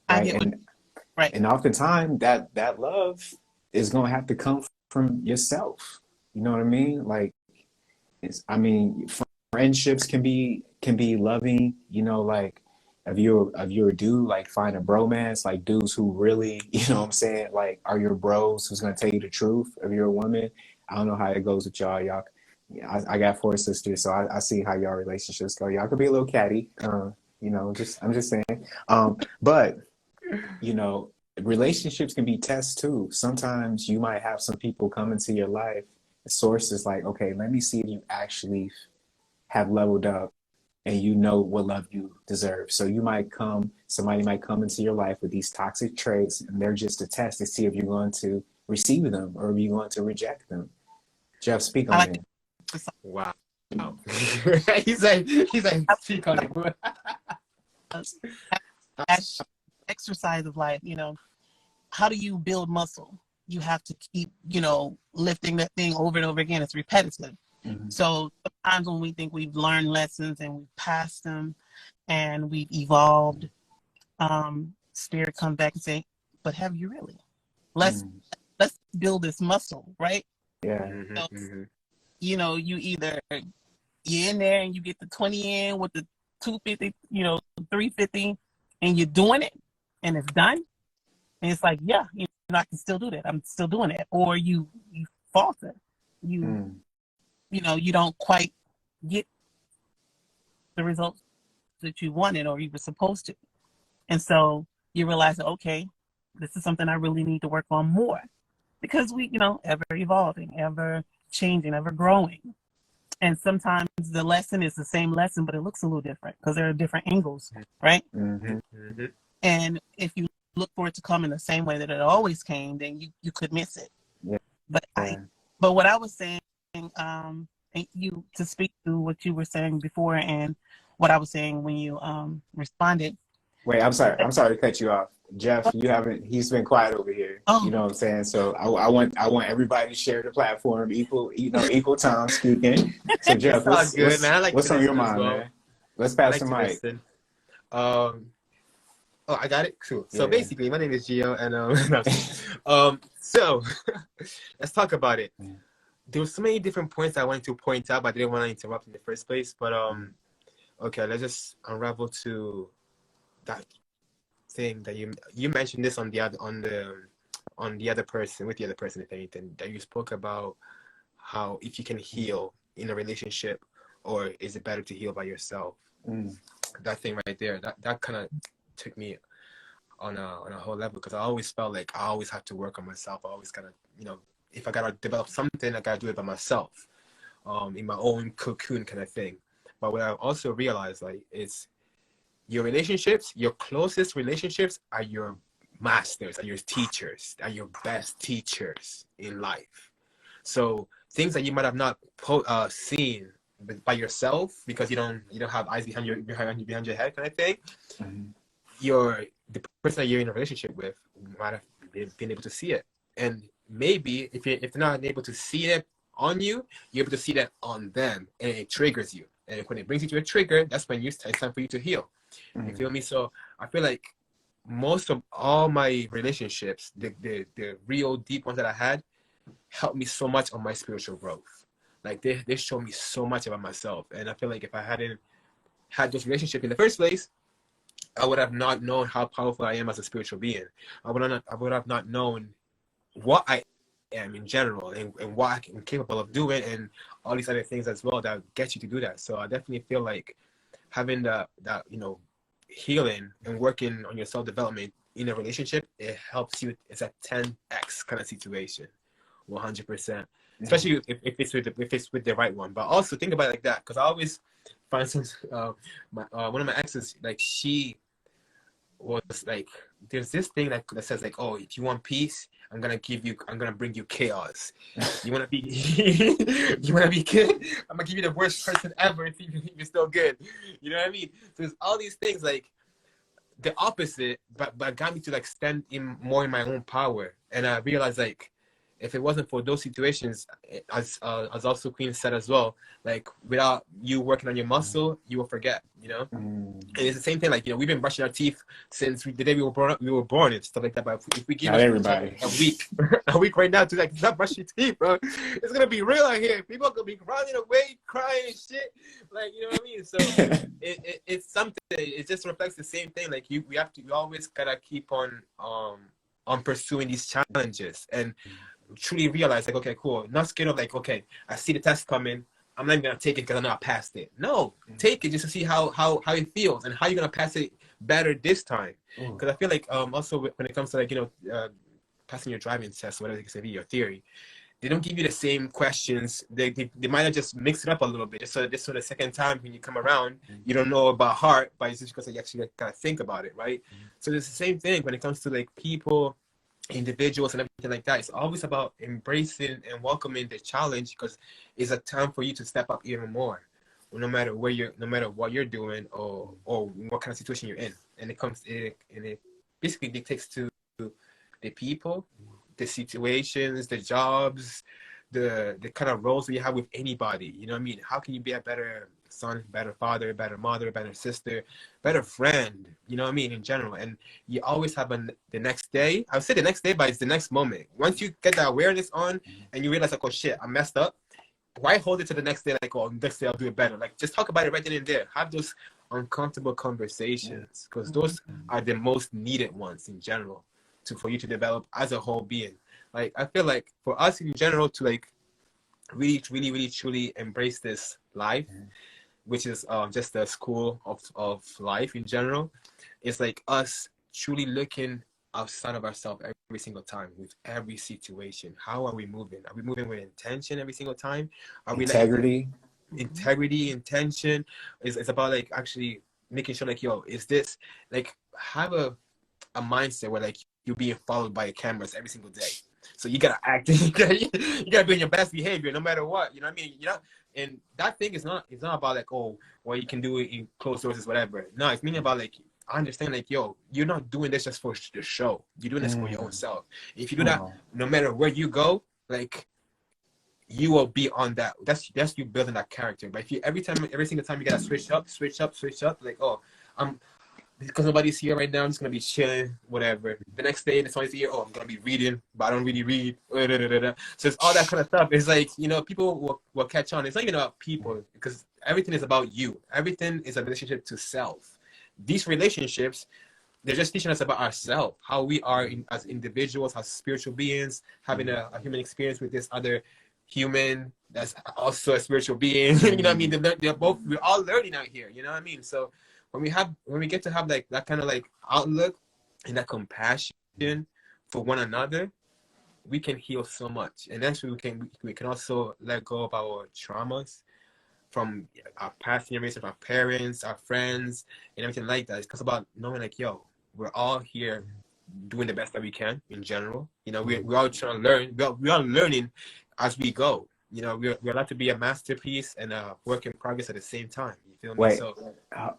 I right? get what right. And oftentimes that love is gonna have to come from yourself. You know what I mean? Like, I mean, friendships can be loving. You know, like if you're a dude, like find a bromance, like dudes who really, you know what I'm saying, like are your bros who's gonna tell you the truth. If you're a woman, I don't know how it goes with y'all. Y'all, yeah, I got four sisters, so I see how y'all relationships go. Y'all could be a little catty. You know, just I'm just saying. But you know, relationships can be tests too. Sometimes you might have some people come into your life. The source is like, okay, let me see if you actually have leveled up and you know what love you deserve. So you might come, somebody might come into your life with these toxic traits, and they're just a test to see if you're going to receive them or if you're going to reject them. Jeff, speak I on like it. Wow. he's like speak on it. exercise of life, you know, how do you build muscle? You have to keep, you know, lifting that thing over and over again. It's repetitive. Mm-hmm. So sometimes when we think we've learned lessons and we've passed them and we've evolved, spirit comes back and say, but have you really? Let's build this muscle, right? Yeah. So, you know, you're in there and you get the 20 in with the 250, you know, 350, and you're doing it and it's done. And it's like, yeah, you know, I can still do that. I'm still doing it. Or you falter. You know, you don't quite get the results that you wanted or you were supposed to. And so you realize that, okay, this is something I really need to work on more. Because we, you know, ever evolving, ever changing, ever growing. And sometimes the lesson is the same lesson, but it looks a little different because there are different angles, right? Mm-hmm. And if you look for it to come in the same way that it always came, then you could miss it. Yeah. But what I was saying, you to speak to what you were saying before and what I was saying when you responded. Wait, I'm sorry to cut you off. Jeff, you haven't, he's been quiet over here. Oh. You know what I'm saying? So I want everybody to share the platform, equal time speaking. So Jeff, That's good, man. I like what's to on your listen as mind, well. man? Let's pass the mic. Listen. Oh, I got it. Cool. So basically, my name is Gio, and so let's talk about it. There were so many different points I wanted to point out, but I didn't want to interrupt in the first place. But okay, let's just unravel to that thing that you mentioned this on the other person, with the other person, if anything, that you spoke about how if you can heal in a relationship, or is it better to heal by yourself? That thing right there, that kind of took me on a whole level, because I always felt like I always have to work on myself. I always kind of, you know, if I gotta develop something, I gotta do it by myself, in my own cocoon kind of thing. But what I also realized, like, it's your relationships, your closest relationships are your masters, are your teachers, are your best teachers in life. So things that you might have not seen by yourself, because you don't have eyes behind your head kind of thing. The person that you're in a relationship with might have been able to see it, and maybe if they're not able to see it on you, you're able to see that on them, and it triggers you. And when it brings you to a trigger, that's when it's time for you to heal. You feel me? So I feel like most of all my relationships, the real deep ones that I had, helped me so much on my spiritual growth. Like they showed me so much about myself. And I feel like if I hadn't had those relationships in the first place, I would have not known how powerful I am as a spiritual being. I would have not known what I am in general, and what I'm capable of doing, and all these other things as well that get you to do that. So I definitely feel like having that you know, healing and working on your self-development in a relationship, it helps you. It's a 10x kind of situation, 100%. Especially if it's with the right one. But also think about it like that, because I always find some one of my exes, like, she was like, there's this thing that says like, oh, if you want peace, I'm gonna bring you chaos. You wanna be good? I'm gonna give you the worst person ever if you're still good. You know what I mean? So there's all these things, like, the opposite, but got me to like stand in more in my own power. And I realized like, if it wasn't for those situations, as also Queen said as well, like without you working on your muscle, you will forget, you know. And it's the same thing. Like, you know, we've been brushing our teeth since the day we were born and stuff like that. But if we give Not us everybody. a week, a week right now to like not brush your teeth, bro, it's gonna be real out here. People are gonna be running away, crying and shit. Like, you know what I mean? So it's something. It just reflects the same thing. Like we always gotta keep on pursuing these challenges and truly realize like, okay, cool, not scared of like, okay, I see the test coming, I'm not even gonna take it because I know I passed it. No, take it just to see how it feels and how you're gonna pass it better this time. Because I feel like also when it comes to like, you know, passing your driving test, whatever it can be, your theory, they don't give you the same questions. They might have just mixed it up a little bit just so the second time when you come around, you don't know about heart, but it's just because you actually gotta think about it, right? So it's the same thing when it comes to like people, individuals and everything like that. It's always about embracing and welcoming the challenge, because it's a time for you to step up even more, no matter what you're doing or what kind of situation you're in. And it basically dictates to the people, the situations, the jobs, the kind of roles that you have with anybody. You know what I mean? How can you be a better son, better father, better mother, better sister, better friend? You know what I mean? In general. And you always have the next day. I would say the next day, but it's the next moment. Once you get that awareness on and you realize like, oh shit, I messed up. Why hold it to the next day? Like, oh, next day I'll do it better. Like, just talk about it right then and there. Have those uncomfortable conversations, because those are the most needed ones in general for you to develop as a whole being. Like, I feel like for us in general to like really truly embrace this life, which is just the school of life in general, it's like us truly looking outside of ourselves every single time with every situation. How are we moving? Are we moving with intention every single time? Are we Integrity? Integrity, intention is about like actually making sure like, yo, is this like, have a mindset where like you're being followed by cameras every single day. So you gotta act, you gotta be in your best behavior no matter what. You know what I mean? You know, and that thing is not about like, oh, well, you can do it in closed doors, whatever. No, it's meaning about like, I understand like, yo, you're not doing this just for the show. You're doing this for your own self. If you do that, no matter where you go, like, you will be on that. That's you building that character. But if you every single time you gotta switch up, like, oh, because nobody's here right now, I'm just gonna be chilling, whatever. The next day, somebody's here, oh, I'm gonna be reading, but I don't really read. So it's all that kind of stuff. It's like, you know, people will catch on. It's not even about people, because everything is about you. Everything is a relationship to self. These relationships, they're just teaching us about ourselves, how we are as individuals, as spiritual beings, having a human experience with this other human that's also a spiritual being. You know what I mean? We're all learning out here. You know what I mean? So when we get to have like that kind of like outlook and that compassion for one another, we can heal so much. And that's when we can also let go of our traumas from our past generations, our parents, our friends, and everything like that. It's because about knowing like, yo, we're all here doing the best that we can in general. You know, we're all trying to learn. We're all learning as we go. You know, we're allowed to be a masterpiece and a work in progress at the same time. You feel me? Wait, So,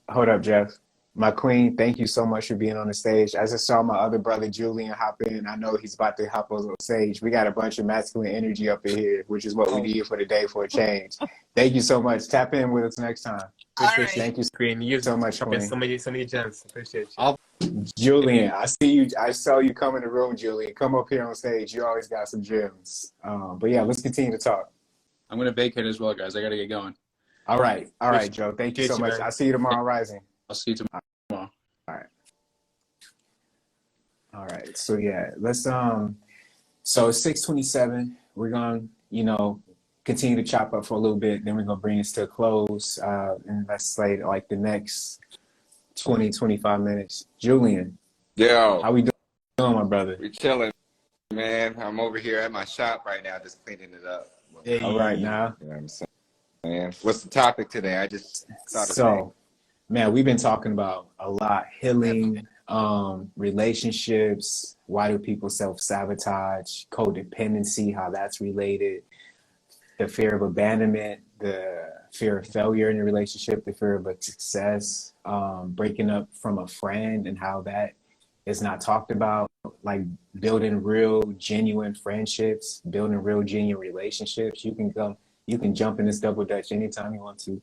hold up, Jeff. My queen, thank you so much for being on the stage. I just saw my other brother Julian hop in. I know he's about to hop on the stage. We got a bunch of masculine energy up in here, which is what we need for the day for a change. Thank you so much. Tap in with us next time. appreciate you. Thank you Queen. You so much, dropping Queen. so many gems. Appreciate you. Julian, I see you. I saw you come in the room, Julian. Come up here on stage. You always got some gems. But yeah, let's continue to talk. I'm gonna vacate as well, guys. I gotta get going. All right, Joe. Thank you so much. I'll see you tomorrow, Rising. I'll see you tomorrow. All right. So yeah, let's so it's 6:27. We're gonna, continue to chop up for a little bit, then we're gonna bring this to a close. And let's say like the next 20-25 minutes. Julian. Yo. How we doing, my brother? We chilling, man. I'm over here at my shop right now, just cleaning it up. Hey. All right now. You know what I'm saying? What's the topic today? I just thought of So, man, we've been talking about a lot. Healing, relationships, why do people self-sabotage, codependency, how that's related, the fear of abandonment, the fear of failure in a relationship, the fear of success, breaking up from a friend and how that is not talked about, like building real genuine friendships, building real genuine relationships. You can jump in this double dutch anytime you want to.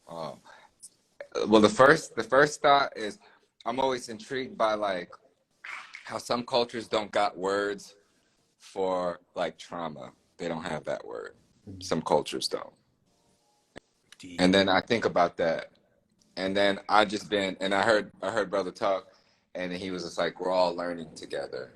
Well, the first thought is I'm always intrigued by like how some cultures don't got words for like trauma. They don't have that word. Some cultures don't. And then I think about that. And then I heard brother talk, and he was just like, we're all learning together.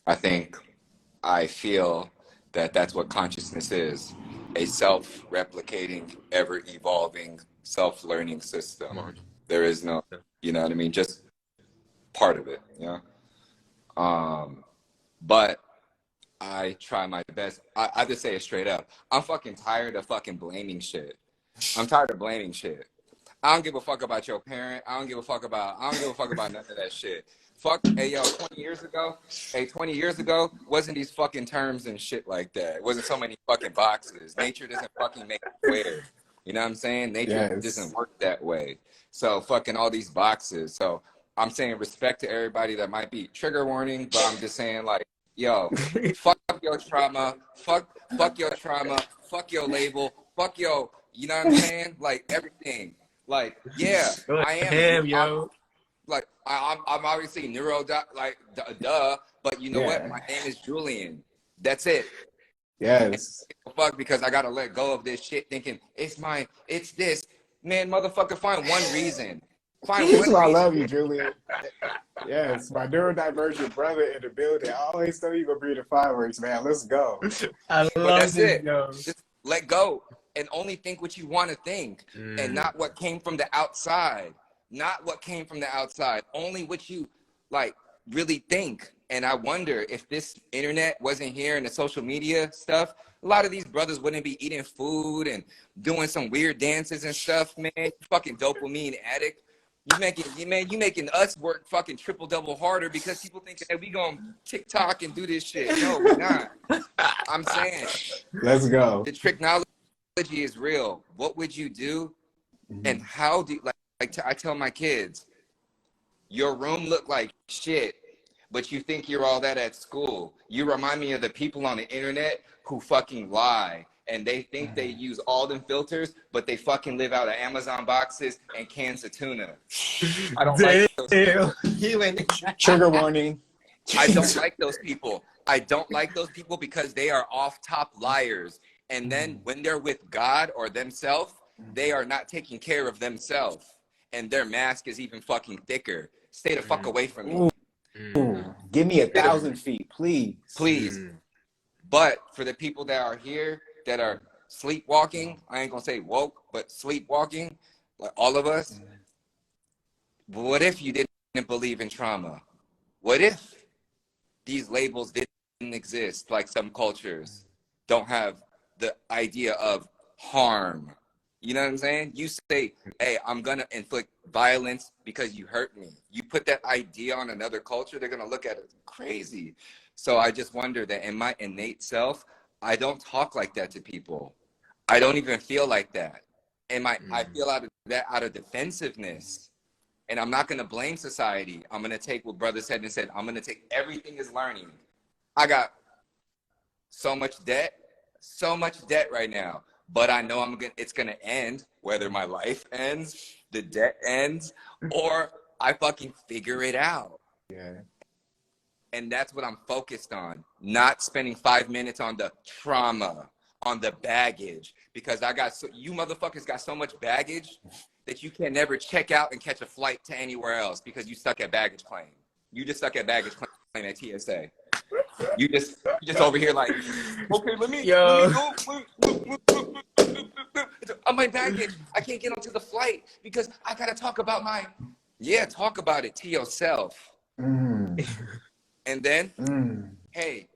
I feel that that's what consciousness is, a self-replicating, ever-evolving, self-learning system. There is no, you know what I mean, just part of it, you know? But I try my best. I just say it straight up. I'm fucking tired of fucking blaming shit. I'm tired of blaming shit. I don't give a fuck about your parent. I don't give a fuck about none of that shit. Fuck, hey yo, 20 years ago, wasn't these fucking terms and shit like that. It wasn't so many fucking boxes. Nature doesn't fucking make it square. You know what I'm saying? Nature doesn't work that way. So fucking all these boxes. So I'm saying respect to everybody that might be trigger warning, but I'm just saying like, yo, fuck your trauma, fuck your trauma, fuck your label, fuck your, you know what I'm saying? Like everything. Like, yeah, I am. Damn, yo. I'm obviously duh, but you know what? Yeah. My name is Julian. That's it. Yes. Fuck, because I gotta let go of this shit thinking it's this. Man, motherfucker, find one reason. Find That's one why I reason. love you, Julian. Yes, my neurodivergent brother in the building. I always know you gonna bring the fireworks, man. Let's go. I But love that's this, it. yo. Just let go and only think what you want to think and not what came from the outside. Not what came from the outside. Only what you like really think. And I wonder if this internet wasn't here and the social media stuff, a lot of these brothers wouldn't be eating food and doing some weird dances and stuff, man. You fucking dopamine addict. You making us work fucking triple double harder because people think that we gonna TikTok and do this shit. No, we're not. I'm saying Let's go. the technology is real. What would you do? And how do I tell my kids, your room look like shit, but you think you're all that at school. You remind me of the people on the internet who fucking lie. And they think they use all them filters, but they fucking live out of Amazon boxes and cans of tuna. I don't like those people. Trigger warning. I don't like those people. I don't like those people because they are off-top liars. And then when they're with God or themselves, they are not taking care of themselves. And their mask is even fucking thicker. Stay the fuck away from me. Ooh, give me 1,000 feet, please. Please. But for the people that are here, that are sleepwalking, I ain't gonna say woke, but sleepwalking, like all of us, what if you didn't believe in trauma? What if these labels didn't exist, like some cultures don't have the idea of harm? You know what I'm saying? You say, hey, I'm gonna inflict violence because you hurt me. You put that idea on another culture, they're gonna look at it crazy. So I just wonder that in my innate self, I don't talk like that to people. I don't even feel like that. And I feel out of defensiveness. And I'm not gonna blame society. I'm gonna take what brother said and said, I'm gonna take everything as learning. I got so much debt right now. But I know it's gonna end, whether my life ends, the debt ends, or I fucking figure it out. Yeah. And that's what I'm focused on. Not spending 5 minutes on the trauma, on the baggage, because you motherfuckers got so much baggage that you can never check out and catch a flight to anywhere else because you stuck at baggage claim. You just stuck at baggage claim at TSA. You just over here like, okay, let me go. On my baggage, I can't get onto the flight because I gotta talk about talk about it to yourself. And then, hey,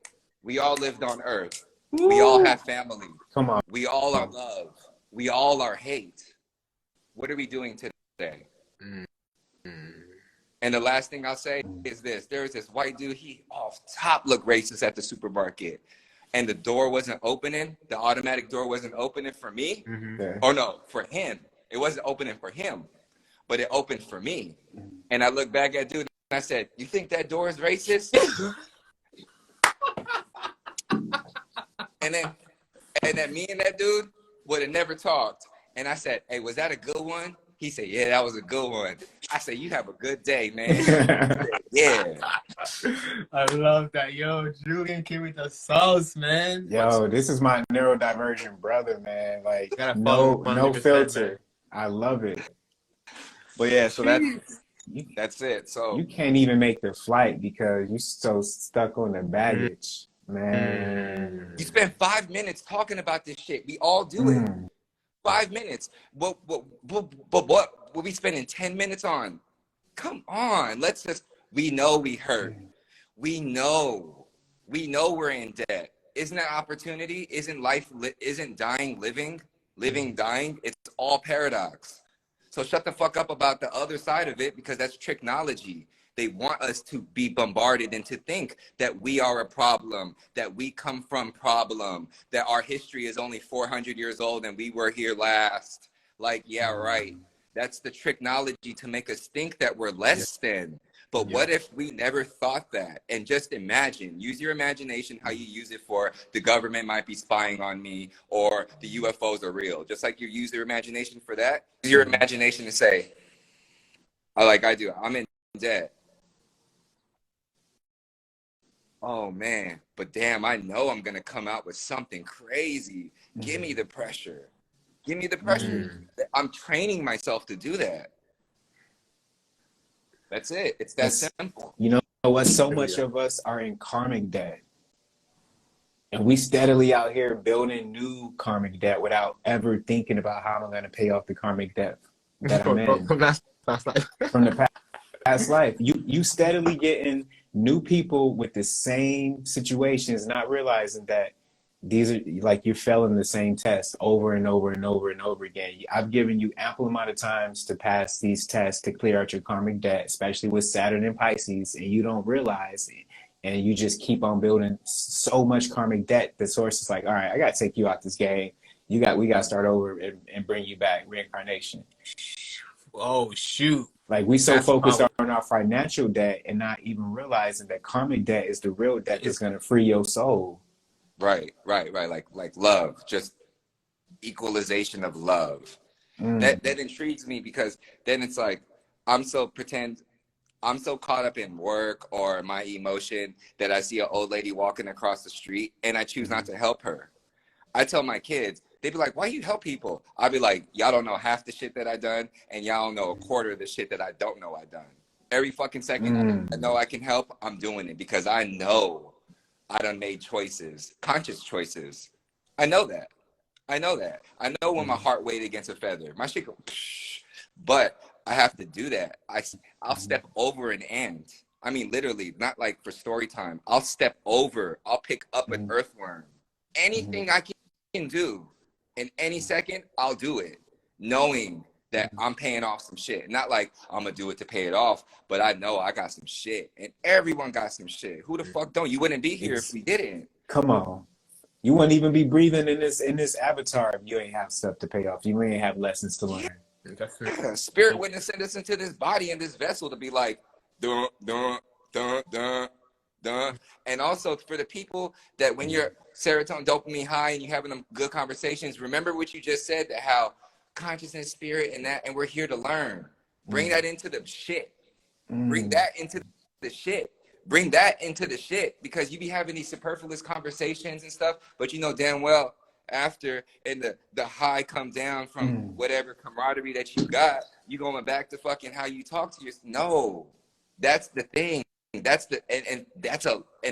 we all lived on Earth. We all have family. Come on. We all are love. We all are hate. What are we doing today? And the last thing I'll say is this. There's this white dude, he off top look racist at the supermarket. and the door wasn't opening, the automatic door wasn't opening for me, Yeah. or no, for him. It wasn't opening for him, but it opened for me. And I looked back at dude and I said, "You think that door is racist?" and then me and that dude would have never talked. And I said, "Hey, was that a good one?" He said, "Yeah, that was a good one." I said, "You have a good day, man." He said, "Yeah." I love that. Yo, Julian came with the sauce, man. Yo, this is my neurodivergent brother, man. Like, Gotta follow no 100%, filter. man. I love it. But yeah, so You, that's it. So you can't even make the flight because you're so stuck on the baggage, man. you spend 5 minutes talking about this shit. We all do it. 5 minutes. But what we spending 10 minutes on? Come on. Let's just, we know we hurt. We know we're in debt. Isn't that opportunity? Isn't life, isn't dying living? Living dying? It's all paradox. So shut the fuck up about the other side of it, because that's technology. They want us to be bombarded and to think that we are a problem, that we come from problem, that our history is only 400 years old and we were here last. Like, yeah, right. That's the technology to make us think that we're less than. But what if we never thought that? And just imagine, use your imagination how you use it for the government might be spying on me, or the UFOs are real. Just like you use your imagination for that, use your imagination to say, like I do, I'm in debt. Oh man, but damn, I know I'm gonna come out with something crazy. Give me the pressure. Give me the pressure. I'm training myself to do that. That's it. It's that simple. You know what? So much of us are in karmic debt. And we steadily out here building new karmic debt without ever thinking about how I'm going to pay off the karmic debt that I'm in. From last life. From the past life. You steadily getting new people with the same situations, not realizing that these are like you're failing the same test over and over and over and over again. I've given you ample amount of times to pass these tests to clear out your karmic debt, especially with Saturn and Pisces, and you don't realize it. And you just keep on building so much karmic debt. The source is like, all right, I got to take you out this game. We got to start over and bring you back, reincarnation. Oh, shoot. Like we so focused on our financial debt and not even realizing that karmic debt is the real debt that's going to free your soul. Right. Like love, just equalization of love. That intrigues me, because then it's like I'm so caught up in work or my emotion that I see an old lady walking across the street and I choose not to help her. I tell my kids, they'd be like, "Why you help people?" I'll be like, "Y'all don't know half the shit that I done, and y'all don't know a quarter of the shit that I don't know I done. Every fucking second I know I can help, I'm doing it, because I know I done made choices, conscious choices. I know that. I know when my heart weighed against a feather. My shit go, psh, but I have to do that. I'll step over an ant. I mean, literally, not like for story time. I'll step over. I'll pick up an earthworm. Anything I can do in any second, I'll do it, knowing that I'm paying off some shit. Not like I'm gonna do it to pay it off, but I know I got some shit, and everyone got some shit. Who the fuck don't? You wouldn't be here if we didn't. Come on. You wouldn't even be breathing in this avatar if you ain't have stuff to pay off. You ain't have lessons to learn. Yeah, Spirit wouldn't send us into this body and this vessel to be like, dun, dun, dun, dun, dun. And also for the people that when you're serotonin, dopamine high and you're having them good conversations, remember what you just said, that how consciousness, spirit, and we're here to learn. Bring that into the shit. Bring that into the shit. Bring that into the shit, because you be having these superfluous conversations and stuff, but you know damn well after, and the high come down from whatever camaraderie that you got, you going back to fucking how you talk to yourself. No, that's the thing. That's the and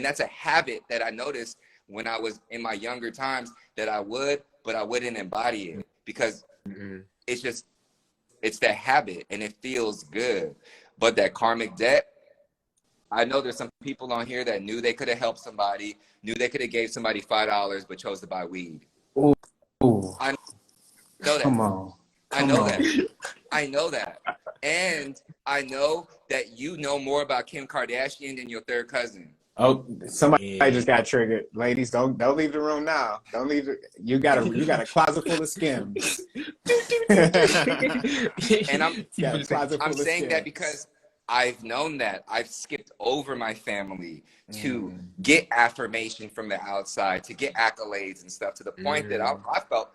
that's a habit that I noticed when I was in my younger times, that I would, but I wouldn't embody it, because it's that habit and it feels good. But that karmic debt, I know there's some people on here that knew they could have helped somebody, knew they could have gave somebody $5, but chose to buy weed. Ooh. I know that. Come on. I know that. I know that. And I know that you know more about Kim Kardashian than your third cousin. Oh, somebody just Yeah. got triggered. Ladies, don't leave the room now. Don't leave. You got a closet full of Skims. And Got a closet I'm full of saying that Skims. because I've known that. I've skipped over my family to Mm, get affirmation from the outside, to get accolades and stuff, to the point that Mm. I felt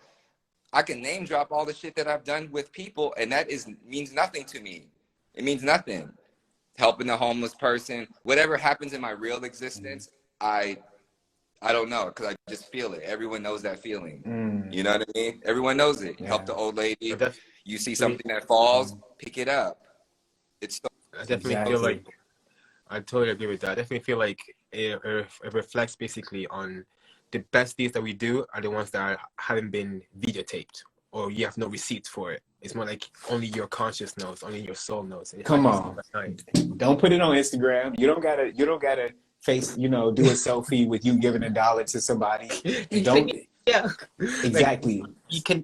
I can name drop all the shit that I've done with people, and that means nothing to me. It means nothing. Helping the homeless person, whatever happens in my real mm, existence, I don't know, because I just feel it. Everyone knows that feeling. mm. You know what I mean? Everyone knows it. You help Yeah. the old I lady. definitely, You see something that falls, Mm, pick it up. It's so I definitely feel close. exactly. like I totally agree with that. I definitely feel like it reflects basically on the best deeds that we do are the ones that haven't been videotaped or you have no receipts for it. It's more like only your conscious knows, only your soul knows, and it's Come like you sleep on. at night. Don't put it on Instagram. You don't gotta. You don't gotta face. Do a selfie with you giving $1 to somebody. Don't. Yeah, like Exactly. you can,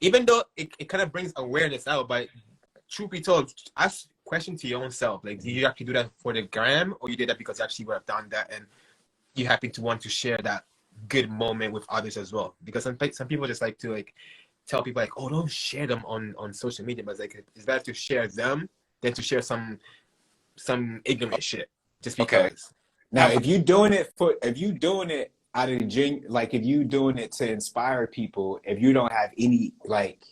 even though it kind of brings awareness out, but truth be told, ask question to your own self. Like, did you actually do that for the gram, or you did that because you actually would have done that, and you happen to want to share that good moment with others as well? Because some people just like to like tell people like, oh, don't share them on social media, but it's better to share them than to share some ignorant shit just Okay. because. Now, if you doing it out of like if you doing it to inspire people, if you don't have any like,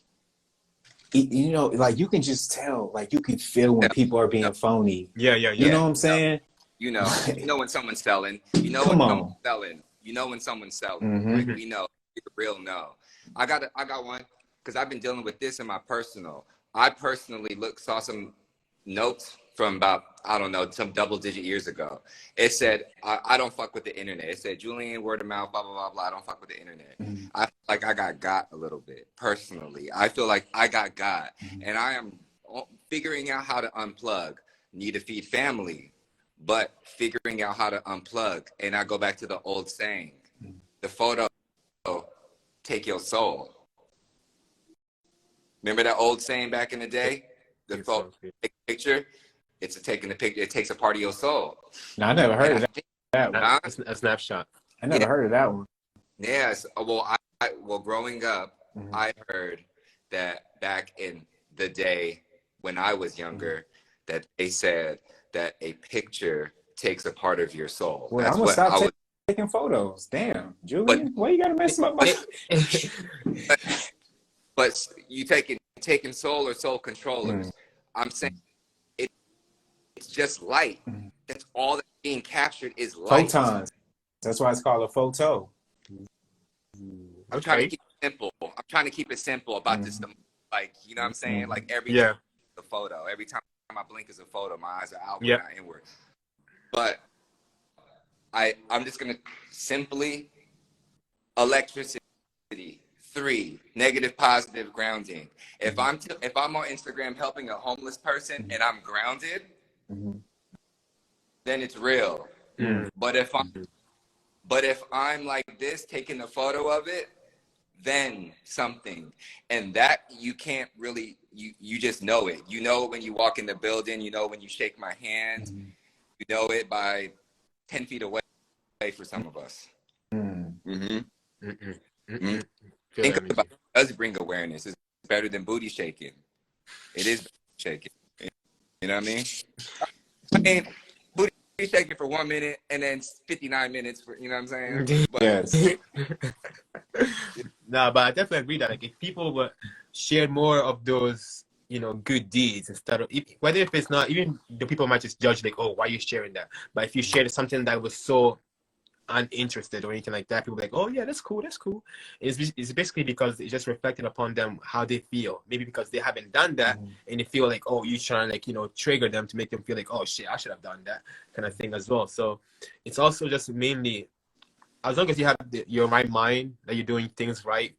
like you can just tell, like you can feel when No, people are no, being phony. Yeah, yeah, You yeah. know yeah, what I'm no. saying? You know when someone's selling. You know when Come someone's on. selling. You know when someone's selling. Hmm. Like Hmm. we know, it's a real no. I got one because I've been dealing with this in my personal. I personally saw some notes from about, I don't know, some double-digit years ago. It said, I don't fuck with the internet. It said, Julian, word of mouth, blah, blah, blah, blah. I don't fuck with the internet. Hmm. I feel like I got a little bit, personally. I feel like I got. Hmm. And I am figuring out how to unplug. Need to feed family, but figuring out how to unplug. And I go back to the old saying, the photo take your soul. Remember that old saying back in the day? The It's so picture, taking the picture. It takes a part of your soul. Now, I never And heard I of think, that one. huh? a snapshot. I Yeah, never heard of that one. yes. Well, growing up, Hmm. I heard that back in the day when I was Hmm. younger, that they said that a picture takes a part of your soul. Well, I'm That's gonna what stop I was. taking photos. Damn, But Julian, why you gotta mess up my? but you taking soul or soul controllers. Mm, I'm saying it's just light. mm. That's all that's being captured is light. Photons. That's why it's called a photo. I'm trying to Okay. keep it simple. I'm trying to keep it simple about this. Mm, Like, you know what I'm saying? mm, Like every time Yeah. a photo, every time I blink is a photo. My eyes are outward, Yep. not inward. But I'm just gonna simply electricity. 3, negative, positive grounding. If mm, I'm on Instagram helping a homeless person mm, and I'm grounded, mm, then it's real. Mm. mm. But if I'm like this, taking a photo of it, then something. And that you can't really, you just know it. You know it when you walk in the building. You know when you shake my hand. Mm, You know it by 10 feet away for some of us. mm. Mm-hmm. Mm-mm. Mm-hmm. Mm-mm. Feel Think that about energy. it. It does bring awareness. It's better than booty shaking. It is shaking. You know what I mean? I mean, booty shaking for 1 minute and then 59 minutes for, you know what I'm saying? But Yes. Nah, but I definitely agree that like if people would share more of those, good deeds instead of whether if it's not even the people might just judge like, oh, why are you sharing that? But if you shared something that was so uninterested or anything like that, people be like, oh yeah, that's cool, that's cool. It's basically because it's just reflecting upon them how they feel. Maybe because they haven't done that Mm, and they feel like, oh, you trying to like, trigger them to make them feel like, oh shit, I should have done that kind of thing as well. So it's also just mainly as long as you have your right mind that you're doing things right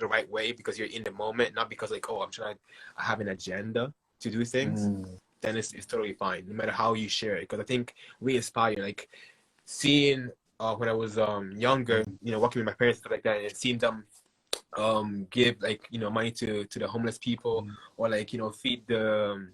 the right way because you're in the moment, not because like, oh, I have an agenda to do things, mm, then it's totally fine, no matter how you share it. Because I think we inspire, like seeing when I was younger, mm, working with my parents stuff like that, and seeing them give like money to the homeless people mm, or like feed the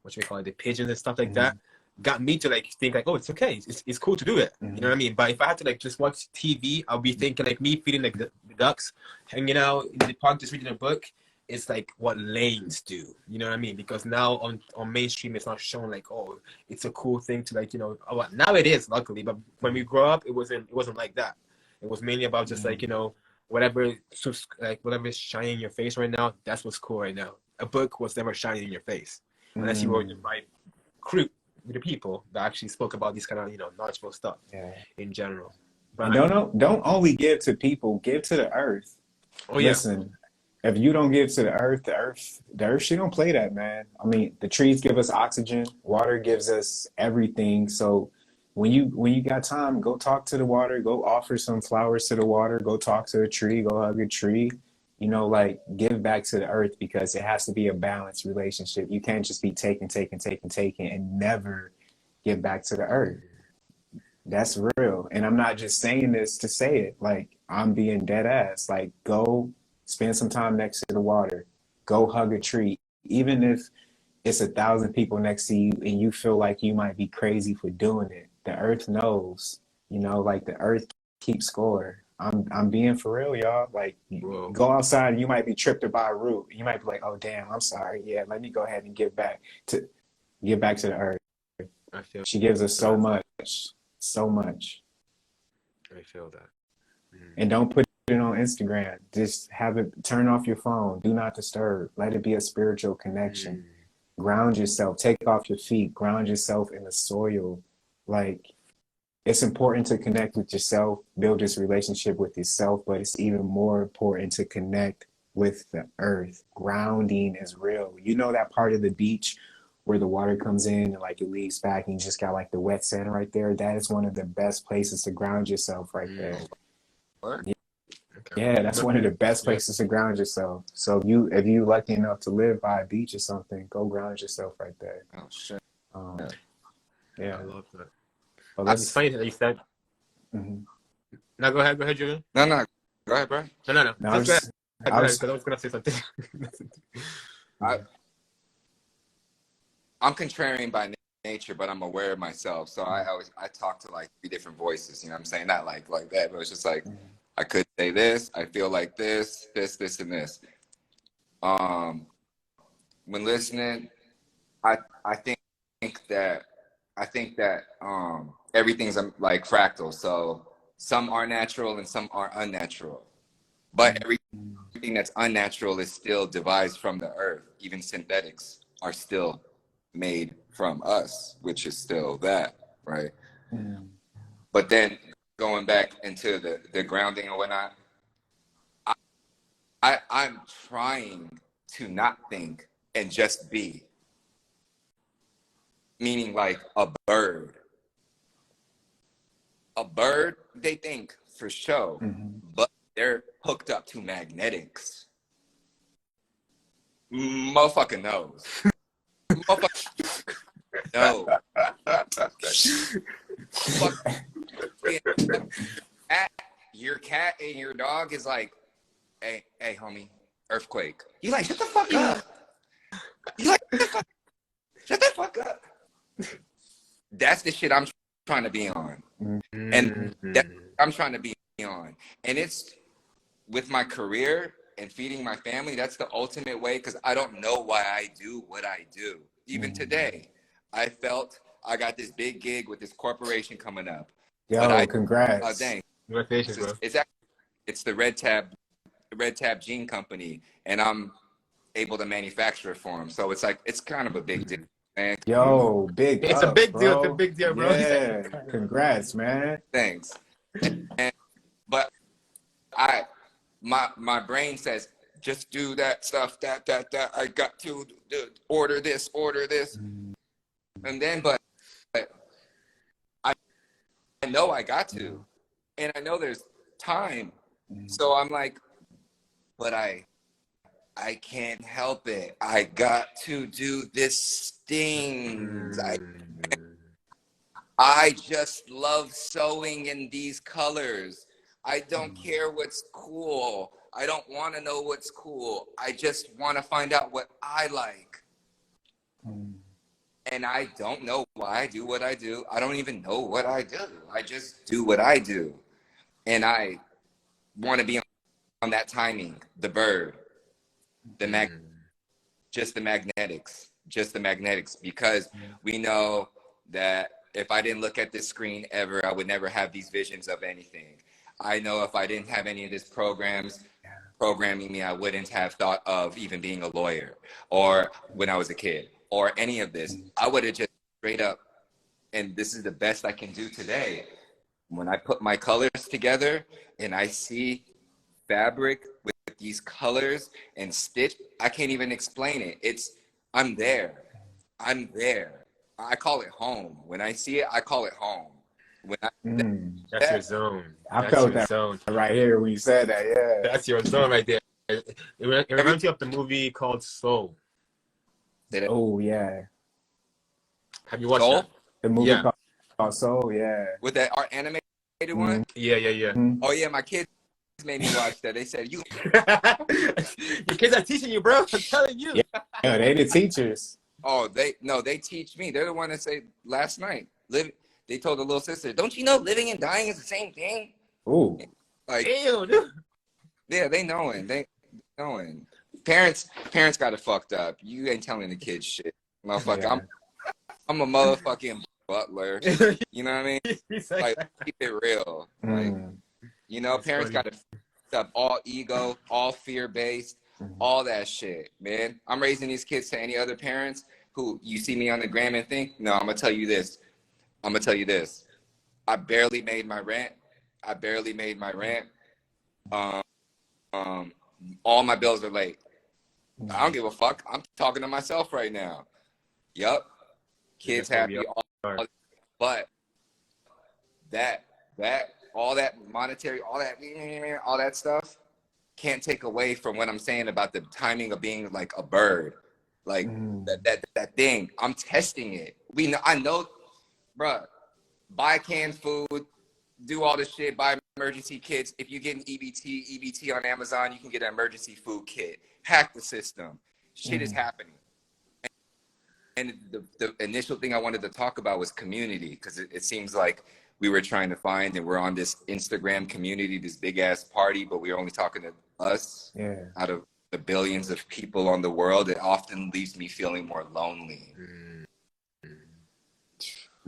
what you call it, the pigeons and stuff like mm, that. got me to like think like, oh, it's okay, it's cool to do it. You know what I mean? But if I had to like just watch TV, I'll be thinking like me feeding like the ducks, hanging out in the park, just reading a book. It's like what lanes do. You know what I mean? Because now on mainstream, it's not shown like, oh, it's a cool thing to like, you know. Well, now it is, luckily. But when we grow up, it wasn't like that. It was mainly about just like, you know, whatever is shining in your face right now, that's what's cool right now. A book was never shining in your face unless you were in the right group with the people that actually spoke about these kind of, you know, knowledgeable stuff in general. But And don't only give to people, give to the earth. Oh yeah. Listen, if you don't give to the earth, she don't play that, man. I mean, the trees give us oxygen, water gives us everything. So when you got time, go talk to the water, go offer some flowers to the water, go talk to a tree, go hug a tree. You know, like give back to the earth because it has to be a balanced relationship. You can't just be taking, and never give back to the earth. That's real. And I'm not just saying this to say it. Like, I'm being dead ass. Like, go spend some time next to the water. Go hug a tree. Even if it's 1,000 people next to you and you feel like you might be crazy for doing it, the earth knows. You know, like the earth keeps score. I'm being for real, y'all. Like, Whoa. go outside and you might be tripped by a root. You might be like, oh damn, I'm sorry. Yeah, let me go ahead and give back to the earth. I feel She gives us so that. much. So much. I feel that. And don't put it on Instagram. Just have it, turn off your phone. Do not disturb. Let it be a spiritual connection. Ground yourself. Take off your feet. Ground yourself in the soil. Like, it's important to connect with yourself, build this relationship with yourself, but it's even more important to connect with the earth. Grounding is real. You know that part of the beach where the water comes in and like it leaves back and you just got like the wet sand right there? That is one of the best places to ground yourself right there. What? Yeah, that's one of the best places to ground yourself. So if you lucky enough to live by a beach or something, go ground yourself right there. Oh shit. Yeah. I love that. Well, It's funny that you said. Now go ahead, Julian. No, go ahead, bro. No. No, Just go ahead, because I I was gonna say something. I'm contrarian by nature, but I'm aware of myself. So I talk to like 3 different voices. You know what I'm saying? Not like that, but it's just like I could say this. I feel like this, and this. When listening, I think that everything's like fractal. So some are natural and some are unnatural. But everything that's unnatural is still devised from the earth. Even synthetics are still made from us, which is still that, right? But then going back into the grounding and whatnot, I'm trying to not think and just be. Meaning like a bird. A bird, they think for show, but they're hooked up to magnetics. Motherfucker knows. Motherfucker knows. Your cat and your dog is like, hey, homie, earthquake. You like, shut the fuck up. You like, shut the fuck up. That's the shit I'm trying to be on. And I'm trying to be on. And it's with my career and feeding my family, that's the ultimate way, because I don't know why I do what I do. Even today, I felt I got this big gig with this corporation coming up. Yo, congrats. Oh, dang. Congratulations, bro. It's the Red Tab Gene Company, and I'm able to manufacture it for them. So it's like, it's kind of a big deal, man. Yo, It's a big deal. It's a big deal, bro. Yeah, congrats, man. Thanks. But my brain says, just do that stuff, that. I got to order this. And then, but I know I got to. And I know there's time. So I'm like, but I can't help it. I got to do this things. I just love sewing in these colors. I don't care what's cool. I don't want to know what's cool. I just want to find out what I like. And I don't know why I do what I do. I don't even know what I do. I just do what I do. And I want to be on that timing, the bird, the just the magnetics, because we know that if I didn't look at this screen ever, I would never have these visions of anything. I know if I didn't have any of these programming me, I wouldn't have thought of even being a lawyer or when I was a kid or any of this. I would have just straight up, and this is the best I can do today. When I put my colors together and I see fabric with these colors and stitch, I can't even explain it. I'm there. I'm there. I call it home. When I see it, I call it home. When I That's your zone. I That's felt your that zone. right here when you said that. Yeah. That's your zone right there. It reminds you of the movie called Soul. Oh yeah. Have you watched Soul? that? The movie called Soul. Yeah. With that art animated one? Yeah. Oh yeah, my kids made me watch that. They said your kids are teaching you, bro. I'm telling you. Yeah, they the teachers. Oh, they teach me. They're the one that say last night. They told the little sister, "Don't you know living and dying is the same thing?" Ooh. Like, ew, dude. Yeah, they knowing. They knowing. Parents got it fucked up. You ain't telling the kids shit, motherfucker. Yeah. I'm a motherfucking butler. You know what I mean? Like, keep it real. Like, you know, that's parents got it fucked up. All ego, all fear based, all that shit, man. I'm raising these kids to any other parents who you see me on the gram and think, no, I'm gonna tell you this. I barely made my rent. All my bills are late. I don't give a fuck. I'm talking to myself right now. Yup. Kids happy, but that all that monetary, all that stuff can't take away from what I'm saying about the timing of being like a bird. Like that thing. I'm testing it. I know, bruh, buy canned food, do all this shit, buy emergency kits. If you get an EBT on Amazon, you can get an emergency food kit. Hack the system. Shit is happening. And the initial thing I wanted to talk about was community, because it seems like we were trying to find, and we're on this Instagram community, this big ass party, but we're only talking to us out of the billions of people on the world. It often leaves me feeling more lonely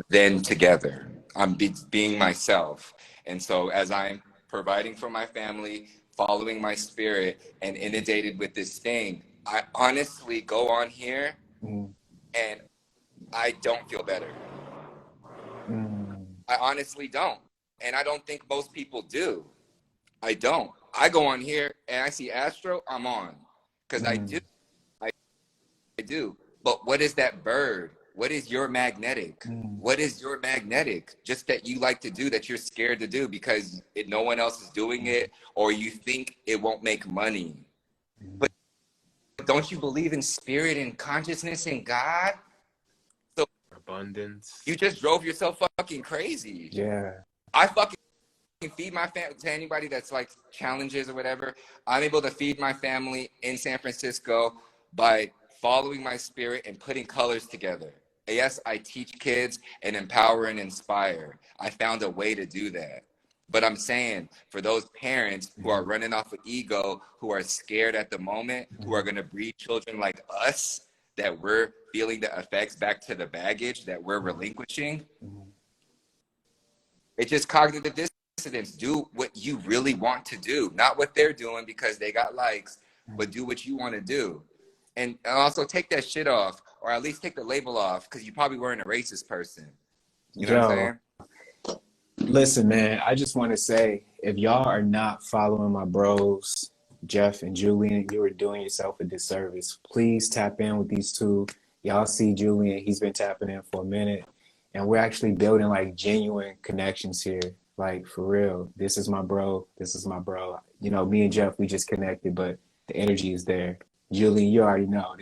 than together. I'm being myself. And so as I'm providing for my family, following my spirit, and inundated with this thing, I honestly go on here and I don't feel better. I honestly don't. And I don't think most people do. I don't. I go on here and I see Astro, I'm on. Because I do. But what is that bird? What is your magnetic? What is your magnetic? Just that you like to do, that you're scared to do because no one else is doing it, or you think it won't make money. But don't you believe in spirit and consciousness and God? So abundance. You just drove yourself fucking crazy. Yeah. I fucking feed my family, to anybody that's like challenges or whatever. I'm able to feed my family in San Francisco by following my spirit and putting colors together. Yes, I teach kids and empower and inspire. I found a way to do that. But I'm saying, for those parents who are running off of ego, who are scared at the moment, who are going to breed children like us, that we're feeling the effects back to the baggage that we're relinquishing, it's just cognitive dissonance. Do what you really want to do, not what they're doing because they got likes, but do what you want to do. And also take that shit off, or at least take the label off, because you probably weren't a racist person. You know what I'm saying? Listen, man, I just want to say, if y'all are not following my bros, Jeff and Julian, you are doing yourself a disservice. Please tap in with these two. Y'all see Julian, he's been tapping in for a minute. And we're actually building like genuine connections here. Like, for real, this is my bro. This is my bro. You know, me and Jeff, we just connected, but the energy is there. Julian, you already know.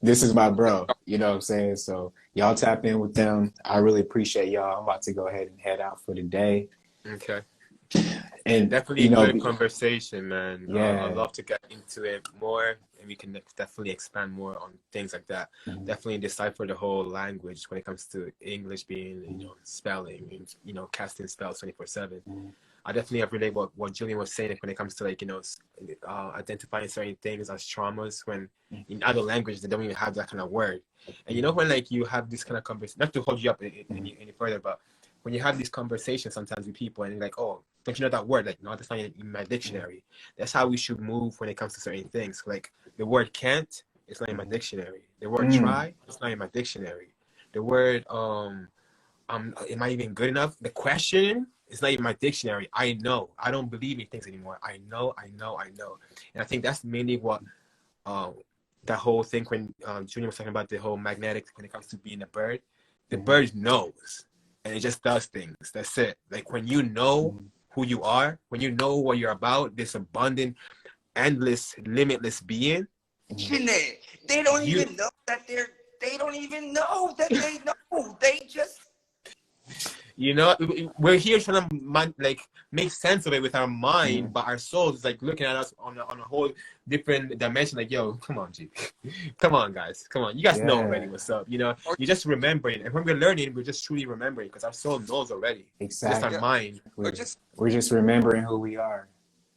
This is my bro. You know what I'm saying? So y'all tap in with them. I really appreciate y'all. I'm about to go ahead and head out for the day. Okay. And definitely, you know, good conversation, man. Yeah. I'd love to get into it more and we can definitely expand more on things like that. Mhm. Definitely decipher the whole language when it comes to English being, spelling and, casting spells 24/7. Mhm. I definitely have relate what Julian was saying when it comes to identifying certain things as traumas when in other languages they don't even have that kind of word. And when you have this kind of conversation, not to hold you up any further, but when you have these conversations sometimes with people and you're like, oh, don't you know that word? Like, no, that's not in my dictionary. That's how we should move when it comes to certain things. Like the word can't, it's not in my dictionary. The word try, it's not in my dictionary. The word am I even good enough? The question is not in my dictionary. I know. I don't believe in things anymore. I know. And I think that's mainly what that whole thing when Junior was talking about the whole magnetic when it comes to being a bird. The bird knows and it just does things. That's it. Like when you know who you are, when you know what you're about, this abundant, endless, limitless being. They don't even know that they don't even know that they know. They just we're here trying to make sense of it with our mind, but our soul is like looking at us on a whole different dimension. Like, yo, come on, G, come on, guys, come on. You guys know already what's up. You're just remembering, and when we're learning, we're just truly remembering because our soul knows already. Exactly. Just our mind. We're just remembering who we are.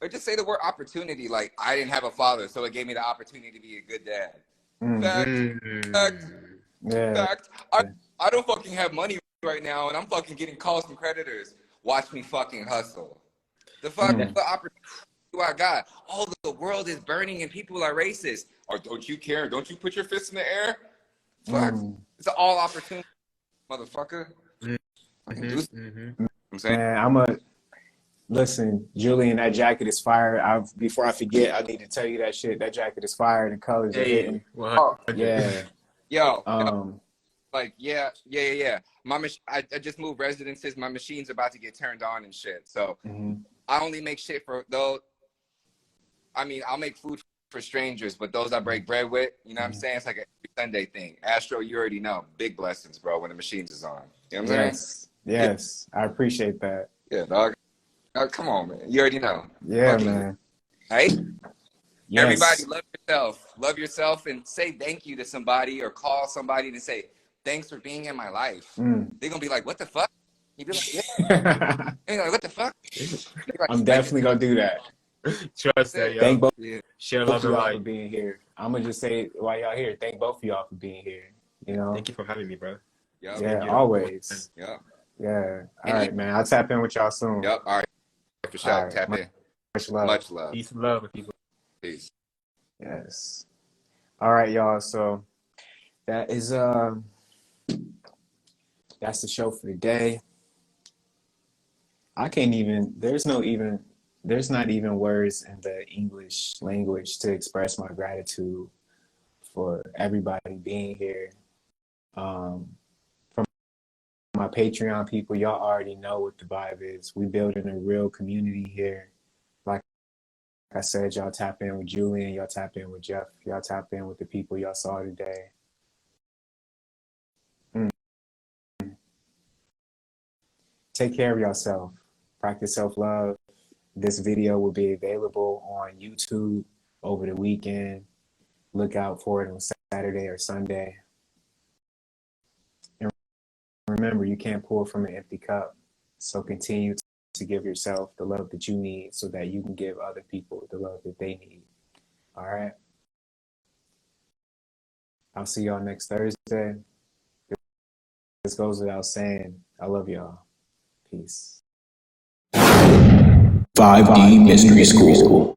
Or just say the word opportunity. Like, I didn't have a father, so it gave me the opportunity to be a good dad. Fact. I don't fucking have money right now, and I'm fucking getting calls from creditors. Watch me fucking hustle. The fuck the opportunity do I got? Oh, the world is burning and people are racist. Or don't you care? Don't you put your fists in the air? Fuck. It's an all opportunity, motherfucker. I'm saying. Man, listen, Julian, that jacket is fire. Before I forget, I need to tell you that shit. That jacket is fire. The colors are hitting. Yeah. Yo. Like, yeah. I just moved residences. My machine's about to get turned on and shit. So I only make shit for those. I mean, I'll make food for strangers, but those I break bread with, you know what I'm saying? It's like a Sunday thing. Astro, you already know. Big blessings, bro, when the machines is on. You know what I'm saying? Yes. I appreciate that. Yeah, dog. Come on, man. You already know. Yeah, man. Right? Yes. Everybody love yourself. Love yourself and say thank you to somebody or call somebody to say, thanks for being in my life. They're going to be like, what the fuck? You be like, yeah. They're like, what the fuck? Like, I'm definitely going to do that. Trust that, yo. Thank both Share love of and y'all light for being here. I'm going to just say while y'all here, thank both of y'all for being here. Thank you for having me, bro. Yep. Yeah, always. Yep. Yeah. All right, man. I'll tap in with y'all soon. Yep. All right. For sure. All right. Tap in. Much love. Much love. Peace and love, people. Peace. Yes. All right, y'all. So that is that's the show for the day. There's not even words in the English language to express my gratitude for everybody being here. From my Patreon people, y'all already know what the vibe is. We building a real community here. Like I said, y'all tap in with Julian, y'all tap in with Jeff, y'all tap in with the people y'all saw today. Take care of yourself. Practice self-love. This video will be available on YouTube over the weekend. Look out for it on Saturday or Sunday. And remember, you can't pour from an empty cup. So continue to give yourself the love that you need so that you can give other people the love that they need. All right? I'll see y'all next Thursday. This goes without saying, I love y'all. Peace. 5D Mystery School.